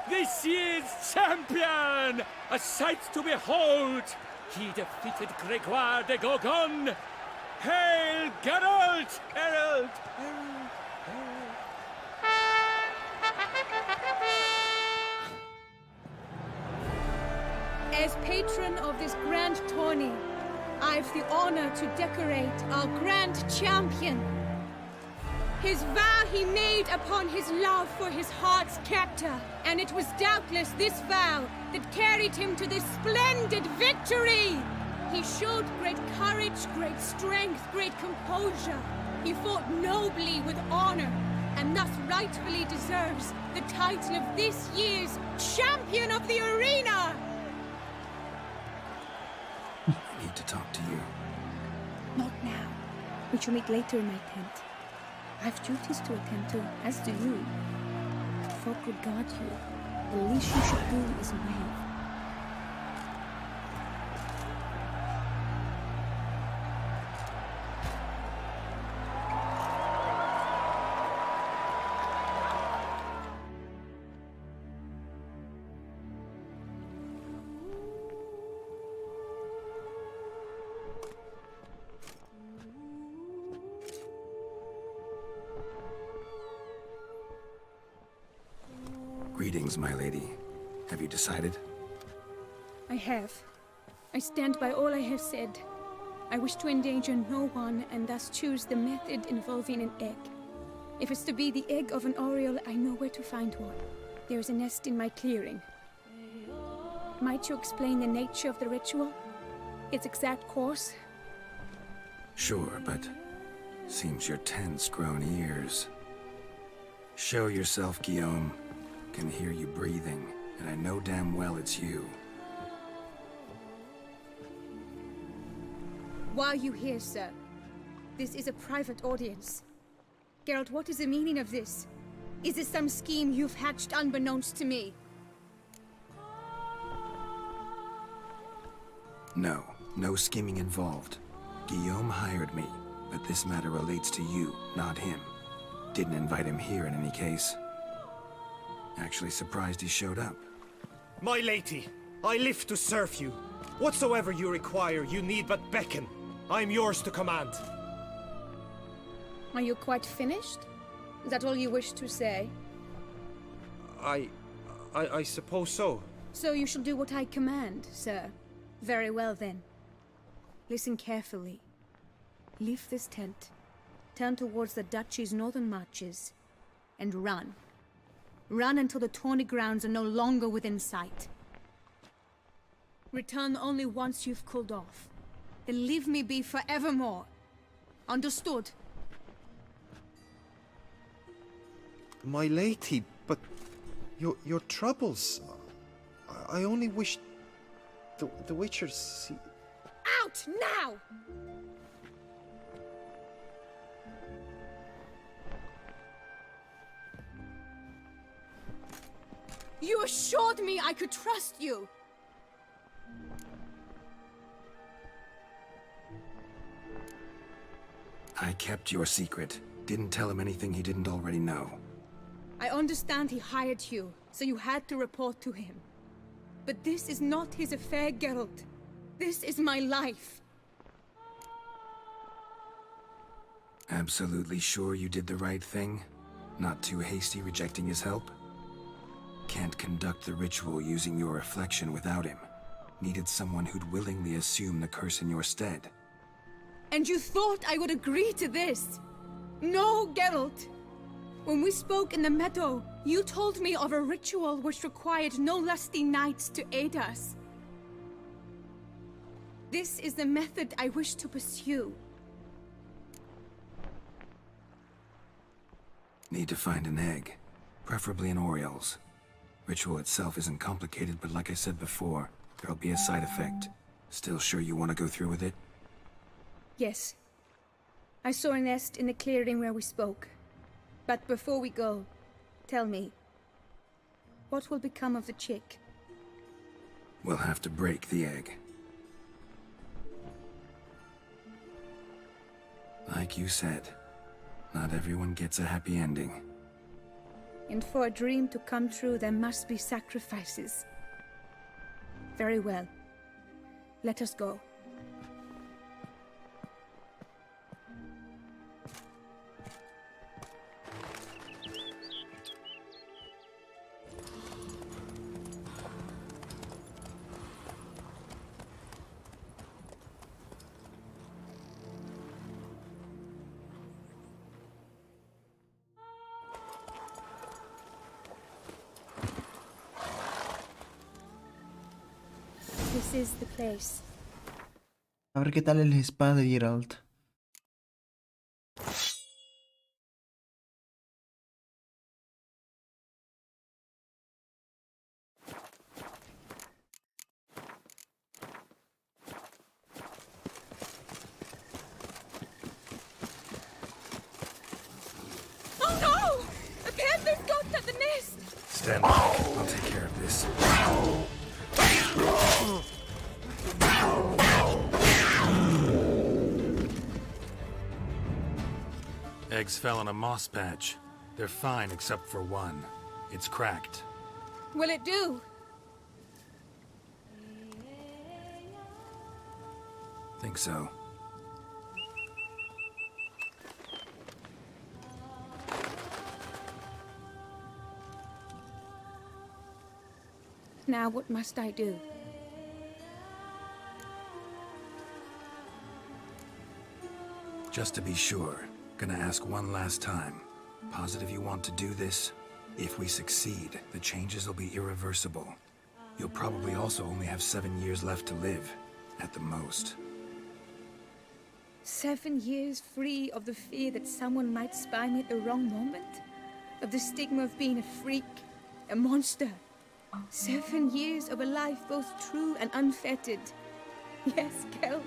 This year's champion! A sight to behold! He defeated Gregoire de Gorgon! Hail, Geralt! Herald! As patron of this grand tourney, I've the honor to decorate our grand champion. His vow he made upon his love for his heart's captor, and it was doubtless this vow that carried him to this splendid victory. He showed great courage, great strength, great composure. He fought nobly with honor, and thus rightfully deserves the title of this year's Champion of the Arena. I need to talk to you. Not now. We shall meet later in my tent. I have duties to attend to, as do you. Folk regard you. The least you should do is wave. Greetings, my lady. Have you decided? I have. I stand by all I have said. I wish to endanger no one, and thus choose the method involving an egg. If it's to be the egg of an oriole, I know where to find one. There is a nest in my clearing. Might you explain the nature of the ritual? Its exact course? Sure, but seems your tent's grown ears. Show yourself, Guillaume. Can hear you breathing, and I know damn well it's you. Why are you here, sir? This is a private audience. Geralt, what is the meaning of this? Is this some scheme you've hatched unbeknownst to me? No, no scheming involved. Guillaume hired me, but this matter relates to you, not him. Didn't invite him here in any case. Actually surprised he showed up. My lady, I live to serve you. Whatsoever you require, you need but beckon. I am yours to command. Are you quite finished? Is that all you wish to say? I suppose so. So you shall do what I command, sir. Very well then. Listen carefully. Leave this tent. Turn towards the duchy's northern marches. and run. Run until the tawny grounds are no longer within sight. Return only once you've cooled off. Then leave me be forevermore. Understood? My lady, but your troubles. I only wish the Witchers see. Out now! You assured me I could trust you! I kept your secret. Didn't tell him anything he didn't already know. I understand he hired you, so you had to report to him. But this is not his affair, Geralt. This is my life. Absolutely sure you did the right thing? Not too hasty rejecting his help? Can't conduct the ritual using your reflection without him. Needed someone who'd willingly assume the curse in your stead. And you thought I would agree to this? No, Geralt. When we spoke in the meadow, you told me of a ritual which required no lusty knights to aid us. This is the method I wish to pursue. Need to find an egg. Preferably an Oriole's. Ritual itself isn't complicated, but like I said before, there'll be a side effect. Still sure you want to go through with it? Yes. I saw a nest in the clearing where we spoke. But before we go, tell me, what will become of the chick? We'll have to break the egg. Like you said, not everyone gets a happy ending. And for a dream to come true, there must be sacrifices. Very well. Let us go. This is the place. A ver qué tal es la espada de Geralt. Oh no! A panther's got at the nest! Stand back. I'll take care of this. Eggs fell on a moss patch. They're fine except for one. It's cracked. Will it do? Think so. Now what must I do? Just to be sure, gonna ask one last time. Positive you want to do this? If we succeed, the changes will be irreversible. You'll probably also only have 7 years left to live, at the most. 7 years free of the fear that someone might spy me at the wrong moment? Of the stigma of being a freak, a monster? 7 years of a life both true and unfettered. Yes, Geralt.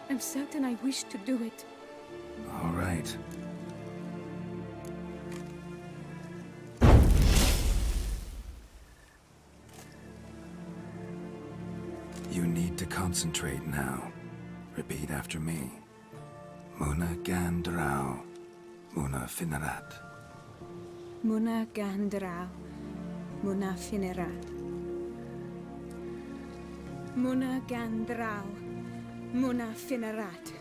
I'm certain I wish to do it. All right. You need to concentrate now. Repeat after me. Muna gandrau, muna finerat. Muna gandrau, muna finerat. Muna gandrau, muna finerat.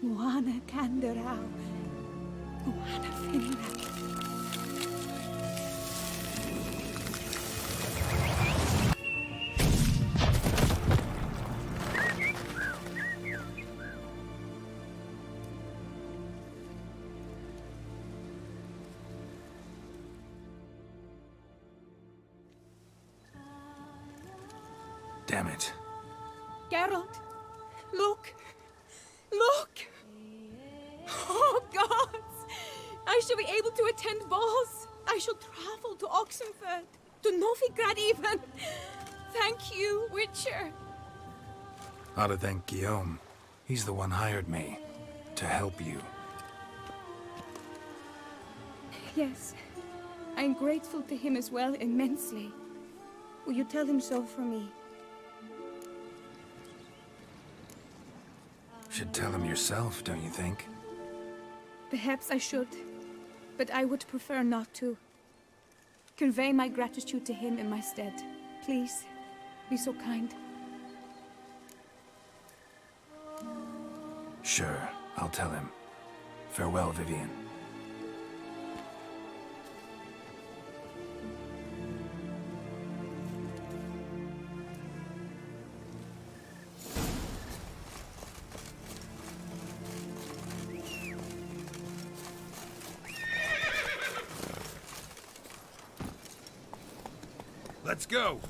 Muna gandrau, muna finerat. Damn it. Geralt, look! Look! Oh, gods! I shall be able to attend balls. I shall travel to Oxenford, to Novigrad even. Thank you, Witcher. Ought to thank Guillaume. He's the one hired me to help you. Yes, I'm grateful to him as well, immensely. Will you tell him so for me? Should tell him yourself, don't you think? Perhaps I should, but I would prefer not to. Convey my gratitude to him in my stead. Please, be so kind. Sure, I'll tell him. Farewell, Vivian. Let's go!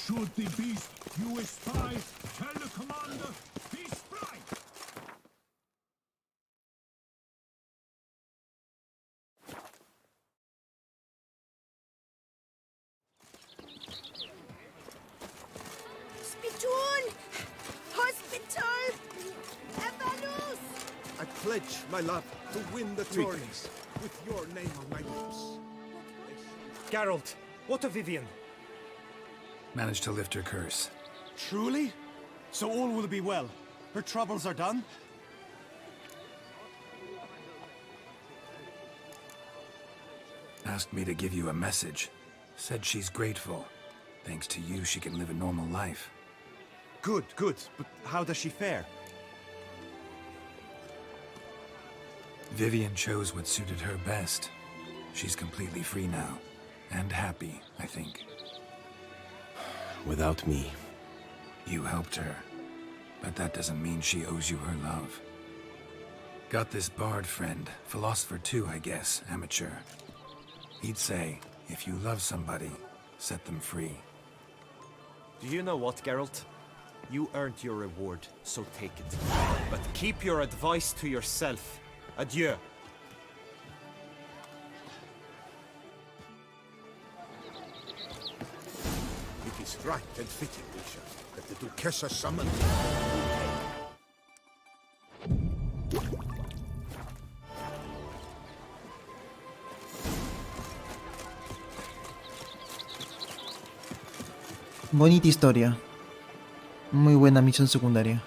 Should the beast you espy tell the commander, be spry! Spittoon! Hospital! Evanus! I pledge my love to win the tourneys with your name on my lips. Geralt, what of Vivian? Managed to lift her curse. Truly? So all will be well. Her troubles are done? Asked me to give you a message. Said she's grateful. Thanks to you, she can live a normal life. Good, good. But how does she fare? Vivian chose what suited her best. She's completely free now. And happy, I think. Without me. You helped her. But that doesn't mean she owes you her love. Got this bard friend. Philosopher too, I guess. Amateur. He'd say, if you love somebody, set them free. Do you know what, Geralt? You earned your reward, so take it. But keep your advice to yourself. Adieu. It is right and fitting, Witcher, that the Duchessa summoned. Bonita historia. Muy buena misión secundaria.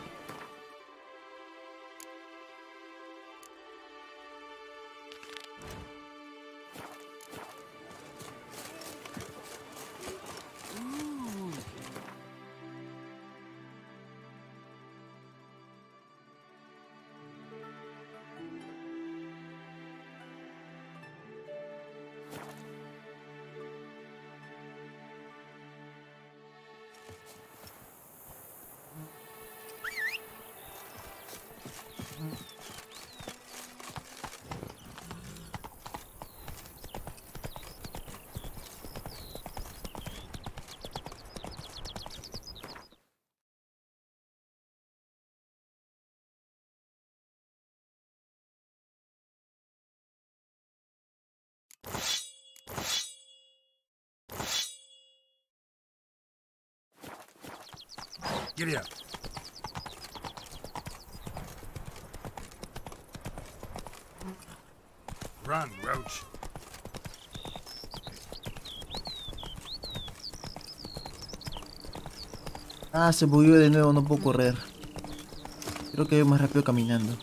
Giddy up. Run, Roach. Ah, se bugueó de nuevo, no puedo correr. Creo que voy más rápido caminando.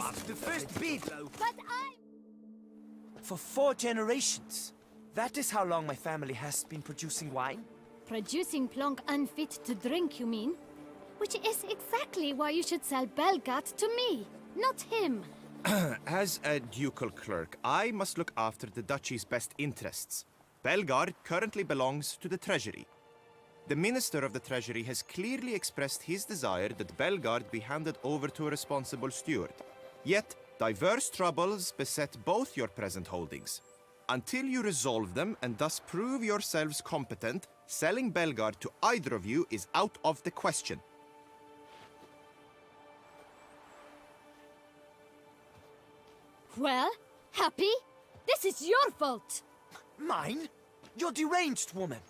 Christ, the first bid! But I... For 4 generations. That is how long my family has been producing wine. Producing plonk unfit to drink, you mean? Which is exactly why you should sell Belgard to me, not him. As a ducal clerk, I must look after the duchy's best interests. Belgard currently belongs to the treasury. The minister of the treasury has clearly expressed his desire that Belgard be handed over to a responsible steward. Yet, diverse troubles beset both your present holdings. Until you resolve them and thus prove yourselves competent, selling Belgard to either of you is out of the question. Well, Happy? This is your fault! Mine? You're deranged, woman.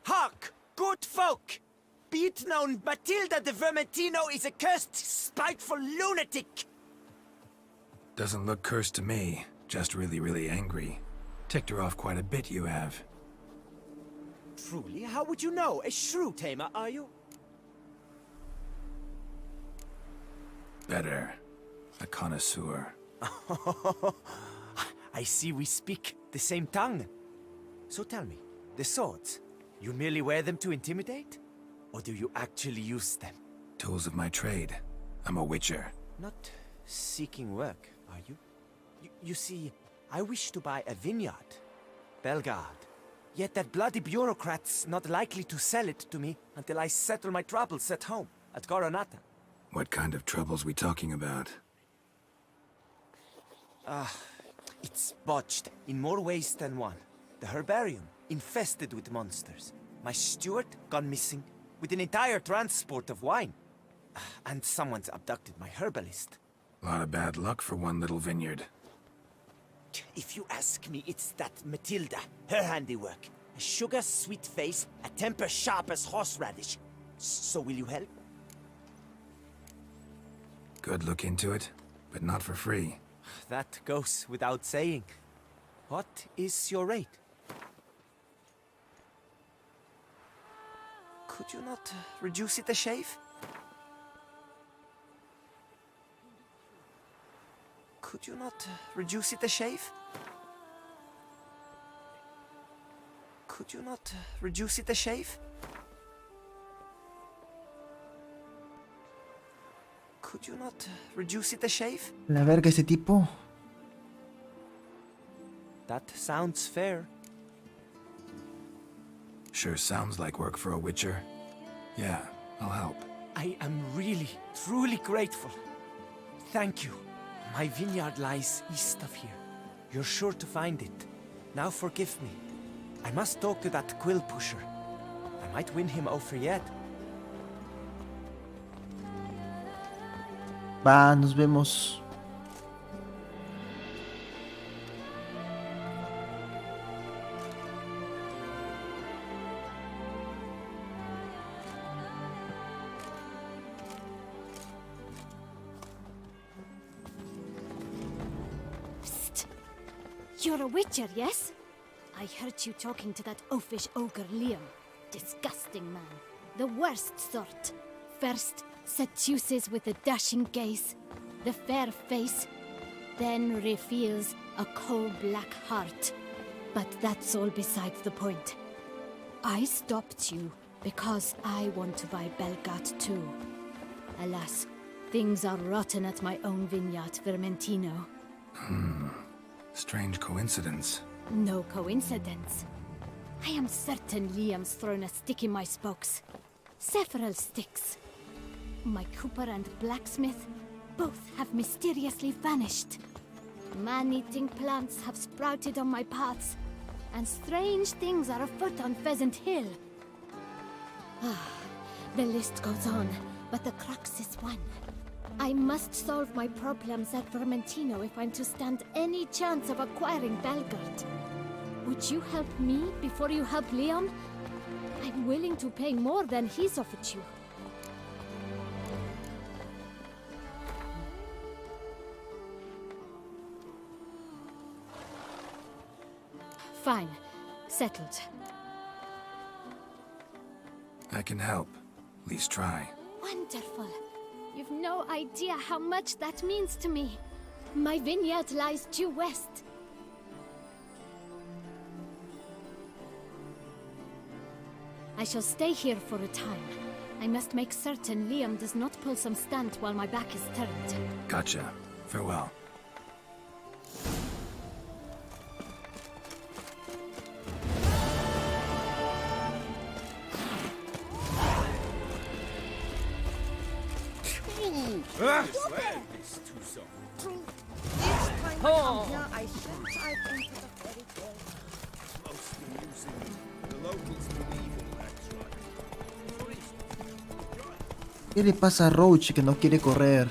Hark, good folk! Be it known, Matilda de Vermentino is a cursed, spiteful lunatic! Doesn't look cursed to me. Just really, really angry. Ticked her off quite a bit, you have. Truly? How would you know? A shrew tamer, are you? Better. A connoisseur. I see we speak the same tongue. So tell me, the swords, you merely wear them to intimidate? Or do you actually use them? Tools of my trade. I'm a witcher. Not seeking work, are you? You see, I wish to buy a vineyard. Belgard. Yet that bloody bureaucrat's not likely to sell it to me until I settle my troubles at home, at Coronata. What kind of troubles we talking about? It's botched in more ways than one. The herbarium, infested with monsters. My steward, gone missing, with an entire transport of wine. And someone's abducted my herbalist. A lot of bad luck for one little vineyard. If you ask me, it's that Matilda, her handiwork. A sugar-sweet face, a temper sharp as horseradish. So will you help? Could look into it, but not for free. That goes without saying. What is your rate? Could you not reduce it a shave? Could you not reduce it a shave? Could you not reduce it a shave? Could you not reduce it a shave? La verga ese tipo. That sounds fair. Sure sounds like work for a witcher. Yeah, I'll help. I am really, truly grateful. Thank you. My vineyard lies east of here. You're sure to find it. Now forgive me. I must talk to that quill pusher. I might win him over yet. Va, nos vemos. Psst. You're a witcher, yes? I heard you talking to that oafish ogre Liam. Disgusting man. The worst sort. First, seduces with a dashing gaze, the fair face, then reveals a coal-black heart. But that's all besides the point. I stopped you because I want to buy Belgard too. Alas, things are rotten at my own vineyard, Vermentino. Strange coincidence. No coincidence. I am certain Liam's thrown a stick in my spokes. Several sticks. My cooper and blacksmith both have mysteriously vanished. Man-eating plants have sprouted on my paths, and strange things are afoot on Pheasant Hill. The list goes on, but the crux is one. I must solve my problems at Vermentino if I'm to stand any chance of acquiring Belgard. Would you help me before you help Liam? I'm willing to pay more than he's offered you. Fine. Settled. I can help. At least try. Wonderful. You've no idea how much that means to me. My vineyard lies due west. I shall stay here for a time. I must make certain Liam does not pull some stunt while my back is turned. Gotcha. Farewell. I sense I've entered a fairy tale. Most amusing. The locals believe in that tribe. ¿Qué le pasa a Roach que no quiere correr?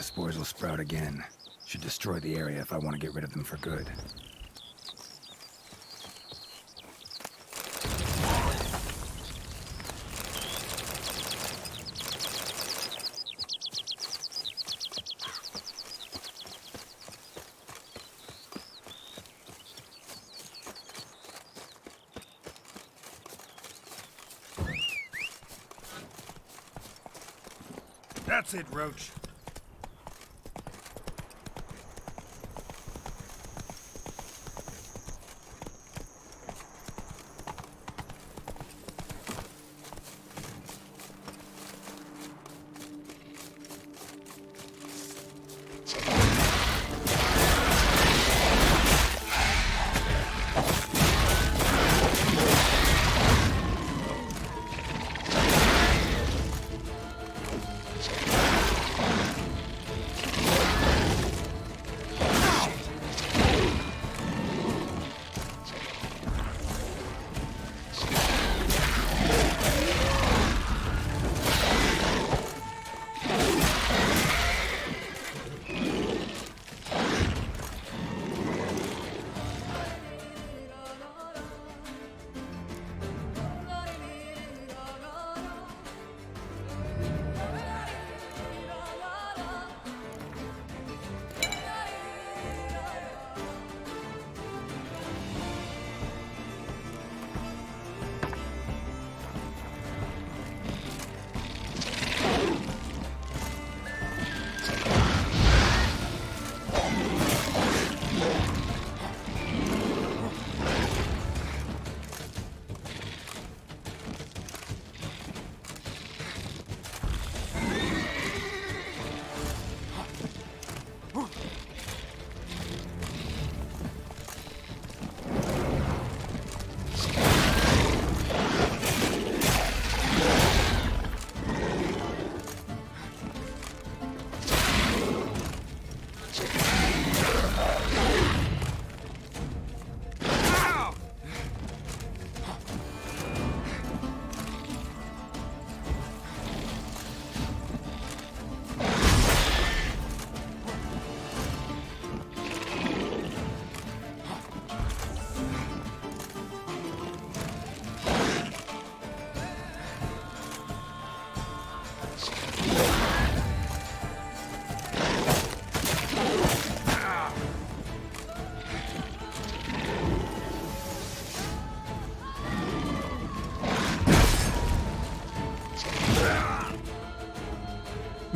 Spores will sprout again. Should destroy the area if I want to get rid of them for good. That's it, Roach.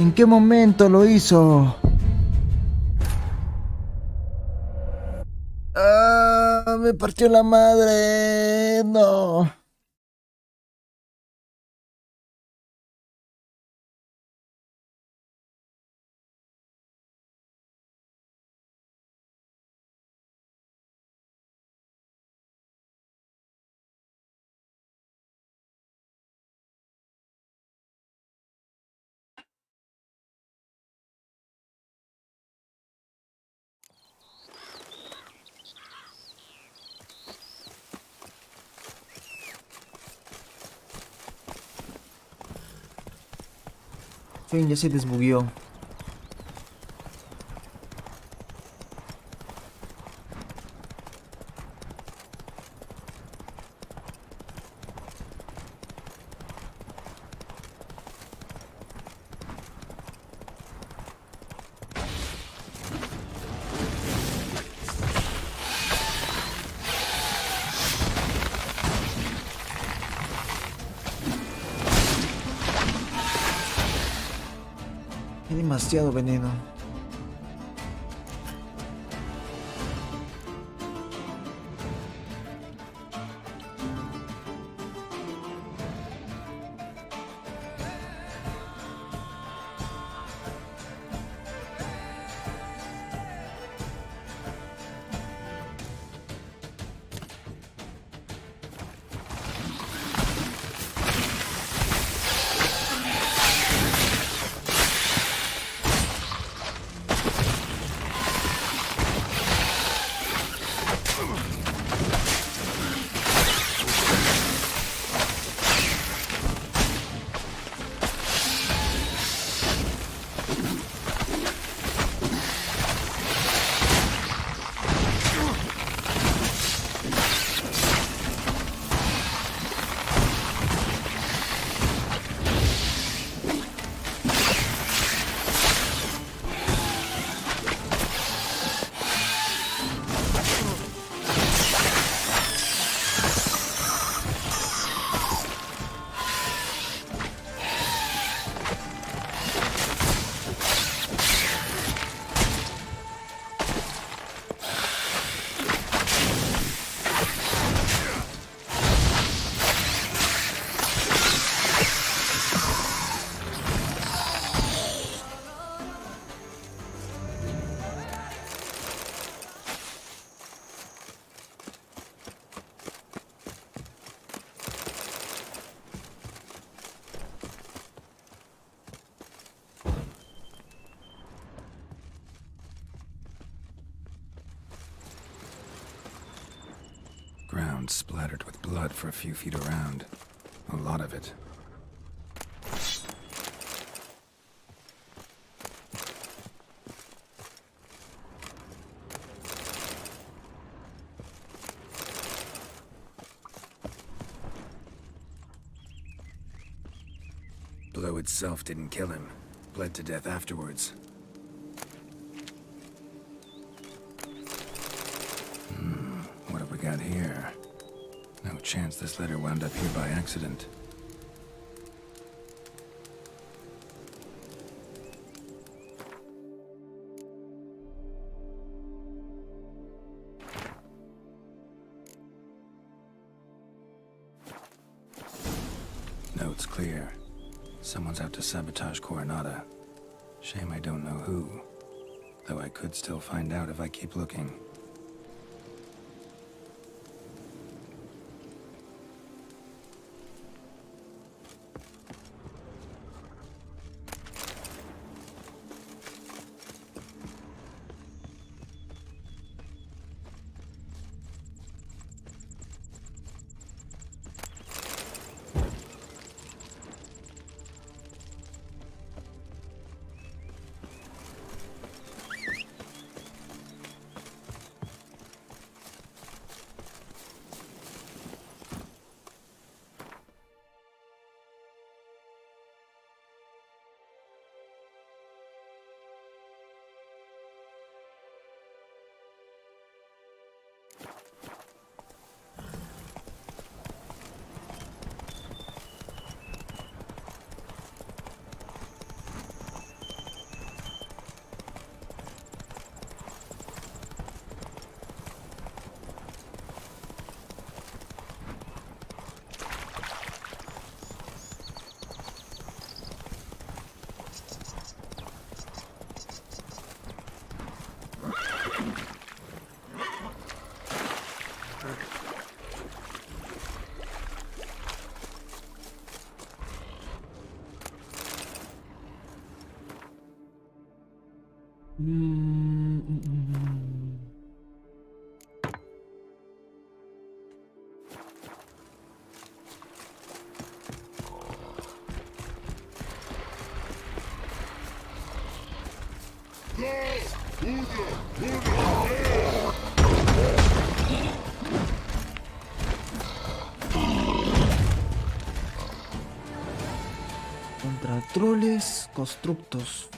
¿En qué momento lo hizo? ¡Ah! Me partió la madre. No. Fin, ya se desbugueó. Hay demasiado veneno. Ground splattered with blood for a few feet around. A lot of it. Blow itself didn't kill him. Bled to death afterwards. What have we got here? No chance this letter wound up here by accident. Note's clear. Someone's out to sabotage Coronata. Shame I don't know who. Though I could still find out if I keep looking. Troles constructos.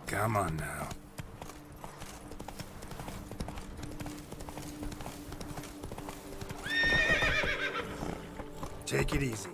Come on now. Take it easy.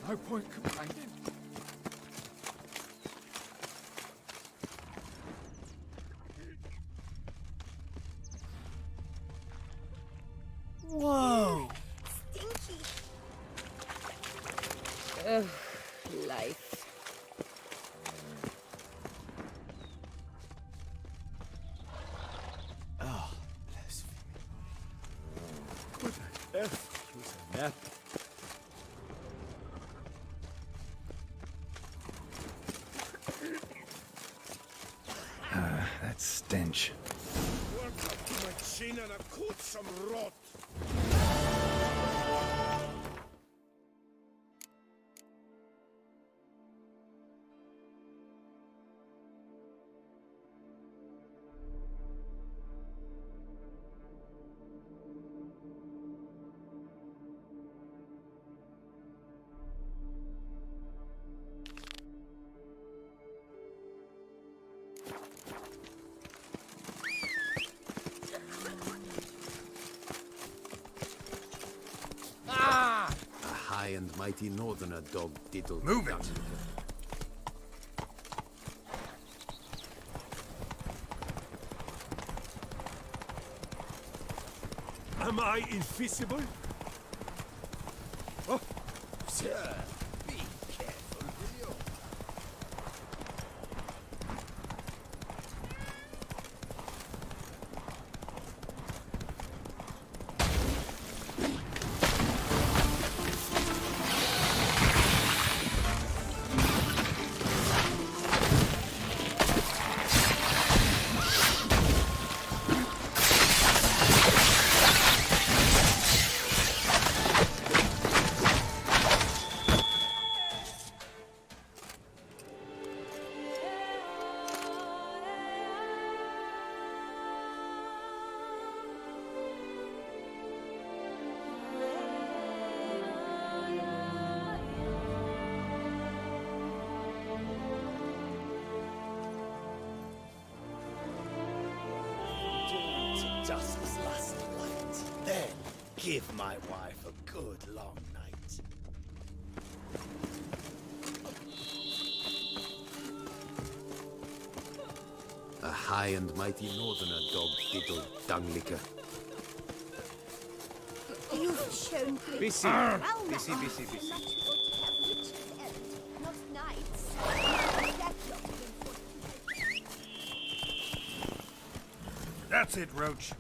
No point complaining. Whoa! Stinky. Ugh, life. Oh, blasphemy. What the F was that? That stench. Work up to my chin and I caught some rot. High and mighty northerner dog diddle. Move it! Am I invisible? Oh, Sir, be careful, will you? just this last light. Then give my wife a good long night. A high and mighty northerner, dog-diddled dung-licker. You've shown great Busy. well Busy, now. busy, busy. Much ought to have witches' end, not knights. Deathlock will That's it, Roach.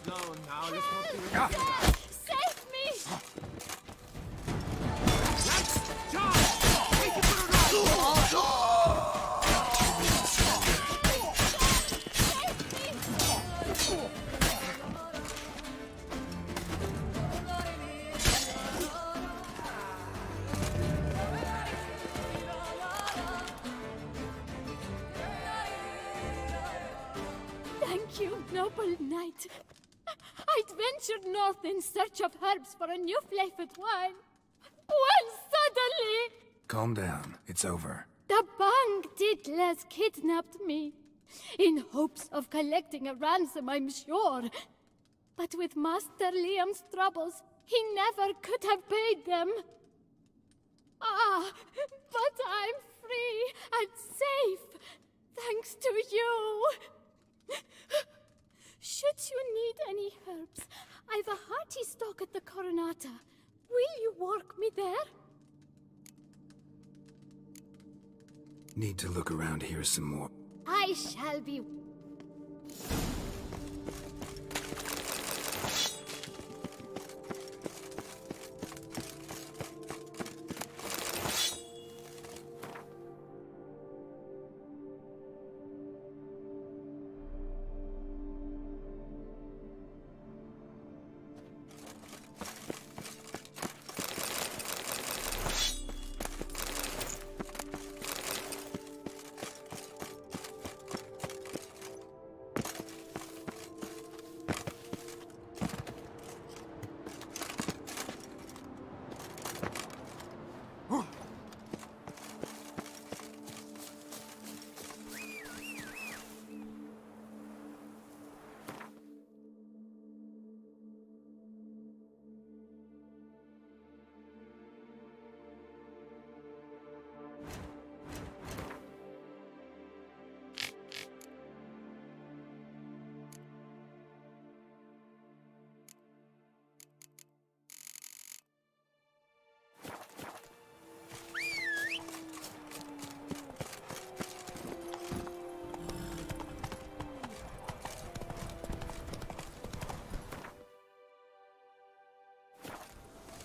Slow now, let's not do anything. Save me! Thank you, noble knight. I'd ventured north in search of herbs for a new flavored wine. When suddenly, Calm down. It's over. the bang diddlers kidnapped me. In hopes of collecting a ransom, I'm sure. But with Master Liam's troubles, he never could have paid them. Ah, but I'm free and safe, thanks to you. Should you need any herbs, I've a hearty stock at the Coronata. Will you work me there? Need to look around here some more. I shall be.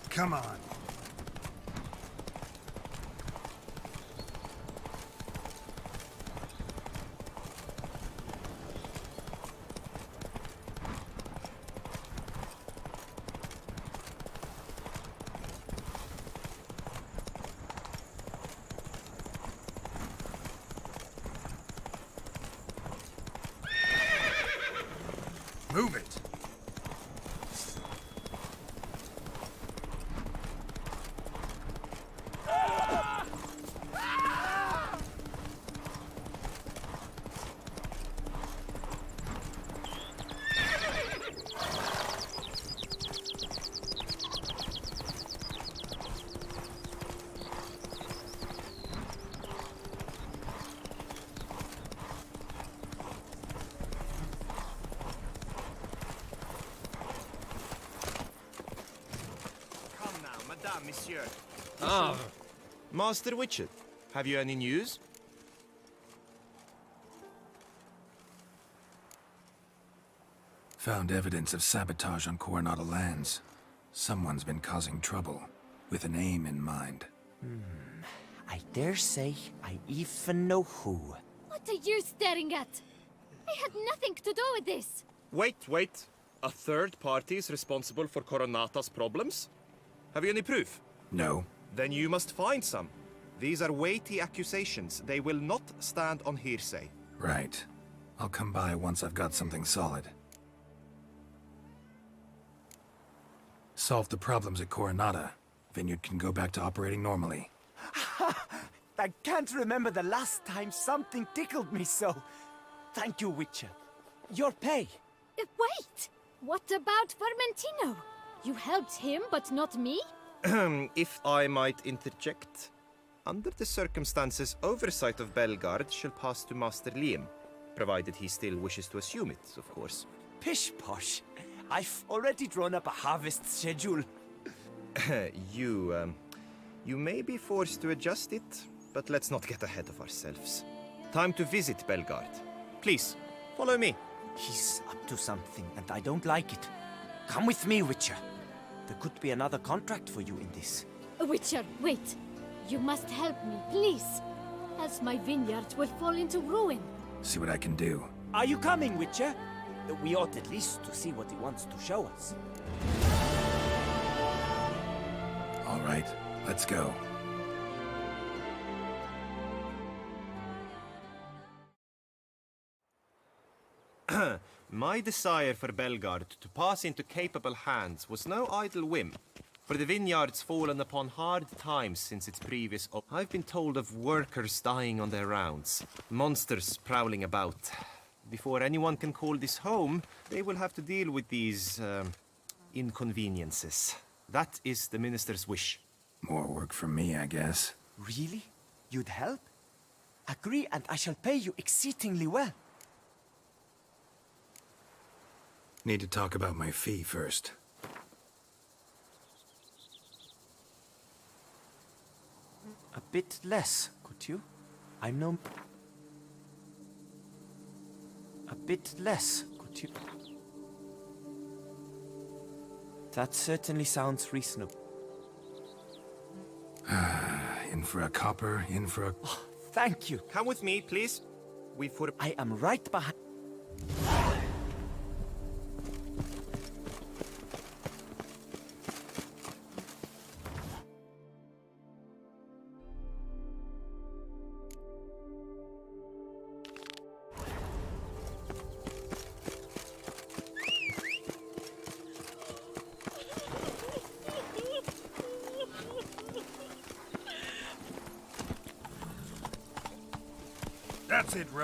Come on. Move it. Come now, madame, monsieur. Ah, Master Witcher, have you any news? Found evidence of sabotage on Coronado lands. Someone's been causing trouble, with an aim in mind. I dare say I even know who. What are you staring at? I had nothing to do with this. Wait. A third party is responsible for Coronata's problems? Have you any proof? No. Then you must find some. These are weighty accusations. They will not stand on hearsay. Right. I'll come by once I've got something solid. Solve the problems at Coronata. Vineyard can go back to operating normally. I can't remember the last time something tickled me so. Thank you, Witcher. Your pay. Wait! What about Vermentino? You helped him, but not me? If I might interject. Under the circumstances, oversight of Belgard shall pass to Master Liam, provided he still wishes to assume it, of course. Pish posh. I've already drawn up a harvest schedule. You may be forced to adjust it, but let's not get ahead of ourselves. Time to visit Belgard. Please, follow me. He's up to something, and I don't like it. Come with me, Witcher. There could be another contract for you in this. Witcher, wait. You must help me, please. Else my vineyard will fall into ruin. See what I can do. Are you coming, Witcher? We ought at least to see what he wants to show us. All right, let's go. My desire for Belgard to pass into capable hands was no idle whim, for the vineyard's fallen upon hard times since its previous I've been told of workers dying on their rounds, monsters prowling about. Before anyone can call this home, they will have to deal with these, inconveniences. That is the minister's wish. More work for me, I guess. Really? You'd help? Agree, and I shall pay you exceedingly well. Need to talk about my fee first. A bit less, could you? I'm no... A bit less, could you? That certainly sounds reasonable. In for a copper, in for a... Oh, thank you. Come with me, please. I am right behind... That's it, Roach.